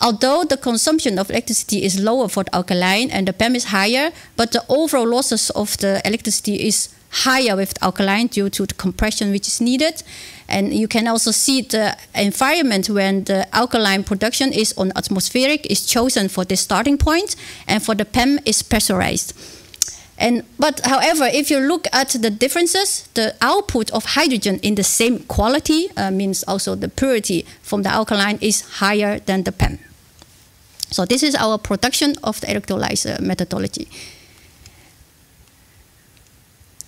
although the consumption of electricity is lower for the alkaline and the PEM is higher, but the overall losses of the electricity is higher with the alkaline due to the compression which is needed. And you can also see the environment when the alkaline production is on atmospheric is chosen for the starting point, and for the PEM is pressurized. But however, if you look at the differences, the output of hydrogen in the same quality means also the purity from the alkaline is higher than the PEM. So this is our production of the electrolyzer methodology.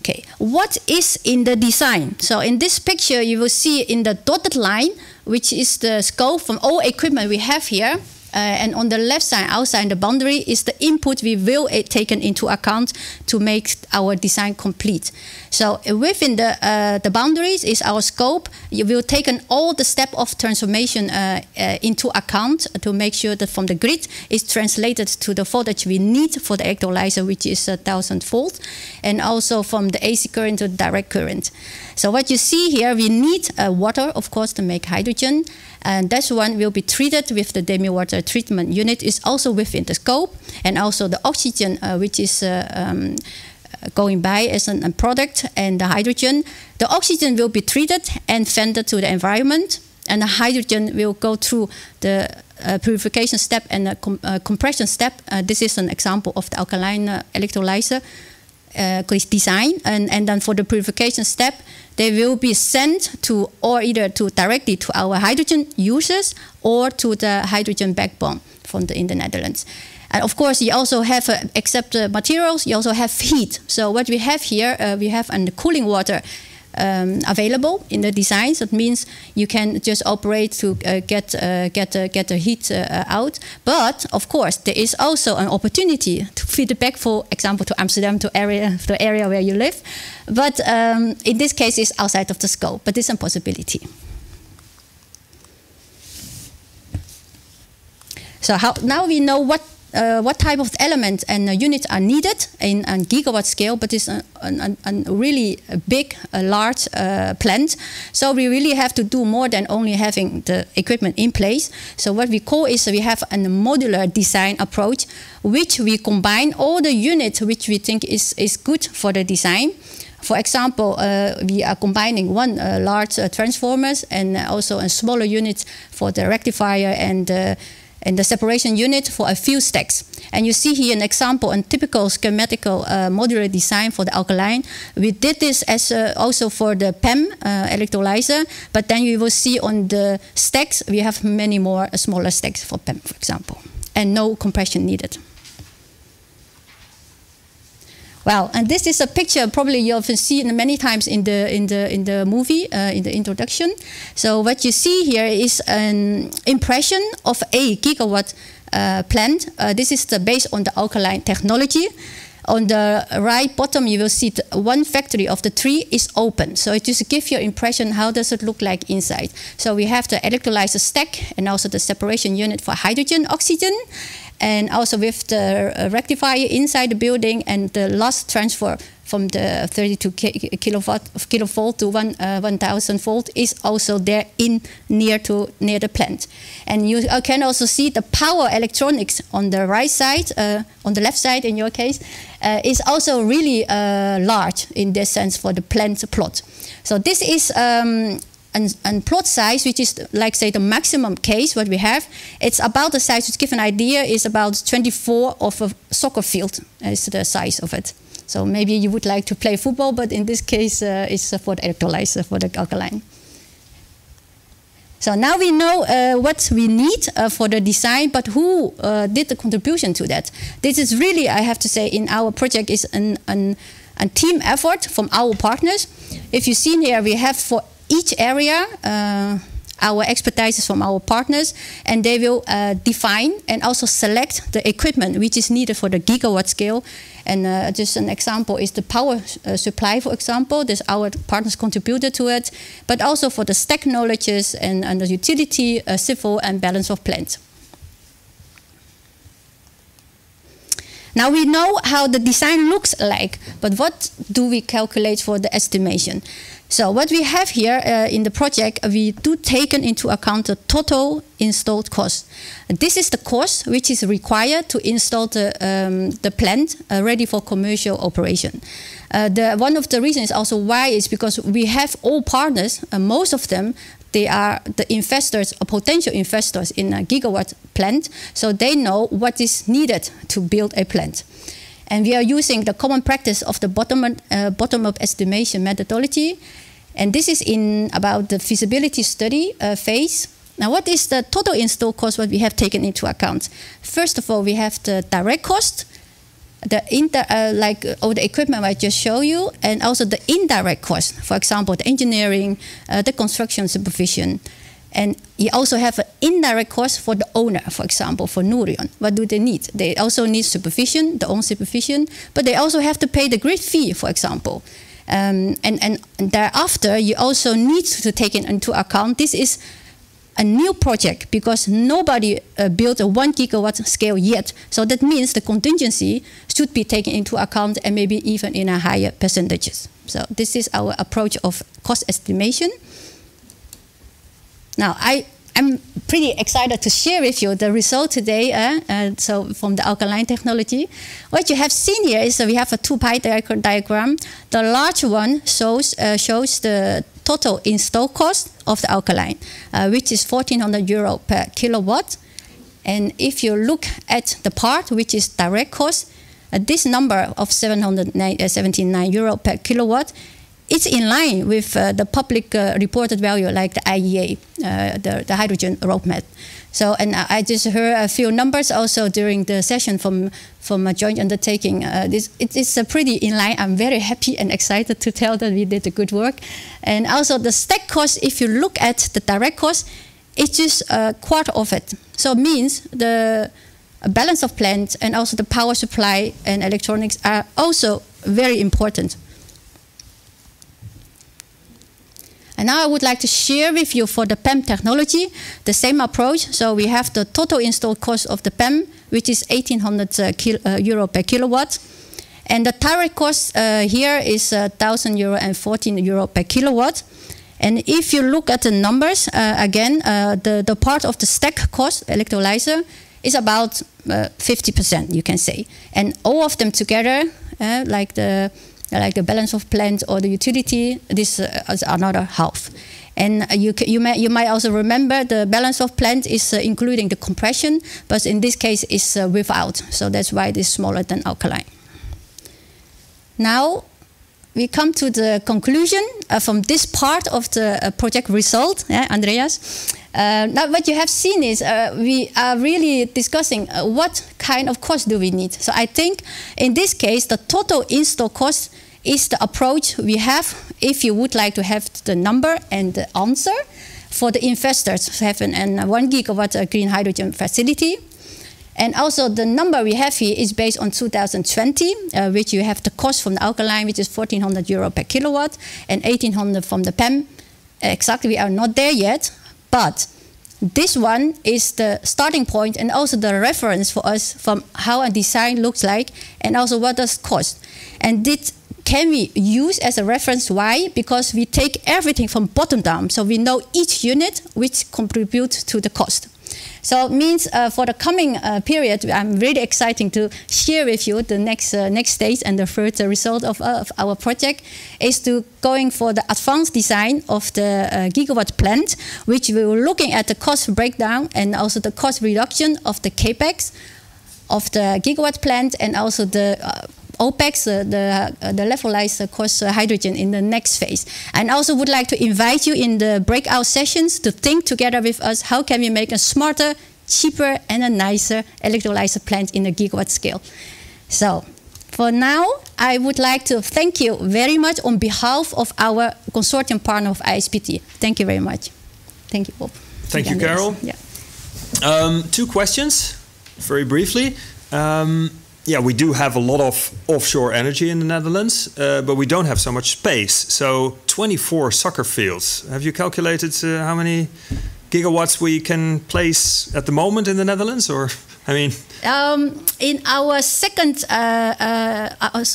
Okay, what is in the design? So in this picture, you will see in the dotted line, which is the scope from all equipment we have here. And on the left side, outside the boundary, is the input we will take into account to make our design complete. So within the boundaries is our scope. You will take all the step of transformation into account to make sure that from the grid is translated to the voltage we need for the electrolyzer, which is 1000 volt, and also from the AC current to direct current. So what you see here, we need water, of course, to make hydrogen. And that one will be treated with the demi-water treatment unit, is also within the scope. And also the oxygen, which is going by as a product, and the hydrogen. The oxygen will be treated and vented to the environment. And the hydrogen will go through the purification step and the compression step. This is an example of the alkaline electrolyzer design. And then for the purification step, they will be sent to, or either to directly to our hydrogen users or to the hydrogen backbone in the Netherlands. And of course, you also have, except the materials, you also have heat. So what we have here, we have the cooling water available in the design. So it means you can just operate to get the heat out. But of course, there is also an opportunity to feed it back, for example, to Amsterdam, to the area where you live. But in this case, it's outside of the scope, but it's a possibility. So now we know what type of elements and units are needed in a gigawatt scale, but it's a really big, large plant. So we really have to do more than only having the equipment in place. So what we call is we have a modular design approach, which we combine all the units which we think is good for the design. For example, we are combining one large transformers and also a smaller unit for the rectifier and and the separation unit for a few stacks. And you see here an example, a typical schematical modular design for the alkaline. We did this as also for the PEM electrolyzer, but then you will see on the stacks, we have many more smaller stacks for PEM, for example, and no compression needed. Well, and this is a picture probably you have seen many times in the movie, in the introduction. So what you see here is an impression of a gigawatt plant. This is based on the alkaline technology. On the right bottom, you will see one factory of the 3 is open. So it just gives you an impression how does it look like inside. So we have the electrolyzer stack and also the separation unit for hydrogen, oxygen, and also with the rectifier inside the building and the loss transfer from the 32 kilovolt to 1000 volt is also there near the plant. And you can also see the power electronics on the right side, on the left side in your case, is also really large in this sense for the plant plot. So this is and plot size, which is like say the maximum case what we have. It's about the size, to give an idea, is about 24 of a soccer field is the size of it. So maybe you would like to play football, but in this case it's for the electrolyzer, for the alkaline. So now we know what we need for the design, but who did the contribution to that? This is really, I have to say, in our project is a team effort from our partners. If you've seen here, we have for each area our expertise from our partners, and they will define and also select the equipment which is needed for the gigawatt scale. And just an example is the power supply, for example. This our partners contributed to it, but also for the stack knowledges and the utility, civil and balance of plant. Now we know how the design looks like, but what do we calculate for the estimation? So what we have here in the project, we do take into account the total installed cost. This is the cost which is required to install the plant ready for commercial operation. One of the reasons also why is because we have all partners, most of them, they are the investors or potential investors in a gigawatt plant, so they know what is needed to build a plant. And we are using the common practice of the bottom-up estimation methodology. And this is in about the feasibility study phase. Now, what is the total install cost what we have taken into account? First of all, we have the direct cost, like all the equipment I just showed you, and also the indirect cost. For example, the engineering, the construction supervision. And you also have an indirect cost for the owner, for example, for Nourion. What do they need? They also need supervision, their own supervision, but they also have to pay the grid fee, for example. And thereafter, you also need to take into account this is a new project because nobody built a 1 gigawatt scale yet. So that means the contingency should be taken into account and maybe even in a higher percentages. So this is our approach of cost estimation. Now, I'm pretty excited to share with you the result today. So from the alkaline technology, what you have seen here is that we have a 2-pie diagram. The large one shows the total install cost of the alkaline, which is €1,400 per kilowatt. And if you look at the part which is direct cost, this number of €779 per kilowatt, it's in line with the public reported value like the IEA, the hydrogen roadmap. So, and I just heard a few numbers also during the session from a joint undertaking. It is pretty in line. I'm very happy and excited to tell that we did a good work. And also the stack cost, if you look at the direct cost, it's just a quarter of it. So it means the balance of plant and also the power supply and electronics are also very important. And now I would like to share with you for the PEM technology, the same approach. So we have the total installed cost of the PEM, which is €1,800 per kilowatt. And the direct cost here is €1,000 and €14 per kilowatt. And if you look at the numbers, again, the part of the stack cost, electrolyzer, is about 50%, you can say. And all of them together, like the balance of plant or the utility, this is another half. And you might also remember the balance of plant is including the compression, but in this case is without. So that's why it is smaller than alkaline. Now we come to the conclusion from this part of the project result, Andreas. Now what you have seen is we are really discussing what kind of cost do we need. So I think in this case the total install cost is the approach we have if you would like to have the number and the answer for the investors to have an 1 gigawatt green hydrogen facility. And also the number we have here is based on 2020, which you have the cost from the alkaline, which is €1,400 per kilowatt, and 1,800 from the PEM. Exactly, we are not there yet, but this one is the starting point and also the reference for us from how a design looks like and also what does it cost. And this can we use as a reference. Why? Because we take everything from bottom down, so we know each unit which contributes to the cost. So it means for the coming period, I'm really excited to share with you the next stage and the first result of our project is to going for the advanced design of the gigawatt plant, which we were looking at the cost breakdown and also the cost reduction of the capex of the gigawatt plant and also the OPEX, the levelized cost hydrogen in the next phase. And also would like to invite you in the breakout sessions to think together with us how can we make a smarter, cheaper and a nicer electrolyzer plant in the gigawatt scale. So for now, I would like to thank you very much on behalf of our consortium partner of ISPT. Thank you very much. Thank you, Bob. Thank you, Carol. Yeah. 2 questions, very briefly. Yeah, we do have a lot of offshore energy in the Netherlands, but we don't have so much space. So 24 soccer fields. Have you calculated how many gigawatts we can place at the moment in the Netherlands? Or, I mean, in our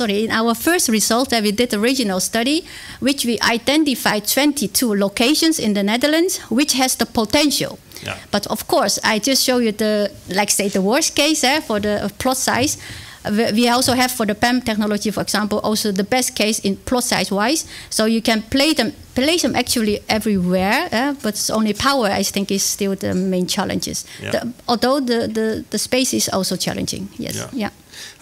in our first result that we did the regional study, which we identified 22 locations in the Netherlands, which has the potential. Yeah. But of course, I just show you the, like say, the worst case for the plot size. We also have for the PEM technology, for example, also the best case in plot size wise. So you can place them actually everywhere, but it's only power, I think, is still the main challenges. Yeah. Although the space is also challenging. Yes. Yeah. Yeah.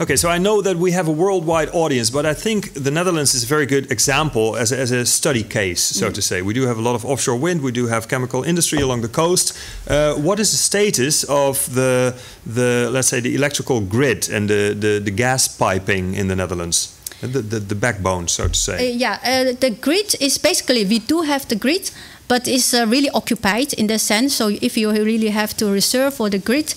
Okay, so I know that we have a worldwide audience, but I think the Netherlands is a very good example as a study case, so to say. We do have a lot of offshore wind, we do have chemical industry along the coast. What is the status of the let's say, the electrical grid and the gas piping in the Netherlands? The backbone, so to say. The grid is basically, we do have the grid, but it's really occupied in that sense. So if you really have to reserve for the grid,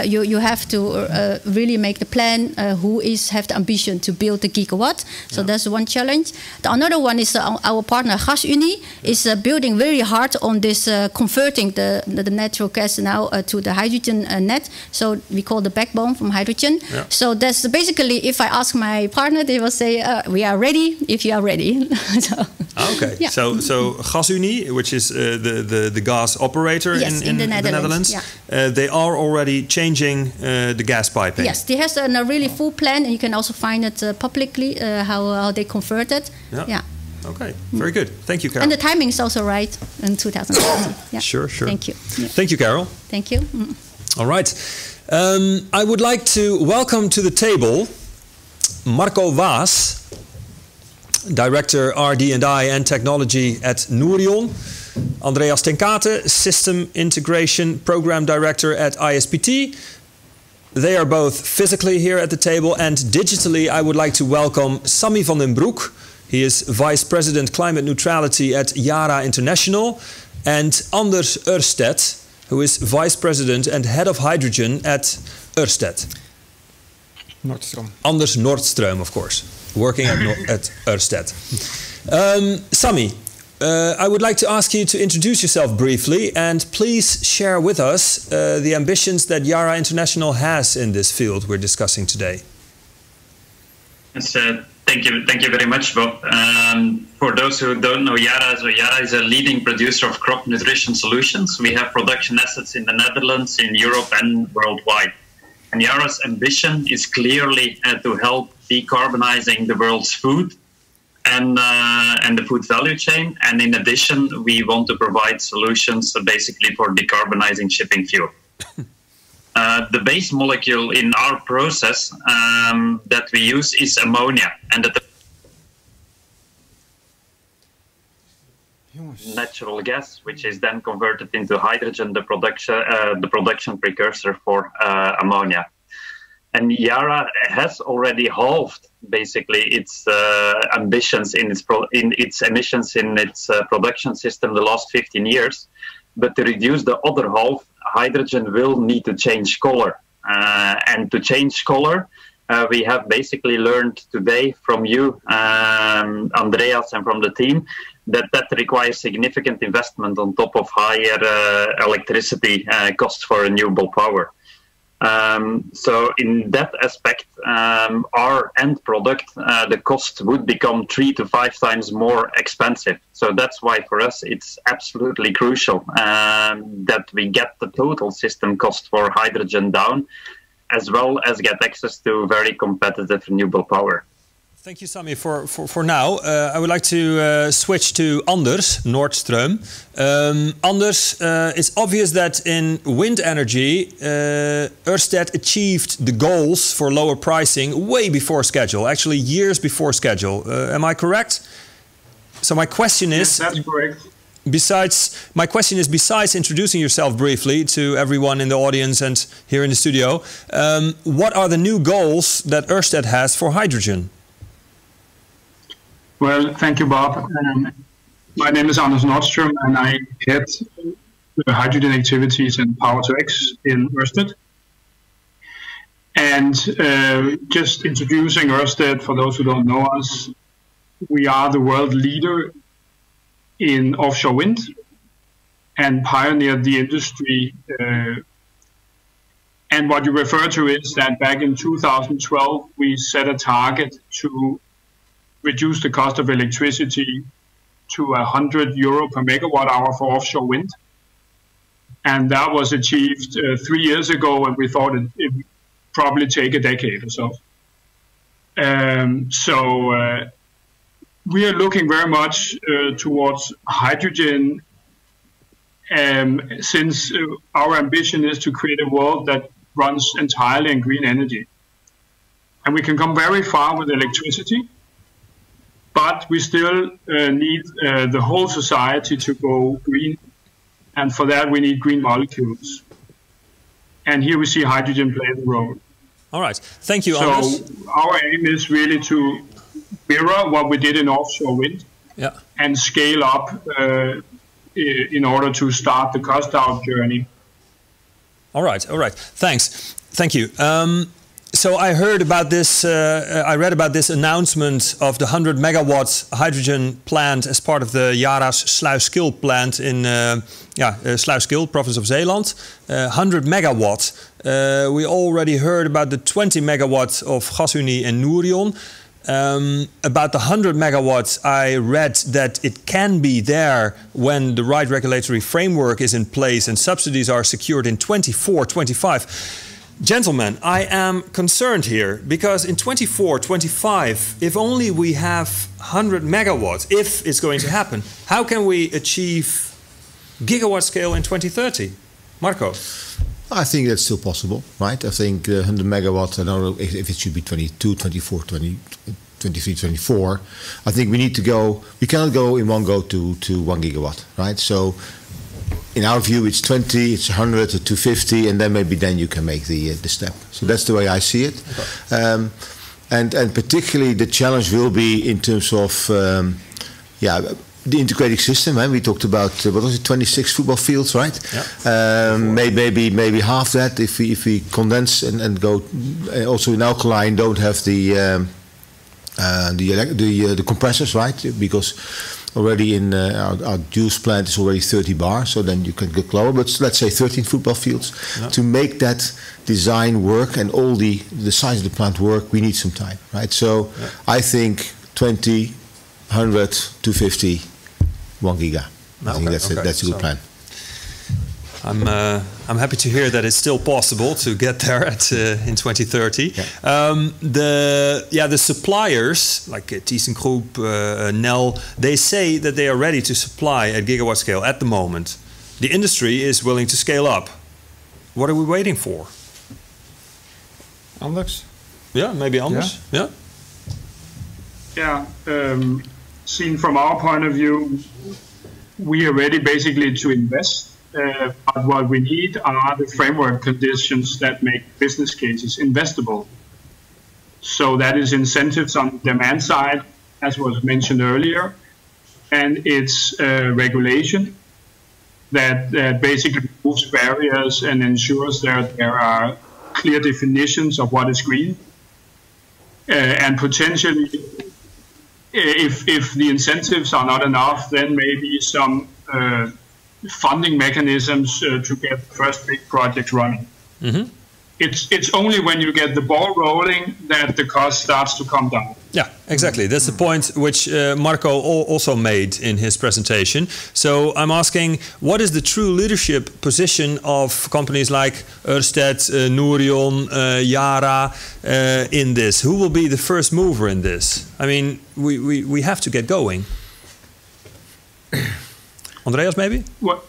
you have to really make the plan who have the ambition to build the gigawatt. So that's one challenge. The another one is our partner GasUnie is building very hard on this converting the natural gas now to the hydrogen net. So we call the backbone from hydrogen. Yeah. So that's basically, if I ask my partner, they will say, we are ready if you are ready. So, okay, yeah. So GasUnie, which is the gas operator in the Netherlands. Yeah. They are already changing the gas piping. Yes, they have a really full plan, and you can also find it publicly how they convert it. Yeah. Yeah. Okay, very good. Thank you, Carol. And the timing is also right in 2020. Yeah. Sure. Thank you. Yeah. Thank you, Carol. Thank you. All right. I would like to welcome to the table Marco Waas, Director RD&I and Technology at Nourion. Andreas Tenkate, System Integration Program Director at ISPT. They are both physically here at the table, and digitally I would like to welcome Sammy van den Broek. He is Vice President Climate Neutrality at Yara International, and Anders Ørsted, who is Vice President and Head of Hydrogen at Ørsted. Nordstrom. Anders Nordström, of course, working at Ørsted. Sammy, I would like to ask you to introduce yourself briefly and please share with us the ambitions that Yara International has in this field we're discussing today. Yes, thank you very much, Bob. For those who don't know Yara, so Yara is a leading producer of crop nutrition solutions. We have production assets in the Netherlands, in Europe and worldwide. And Yara's ambition is clearly to help decarbonizing the world's food and the food value chain. And in addition, we want to provide solutions basically for decarbonizing shipping fuel. The base molecule in our process that we use is ammonia, and that natural gas, which is then converted into hydrogen, the production precursor for ammonia. And Yara has already halved basically its ambitions in its emissions in its production system the last 15 years. But to reduce the other half, hydrogen will need to change color. And to change color, we have basically learned today from you, Andreas, and from the team, that requires significant investment on top of higher electricity costs for renewable power. So in that aspect, our end product, the cost would become 3 to 5 times more expensive. So that's why for us it's absolutely crucial that we get the total system cost for hydrogen down, as well as get access to very competitive renewable power. Thank you, Sami, for now. I would like to switch to Anders Nordström. Anders, it's obvious that in wind energy, Ørsted achieved the goals for lower pricing way before schedule, actually years before schedule. Am I correct? So my question is... Yes, that's correct. Besides introducing yourself briefly to everyone in the audience and here in the studio, what are the new goals that Ørsted has for hydrogen? Well, thank you, Bob. My name is Anders Nordström, and I head the hydrogen activities in Power-to-X in Ørsted. And just introducing Ørsted, for those who don't know us, we are the world leader in offshore wind and pioneered the industry. And what you refer to is that back in 2012, we set a target to reduce the cost of electricity to €100 per megawatt hour for offshore wind. And that was achieved 3 years ago, and we thought it would probably take a decade or so. We are looking very much towards hydrogen, since our ambition is to create a world that runs entirely on green energy. And we can come very far with electricity, but we still need the whole society to go green, and for that we need green molecules. And here we see hydrogen play the role. All right, thank you, Anders. So our aim is really to mirror what we did in offshore wind, and scale up in order to start the cost out journey. All right, thanks. Thank you. So I heard about this, I read about this announcement of the 100 megawatt hydrogen plant as part of the Yara's Sluiskil plant in Sluiskil, province of Zeeland. 100 megawatt. We already heard about the 20 megawatts of GasUnie and Nourion. About the 100 megawatts, I read that it can be there when the right regulatory framework is in place and subsidies are secured in 24, 25. Gentlemen, I am concerned here because in 24, 25, if only we have 100 megawatts, if it's going to happen, how can we achieve gigawatt scale in 2030? Marco? I think that's still possible, right? I think 100 megawatts, I don't know if it should be 22, 24, 23, 24. I think we need to go, we cannot go in one go to 1 gigawatt, right? So in our view, it's 20, it's 100 or 250, and then maybe you can make the step. So that's the way I see it. Okay. And particularly the challenge will be in terms of, the integrated system. We talked about, what was it, 26 football fields, right? Yeah. Maybe half that if we condense and go. Also in alkaline, don't have the compressors, right? Because already in our juice plant is already 30 bar, so then you can get lower. But let's say 13 football fields. Yeah. To make that design work and all the size of the plant work, we need some time, right? So I think 20, 100, 250, 1 giga. I think that's a good plan. I'm happy to hear that it's still possible to get there in 2030. Yeah. The suppliers like ThyssenKrupp, Nel, they say that they are ready to supply at gigawatt scale at the moment. The industry is willing to scale up. What are we waiting for? Anders? Yeah, maybe Anders. Yeah. Seen from our point of view, we are ready basically to invest. But what we need are the framework conditions that make business cases investable. So that is incentives on the demand side, as was mentioned earlier, and it's regulation that basically removes barriers and ensures that there are clear definitions of what is green. And potentially, if the incentives are not enough, then maybe some funding mechanisms to get the first big projects running. Mm-hmm. It's only when you get the ball rolling that the cost starts to come down. Yeah, exactly. That's the point which Marco also made in his presentation. So I'm asking, what is the true leadership position of companies like Ørsted, Nourion, Yara in this? Who will be the first mover in this? I mean, we have to get going. Andreas, maybe? What?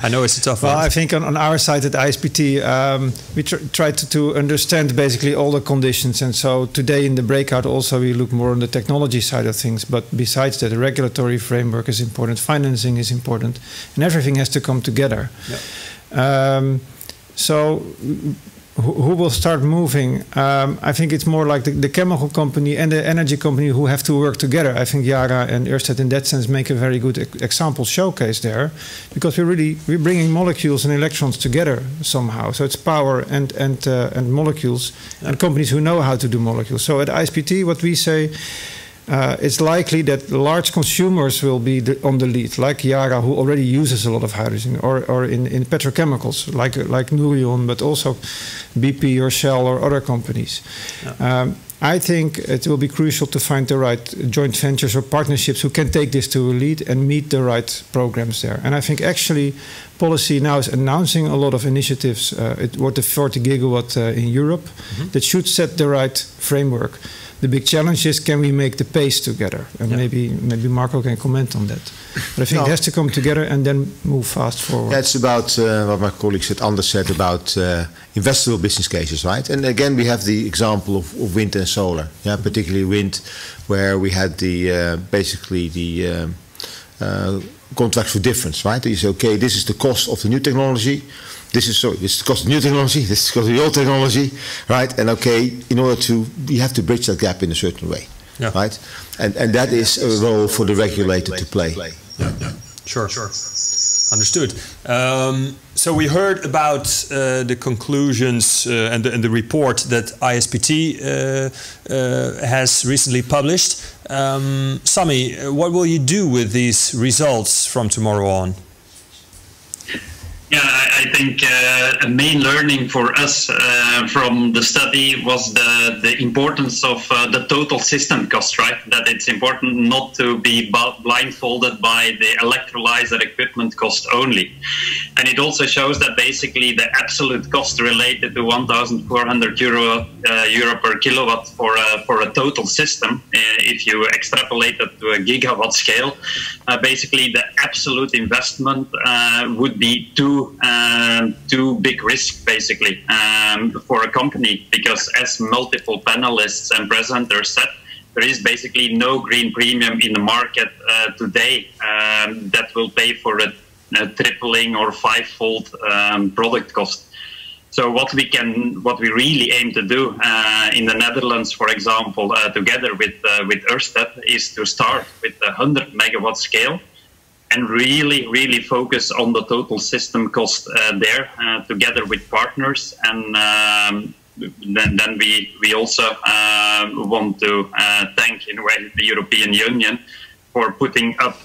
I know it's a tough one. Well, I think on our side at ISPT, we tried to understand basically all the conditions. And so today in the breakout also we look more on the technology side of things. But besides that, the regulatory framework is important, financing is important, and everything has to come together. Yep. So who will start moving? I think it's more like the chemical company and the energy company who have to work together. I think Yara and Ørsted in that sense make a very good example showcase there, because we're bringing molecules and electrons together somehow. So it's power and molecules, and companies who know how to do molecules. So at ISPT, what we say, it's likely that large consumers will be on the lead, like Yara, who already uses a lot of hydrogen, or in petrochemicals, like Nourion, but also BP or Shell or other companies. Yeah. I think it will be crucial to find the right joint ventures or partnerships who can take this to a lead and meet the right programs there. And I think actually policy now is announcing a lot of initiatives, what the 40 gigawatt in Europe, that should set the right framework. The big challenge is, can we make the pace together? And maybe Marco can comment on that. But I think it has to come together and then move fast forward. Yeah, it's about what my colleague said, Anders said about investable business cases, right? And again, we have the example of wind and solar. Yeah, particularly wind, where we had basically the contracts for difference, right? You say, okay, this is the cost of the new technology. This is the cost of new technology, this is the cost of the old technology, right? And okay, in order you have to bridge that gap in a certain way, right? And that is a role for the regulator to play. Yeah. Sure. Understood. So we heard about the conclusions and the report that ISPT has recently published. Sami, what will you do with these results from tomorrow on? Yeah, I think a main learning for us from the study was the importance of the total system cost, right? That it's important not to be blindfolded by the electrolyzer equipment cost only. And it also shows that basically the absolute cost related to 1,400 euro per kilowatt for a total system, if you extrapolate it to a gigawatt scale, basically the absolute investment would be too big risk basically for a company, because as multiple panelists and presenters said, there is basically no green premium in the market today that will pay for a tripling or fivefold product cost. So what we really aim to do in the Netherlands, for example, together with Ørsted, is to start with the 100 megawatt scale and really focus on the total system cost there, together with partners. And then we also want to thank, in a way, the European Union for putting up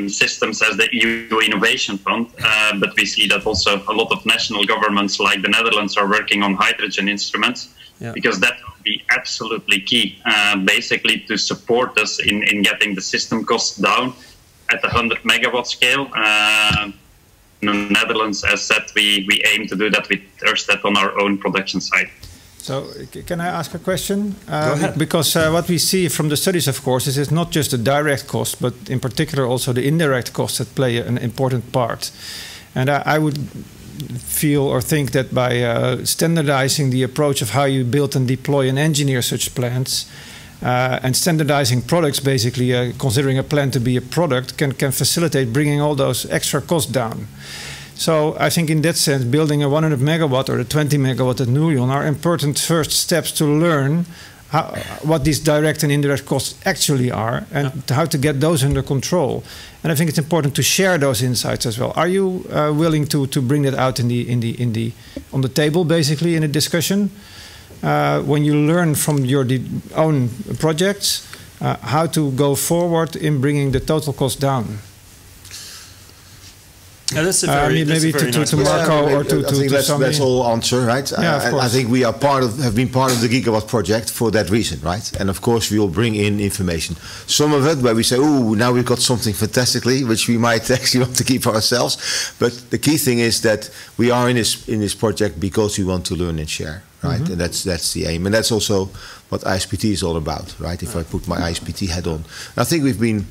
systems as the EU Innovation Fund. But we see that also a lot of national governments like the Netherlands are working on hydrogen instruments, because that will be absolutely key, basically to support us in getting the system costs down at the 100 megawatt scale. the Netherlands. As said, we aim to do that with Ørsted on our own production site. So, can I ask a question? Go ahead. Because what we see from the studies, of course, is it's not just the direct cost, but in particular also the indirect costs that play an important part. And I would feel or think that by standardizing the approach of how you build and deploy and engineer such plants, and standardizing products, basically considering a plant to be a product, can facilitate bringing all those extra costs down. So I think in that sense, building a 100 megawatt or a 20 megawatt at Nourion are important first steps to learn what these direct and indirect costs actually are, and how to get those under control. And I think it's important to share those insights as well. Are you willing to bring that out on the table, basically, in a discussion? When you learn from your own projects, how to go forward in bringing the total cost down? Yeah, that's a very, maybe nice to Marco or to I think that's all answer, right? Yeah, I think we are have been part of the Gigawatt project for that reason, right? And of course we will bring in information. Some of it where we say, oh, now we've got something fantastically, which we might actually want to keep ourselves. But the key thing is that we are in this project because we want to learn and share, right? Mm-hmm. And that's the aim. And that's also what ISPT is all about, right? If I put my ISPT hat on. I think we've been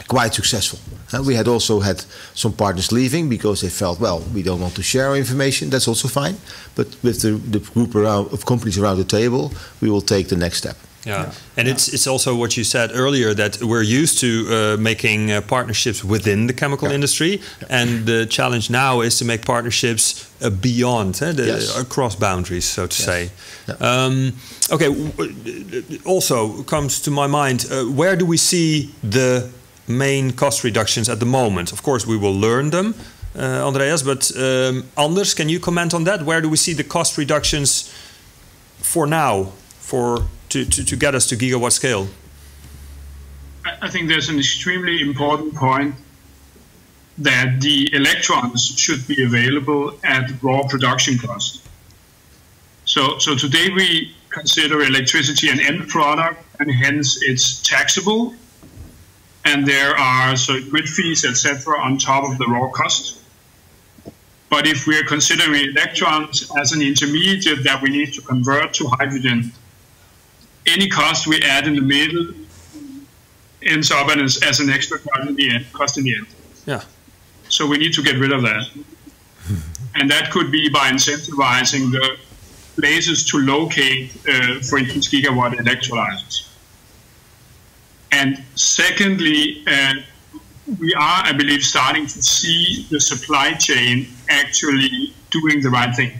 quite successful. We had also had some partners leaving because they felt, well, we don't want to share our information. That's also fine. But with the group of companies around the table, we will take the next step. Yeah, and it's also what you said earlier, that we're used to making partnerships within the chemical industry, and the challenge now is to make partnerships beyond, across boundaries, so to say. Yeah. Okay, also comes to my mind, where do we see the main cost reductions at the moment? Of course, we will learn them, Andreas, but Anders, can you comment on that? Where do we see the cost reductions for now, to get us to gigawatt scale? I think there's an extremely important point that the electrons should be available at raw production cost. So today we consider electricity an end product, and hence it's taxable. And there are grid fees, etc., on top of the raw cost. But if we are considering electrons as an intermediate that we need to convert to hydrogen, any cost we add in the middle ends up as an extra cost in the end. Yeah. So we need to get rid of that. And that could be by incentivizing the places to locate, for instance, gigawatt electrolysers. And secondly, we are, I believe, starting to see the supply chain actually doing the right thing.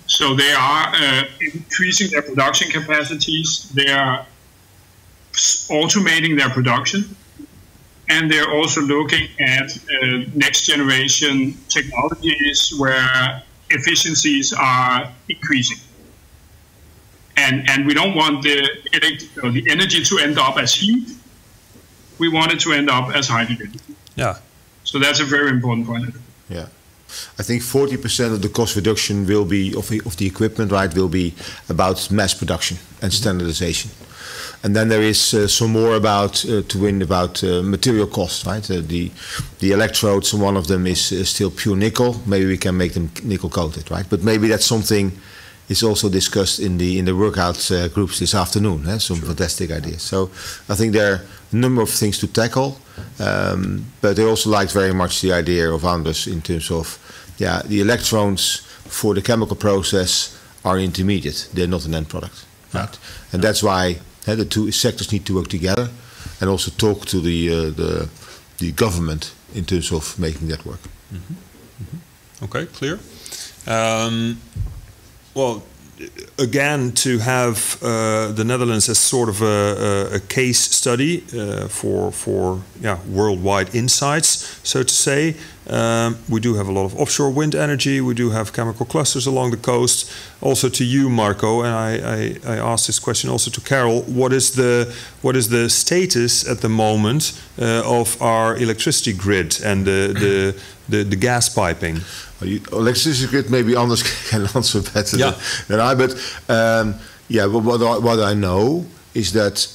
So they are increasing their production capacities, they are automating their production, and they're also looking at next generation technologies where efficiencies are increasing. And we don't want the energy to end up as heat. We want it to end up as hydrogen. Yeah. So that's a very important point. Yeah. I think 40% of the cost reduction will be of the equipment, right, will be about mass production and standardization. And then there is some more about material costs, right? The electrodes, one of them is still pure nickel. Maybe we can make them nickel coated, right? But maybe that's something is also discussed in the workout groups this afternoon. Some fantastic ideas. So I think there are a number of things to tackle, but I also liked very much the idea of Anders in terms of, the electrons for the chemical process are intermediate. They're not an end product, right? And that's why the two sectors need to work together and also talk to the government in terms of making that work. Mm-hmm. Mm-hmm. Okay, clear. Well, again, to have the Netherlands as sort of a case study for worldwide insights, so to say. We do have a lot of offshore wind energy. We do have chemical clusters along the coast. Also to you, Marco, and I asked this question also to Carol. What is the status at the moment of our electricity grid and the gas piping? Electricity grid, maybe Anders can answer better than I. But what I know is that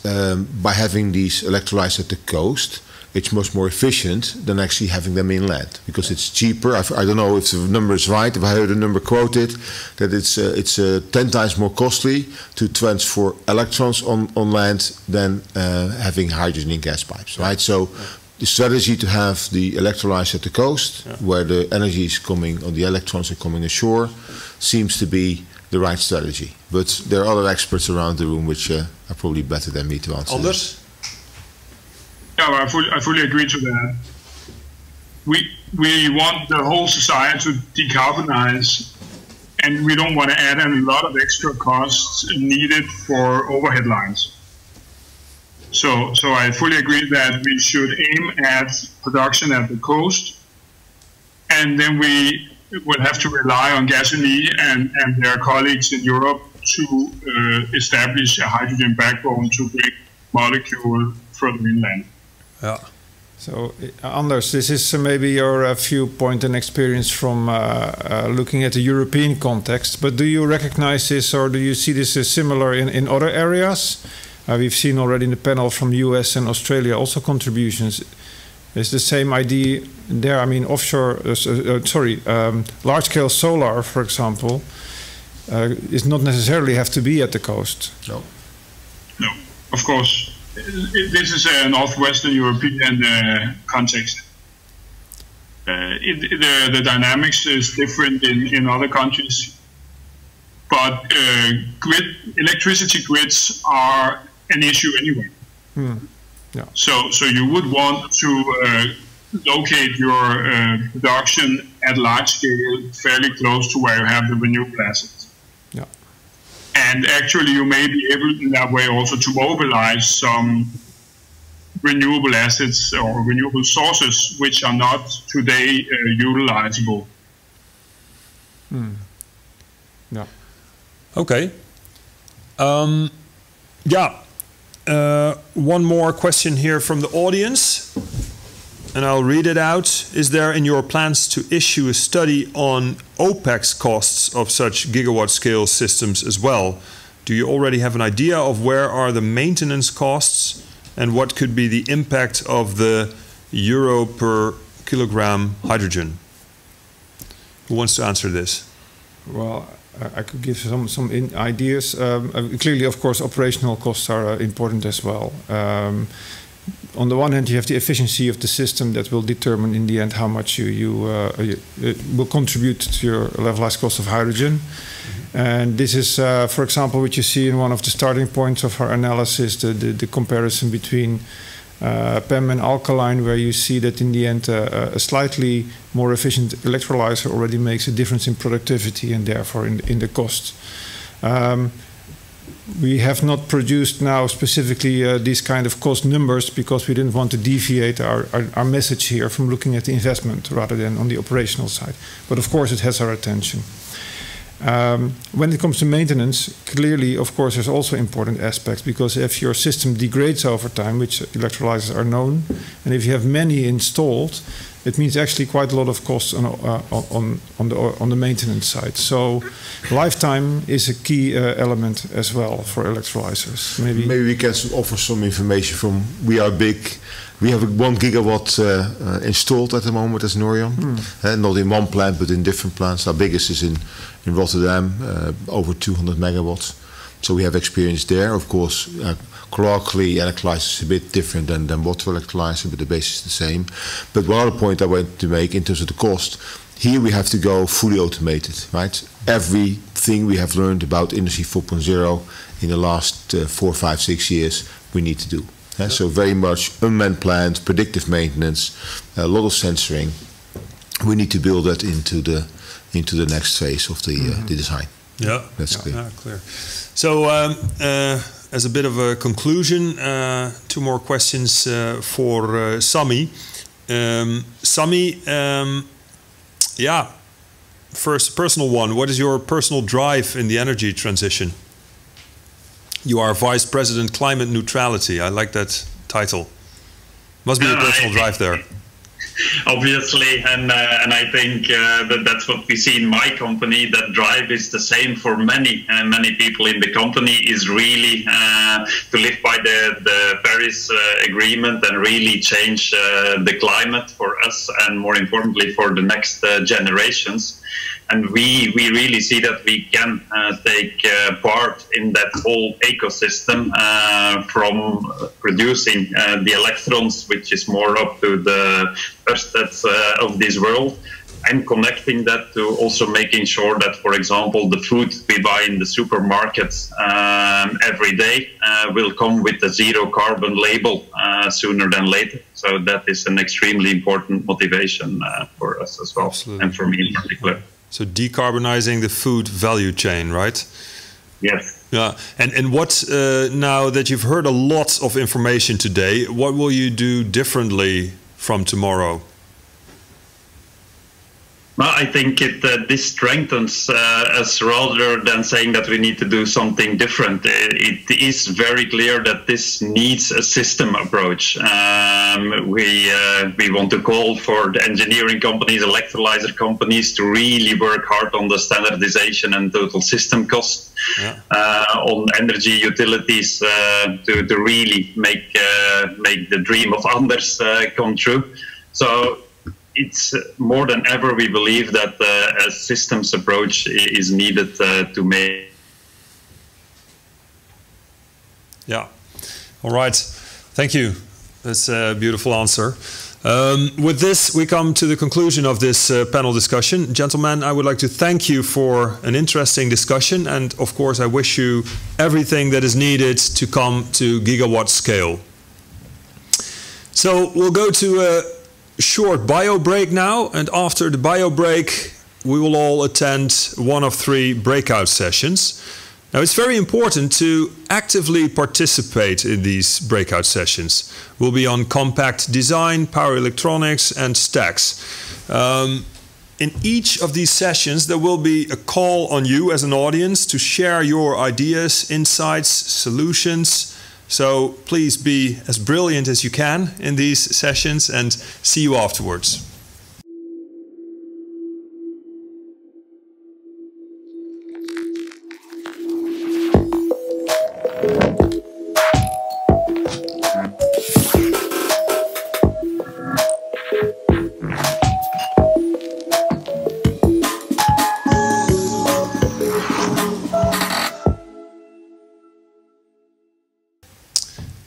by having these electrolyzers at the coast, it's much more efficient than actually having them inland, because it's cheaper. I don't know if the number is right. If I heard a number quoted, that it's 10 times more costly to transfer electrons on land than having hydrogen in gas pipes, right? So the strategy to have the electrolyzer at the coast, where the energy is coming, or the electrons are coming ashore, seems to be the right strategy. But there are other experts around the room which are probably better than me to answer. Anders? Yeah, well, I fully agree to that. We want the whole society to decarbonize, and we don't want to add in a lot of extra costs needed for overhead lines. So I fully agree that we should aim at production at the coast, and then we will have to rely on Gasunie and their colleagues in Europe to establish a hydrogen backbone to bring molecule further inland. Yeah. So, Anders, this is maybe your viewpoint and experience from looking at the European context, but do you recognize this, or do you see this as similar in other areas? We've seen already in the panel from US and Australia also contributions. Is the same idea there? I mean, offshore, large-scale solar, for example, is not necessarily have to be at the coast. No. No, of course. This is a Northwestern European context. The dynamics is different in other countries, but electricity grids are an issue anyway. Yeah. So you would want to locate your production at large scale fairly close to where you have the renewable assets. Yeah. And actually you may be able in that way also to mobilize some renewable assets or renewable sources which are not today utilizable. Yeah. Okay. One more question here from the audience, and I'll read it out. Is there in your plans to issue a study on OPEX costs of such gigawatt scale systems as well? Do you already have an idea of where are the maintenance costs and what could be the impact of the euro per kilogram hydrogen? Who wants to answer this? Well, I could give some ideas. Clearly, of course, operational costs are important as well. On the one hand, you have the efficiency of the system that will determine in the end how much you will contribute to your levelized cost of hydrogen. And this is, for example, what you see in one of the starting points of our analysis, the comparison between PEM and alkaline, where you see that in the end a slightly more efficient electrolyzer already makes a difference in productivity and therefore in the cost. We have not produced now specifically these kind of cost numbers because we didn't want to deviate our message here from looking at the investment rather than on the operational side. But of course it has our attention. When it comes to maintenance, clearly, of course, there's also important aspects, because if your system degrades over time, which electrolyzers are known, and if you have many installed, it means actually quite a lot of costs on the maintenance side. So lifetime is a key element as well for electrolyzers. Maybe we can offer some information from, we are big. We have 1 gigawatt installed at the moment as Norion. Not in one plant, but in different plants. Our biggest is in Rotterdam, over 200 megawatts. So we have experience there. Of course, colloquially, electrolyzer is a bit different than water electrolyzer, but the base is the same. But one other point I want to make in terms of the cost, here we have to go fully automated, right? Everything we have learned about Industry 4.0 in the last 4, 5, 6 years, we need to do. So very much unmanned plant, predictive maintenance, a lot of sensoring. We need to build that into the next phase of the design. Yeah, that's clear. Yeah, clear. So as a bit of a conclusion, 2 more questions for Sami. Sami, first personal one. What is your personal drive in the energy transition? You are Vice President Climate Neutrality. I like that title. Must be a personal drive there. Obviously, and I think that's what we see in my company. That drive is the same for many people in the company. Is really to live by the Paris Agreement and really change the climate for us, and more importantly for the next generations. And we really see that we can take part in that whole ecosystem, from producing the electrons, which is more up to the Ørsteds of this world, and connecting that to also making sure that, for example, the food we buy in the supermarkets every day will come with a zero carbon label sooner than later. So that is an extremely important motivation for us as well. Absolutely. And for me in particular. So decarbonizing the food value chain, right? Yes. Yeah. And what, now that you've heard a lot of information today, what will you do differently from tomorrow? Well, I think this strengthens us rather than saying that we need to do something different. It is very clear that this needs a system approach. We want to call for the engineering companies, electrolyzer companies to really work hard on the standardization and total system cost, on energy utilities to really make the dream of others come true. So it's more than ever we believe that a systems approach is needed to make. Yeah. All right. Thank you. That's a beautiful answer. With this, we come to the conclusion of this panel discussion. Gentlemen, I would like to thank you for an interesting discussion. And of course, I wish you everything that is needed to come to gigawatt scale. So we'll go to a short bio break now, and after the bio break we will all attend one of 3 breakout sessions. Now it's very important to actively participate in these breakout sessions. We'll be on compact design, power electronics and stacks. In each of these sessions there will be a call on you as an audience to share your ideas, insights, solutions. So please be as brilliant as you can in these sessions, and see you afterwards.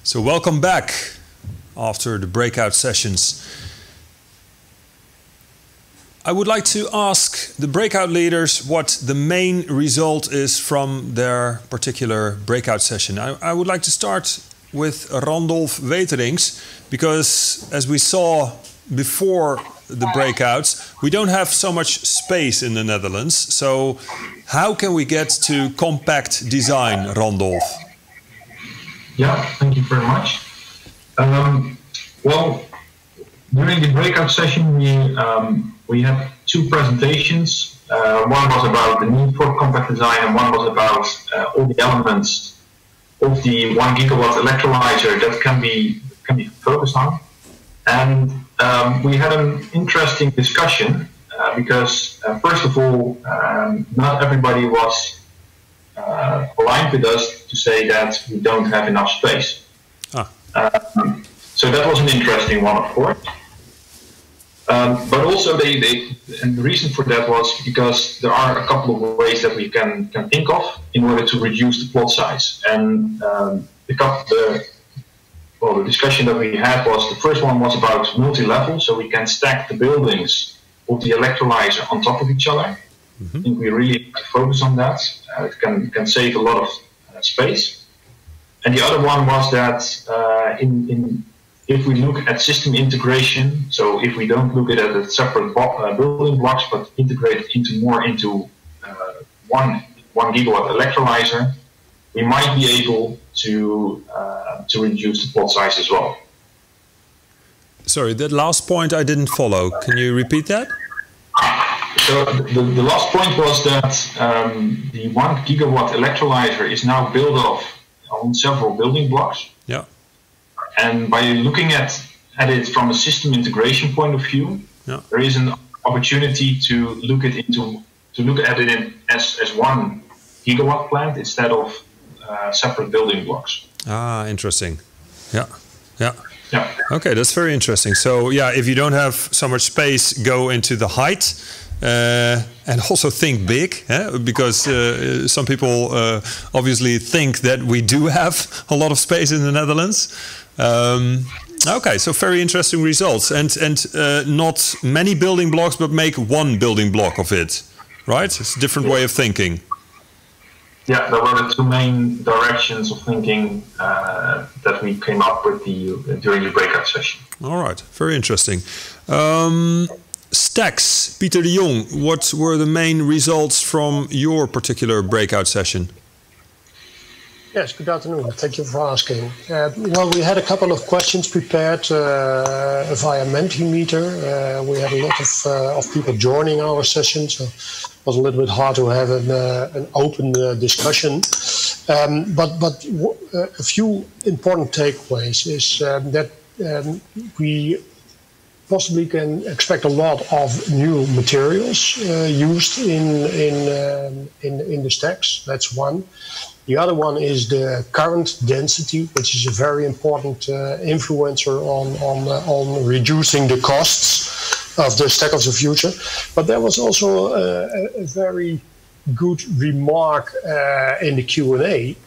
So welcome back after the breakout sessions. I would like to ask the breakout leaders what the main result is from their particular breakout session. I would like to start with Randolph Weterings, because as we saw before the breakouts, we don't have so much space in the Netherlands. So how can we get to compact design, Randolph? Yeah, thank you very much. Well, during the breakout session, we had 2 presentations. One was about the need for compact design, and one was about all the elements of the 1 gigawatt electrolyzer that can be focused on. And we had an interesting discussion because, first of all, not everybody was aligned with us to say that we don't have enough space. So that was an interesting one, of course. But also, and the reason for that was because there are a couple of ways that we can think of in order to reduce the plot size. And the discussion that we had was, the first one was about multi-level, so we can stack the buildings of the electrolyzer on top of each other. I think we really have to focus on that. It can save a lot of space. And the other one was that if we look at system integration, so if we don't look at it as separate building blocks, but integrate it into one gigawatt electrolyzer, we might be able to reduce the plot size as well. Sorry, that last point I didn't follow. Can you repeat that? So the last point was that the 1 gigawatt electrolyzer is now built on several building blocks. Yeah. And by looking at at it from a system integration point of view, there is an opportunity to look at it as one gigawatt plant instead of separate building blocks. Ah, interesting. Yeah. Okay, that's very interesting. So yeah, if you don't have so much space, go into the height. And also think big, because some people obviously think that we do have a lot of space in the Netherlands. Okay, so very interesting results, and not many building blocks, but make one building block of it, right? It's a different way of thinking. Yeah, there were the two main directions of thinking that we came up with during the breakout session. All right, very interesting. Stacks, Pieter de Jong, what were the main results from your particular breakout session? Yes, good afternoon. Thank you for asking. Well, we had a couple of questions prepared via Mentimeter. We had a lot of people joining our session, so it was a little bit hard to have an open discussion. But a few important takeaways is that we possibly can expect a lot of new materials used in the stacks. That's one. The other one is the current density, which is a very important influencer on reducing the costs of the stack of the future. But there was also a very good remark in the Q&A,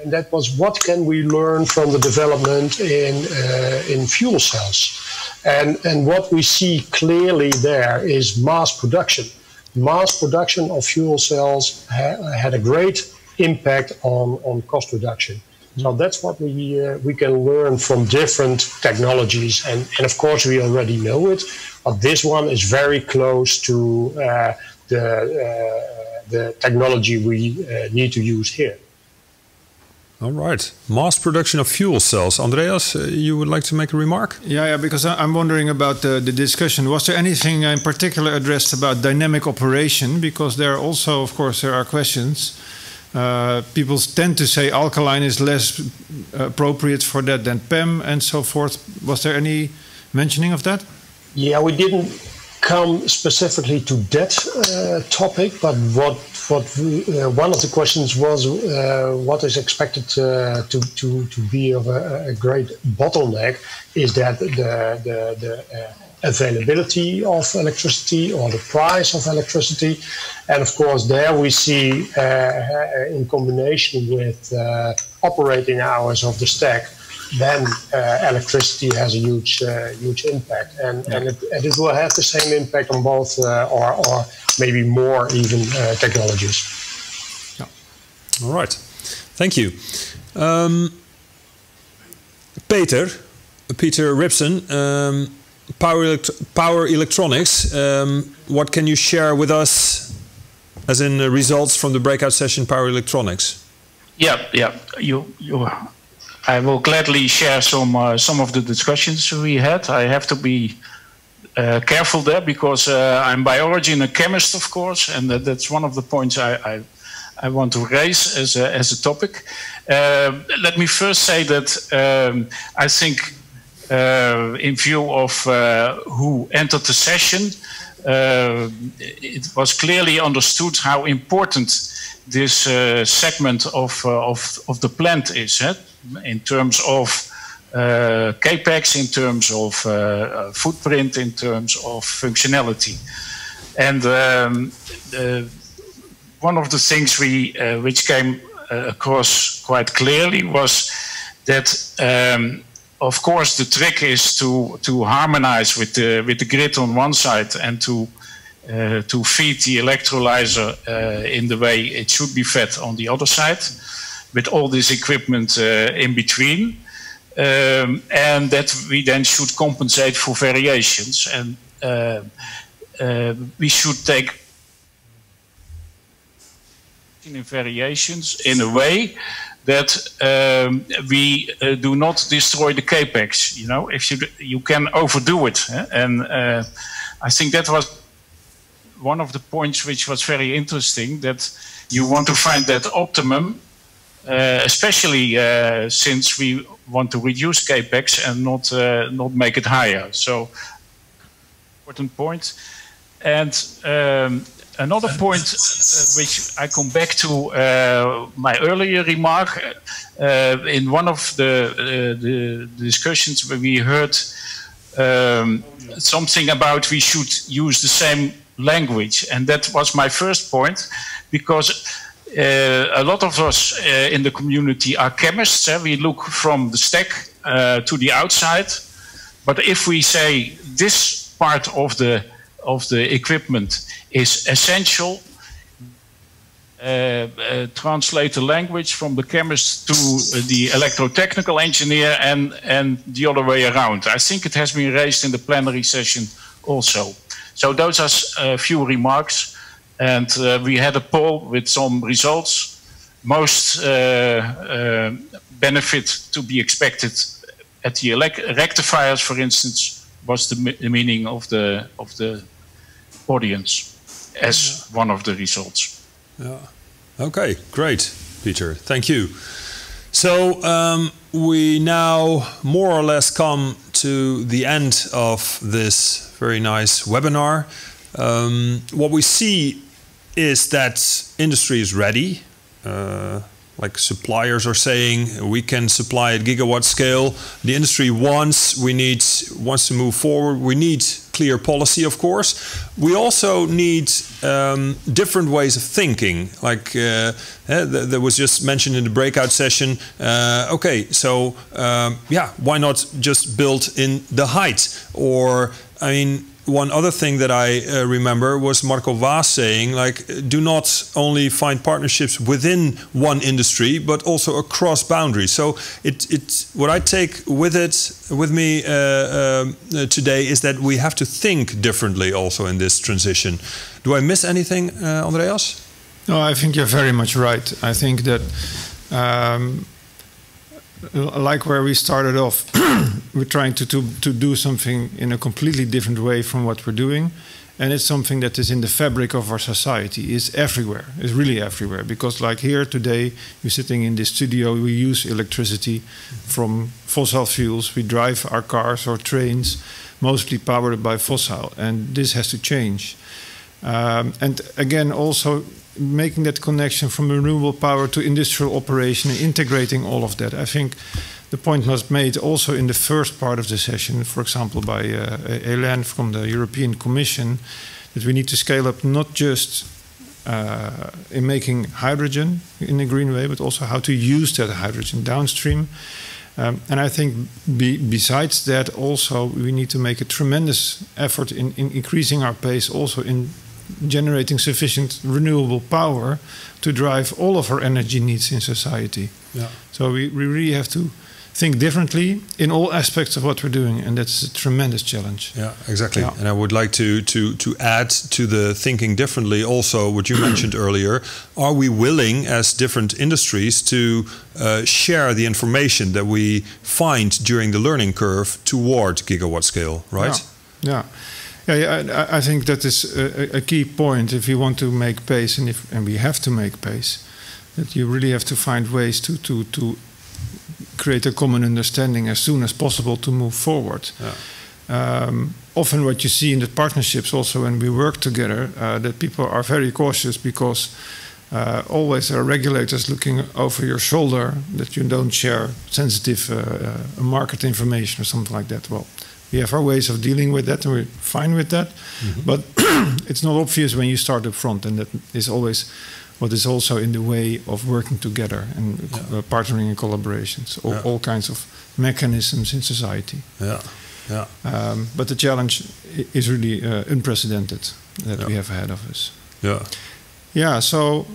and that was, what can we learn from the development in fuel cells? And what we see clearly there is mass production. Mass production of fuel cells had a great impact on cost reduction. So that's what we can learn from different technologies. And of course, we already know it, but this one is very close to the technology we need to use here. All right. Mass production of fuel cells. Andreas, you would like to make a remark? Yeah, because I'm wondering about the discussion. Was there anything in particular addressed about dynamic operation? Because there also, of course, there are questions. People tend to say alkaline is less appropriate for that than PEM and so forth. Was there any mentioning of that? Yeah, we didn't come specifically to that topic, but one of the questions was what is expected to be of a great bottleneck is that the availability of electricity or the price of electricity, and of course there we see in combination with operating hours of the stack, then electricity has a huge impact, and it will have the same impact on both or maybe more even technologies. Yeah. All right, thank you. Peter Ripson, power electronics. What can you share with us as in results from the breakout session, power electronics? Yeah. I will gladly share some of the discussions we had. I have to be careful there because I'm by origin a chemist, of course, and that's one of the points I want to raise as a topic. Let me first say that I think in view of who entered the session, it was clearly understood how important this segment of the plant is, in terms of capex, in terms of footprint, in terms of functionality. And one of the things which came across quite clearly was that of course the trick is to harmonize with the grid on one side and to feed the electrolyzer in the way it should be fed on the other side, with all this equipment in between, and that we then should compensate for variations, and we should take in variations in a way that we do not destroy the capex. You know, if you can overdo it, and I think that was one of the points which was very interesting, that you want to find that optimum, especially since we want to reduce capex and not make it higher. So, important point. And another point, which I come back to my earlier remark, in one of the discussions where we heard something about we should use the same language, and that was my first point, because a lot of us in the community are chemists. We look from the stack to the outside, but if we say this part of the equipment is essential, translate the language from the chemist to the electrotechnical engineer and the other way around. I think it has been raised in the plenary session also. So those are a few remarks, and we had a poll with some results. Most benefit to be expected at the rectifiers, for instance, was the meaning of the audience as one of the results. Yeah. Okay, great, Peter. Thank you. So we now more or less come to the end of this very nice webinar. What we see is that industry is ready. Like suppliers are saying, we can supply at gigawatt scale. The industry wants to move forward. We need clear policy, of course. We also need different ways of thinking. Like that was just mentioned in the breakout session. Okay, so yeah, why not just build in the height? Or, I mean, one other thing that I remember was Marco Waas saying, like, do not only find partnerships within one industry, but also across boundaries. So what I take with me today is that we have to think differently also in this transition. Do I miss anything, Andreas? No, I think you're very much right. I think that like where we started off, we're trying to do something in a completely different way from what we're doing. And it's something that is in the fabric of our society. It's everywhere. It's really everywhere. Because like here today, you're sitting in this studio, we use electricity from fossil fuels. We drive our cars or trains, mostly powered by fossil. And this has to change. And again, also making that connection from renewable power to industrial operation and integrating all of that. I think the point was made also in the first part of the session, for example, by Hélène from the European Commission, that we need to scale up not just in making hydrogen in a green way, but also how to use that hydrogen downstream. And I think besides that, also we need to make a tremendous effort in increasing our pace also in generating sufficient renewable power to drive all of our energy needs in society. Yeah. So we really have to think differently in all aspects of what we're doing, and that's a tremendous challenge. Yeah, exactly. Yeah. And I would like to add to the thinking differently also what you mentioned earlier. Are we willing as different industries to share the information that we find during the learning curve toward gigawatt scale, right? Yeah. Yeah, I think that is a key point if you want to make pace, and we have to make pace, that you really have to find ways to create a common understanding as soon as possible to move forward. Yeah. Often what you see in the partnerships also when we work together, that people are very cautious because always there are regulators looking over your shoulder that you don't share sensitive market information or something like that. Well, we have our ways of dealing with that, and we're fine with that. Mm-hmm. But it's not obvious when you start up front, and that is always what is also in the way of working together and partnering and collaborations, all kinds of mechanisms in society. Yeah, yeah. But the challenge is really unprecedented that we have ahead of us. Yeah. Yeah. So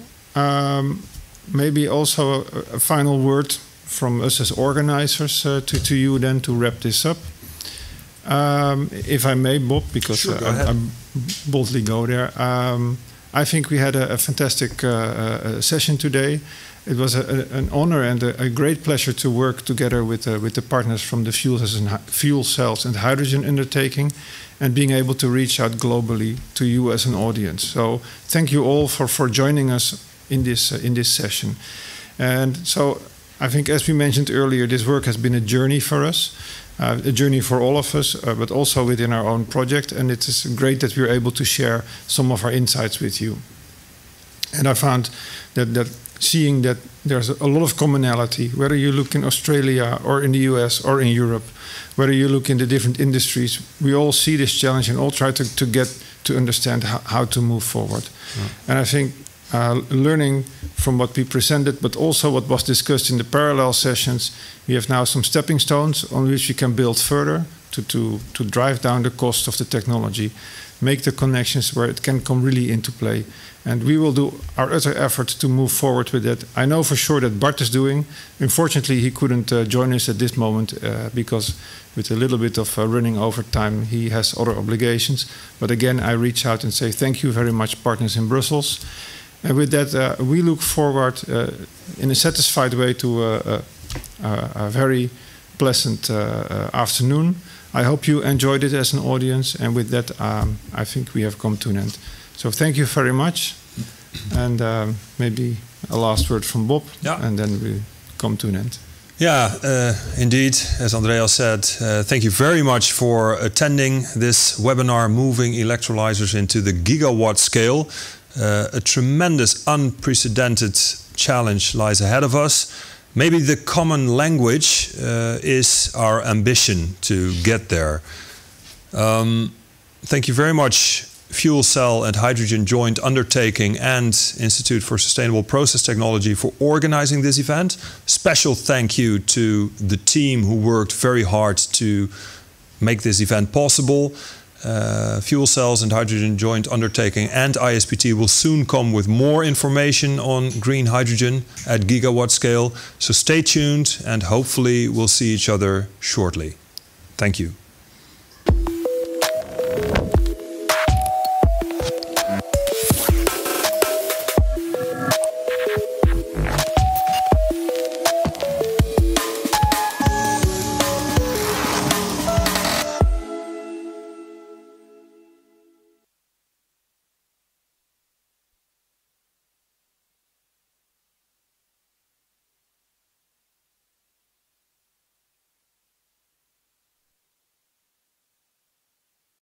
maybe also a final word from us as organizers to you then to wrap this up. If I may, Bob, because sure, I boldly go there. I think we had a fantastic session today. It was an honor and a great pleasure to work together with the partners from the fuel cells and hydrogen undertaking, and being able to reach out globally to you as an audience. So thank you all for joining us in this session. And so I think, as we mentioned earlier, this work has been a journey for us, a journey for all of us, but also within our own project. And it is great that we're able to share some of our insights with you. And I found that seeing that there's a lot of commonality, whether you look in Australia or in the US or in Europe, whether you look in the different industries, we all see this challenge and all try to get to understand how to move forward. And I think learning from what we presented, but also what was discussed in the parallel sessions, we have now some stepping stones on which we can build further to drive down the cost of the technology, make the connections where it can come really into play. And we will do our utter effort to move forward with that. I know for sure that Bart is doing. Unfortunately, he couldn't join us at this moment because with a little bit of running over time, he has other obligations. But again, I reach out and say thank you very much, partners in Brussels. And with that, we look forward in a satisfied way to a very pleasant afternoon. I hope you enjoyed it as an audience. And with that, I think we have come to an end. So thank you very much. And maybe a last word from Bob, and then we come to an end. Yeah, indeed, as Andreas said, thank you very much for attending this webinar, Moving Electrolysers into the Gigawatt Scale. A tremendous, unprecedented challenge lies ahead of us. Maybe the common language is our ambition to get there. Thank you very much, Fuel Cell and Hydrogen Joint Undertaking and Institute for Sustainable Process Technology, for organizing this event. Special thank you to the team who worked very hard to make this event possible. Fuel Cells and Hydrogen Joint Undertaking and ISPT will soon come with more information on green hydrogen at gigawatt scale. So stay tuned and hopefully we'll see each other shortly. Thank you.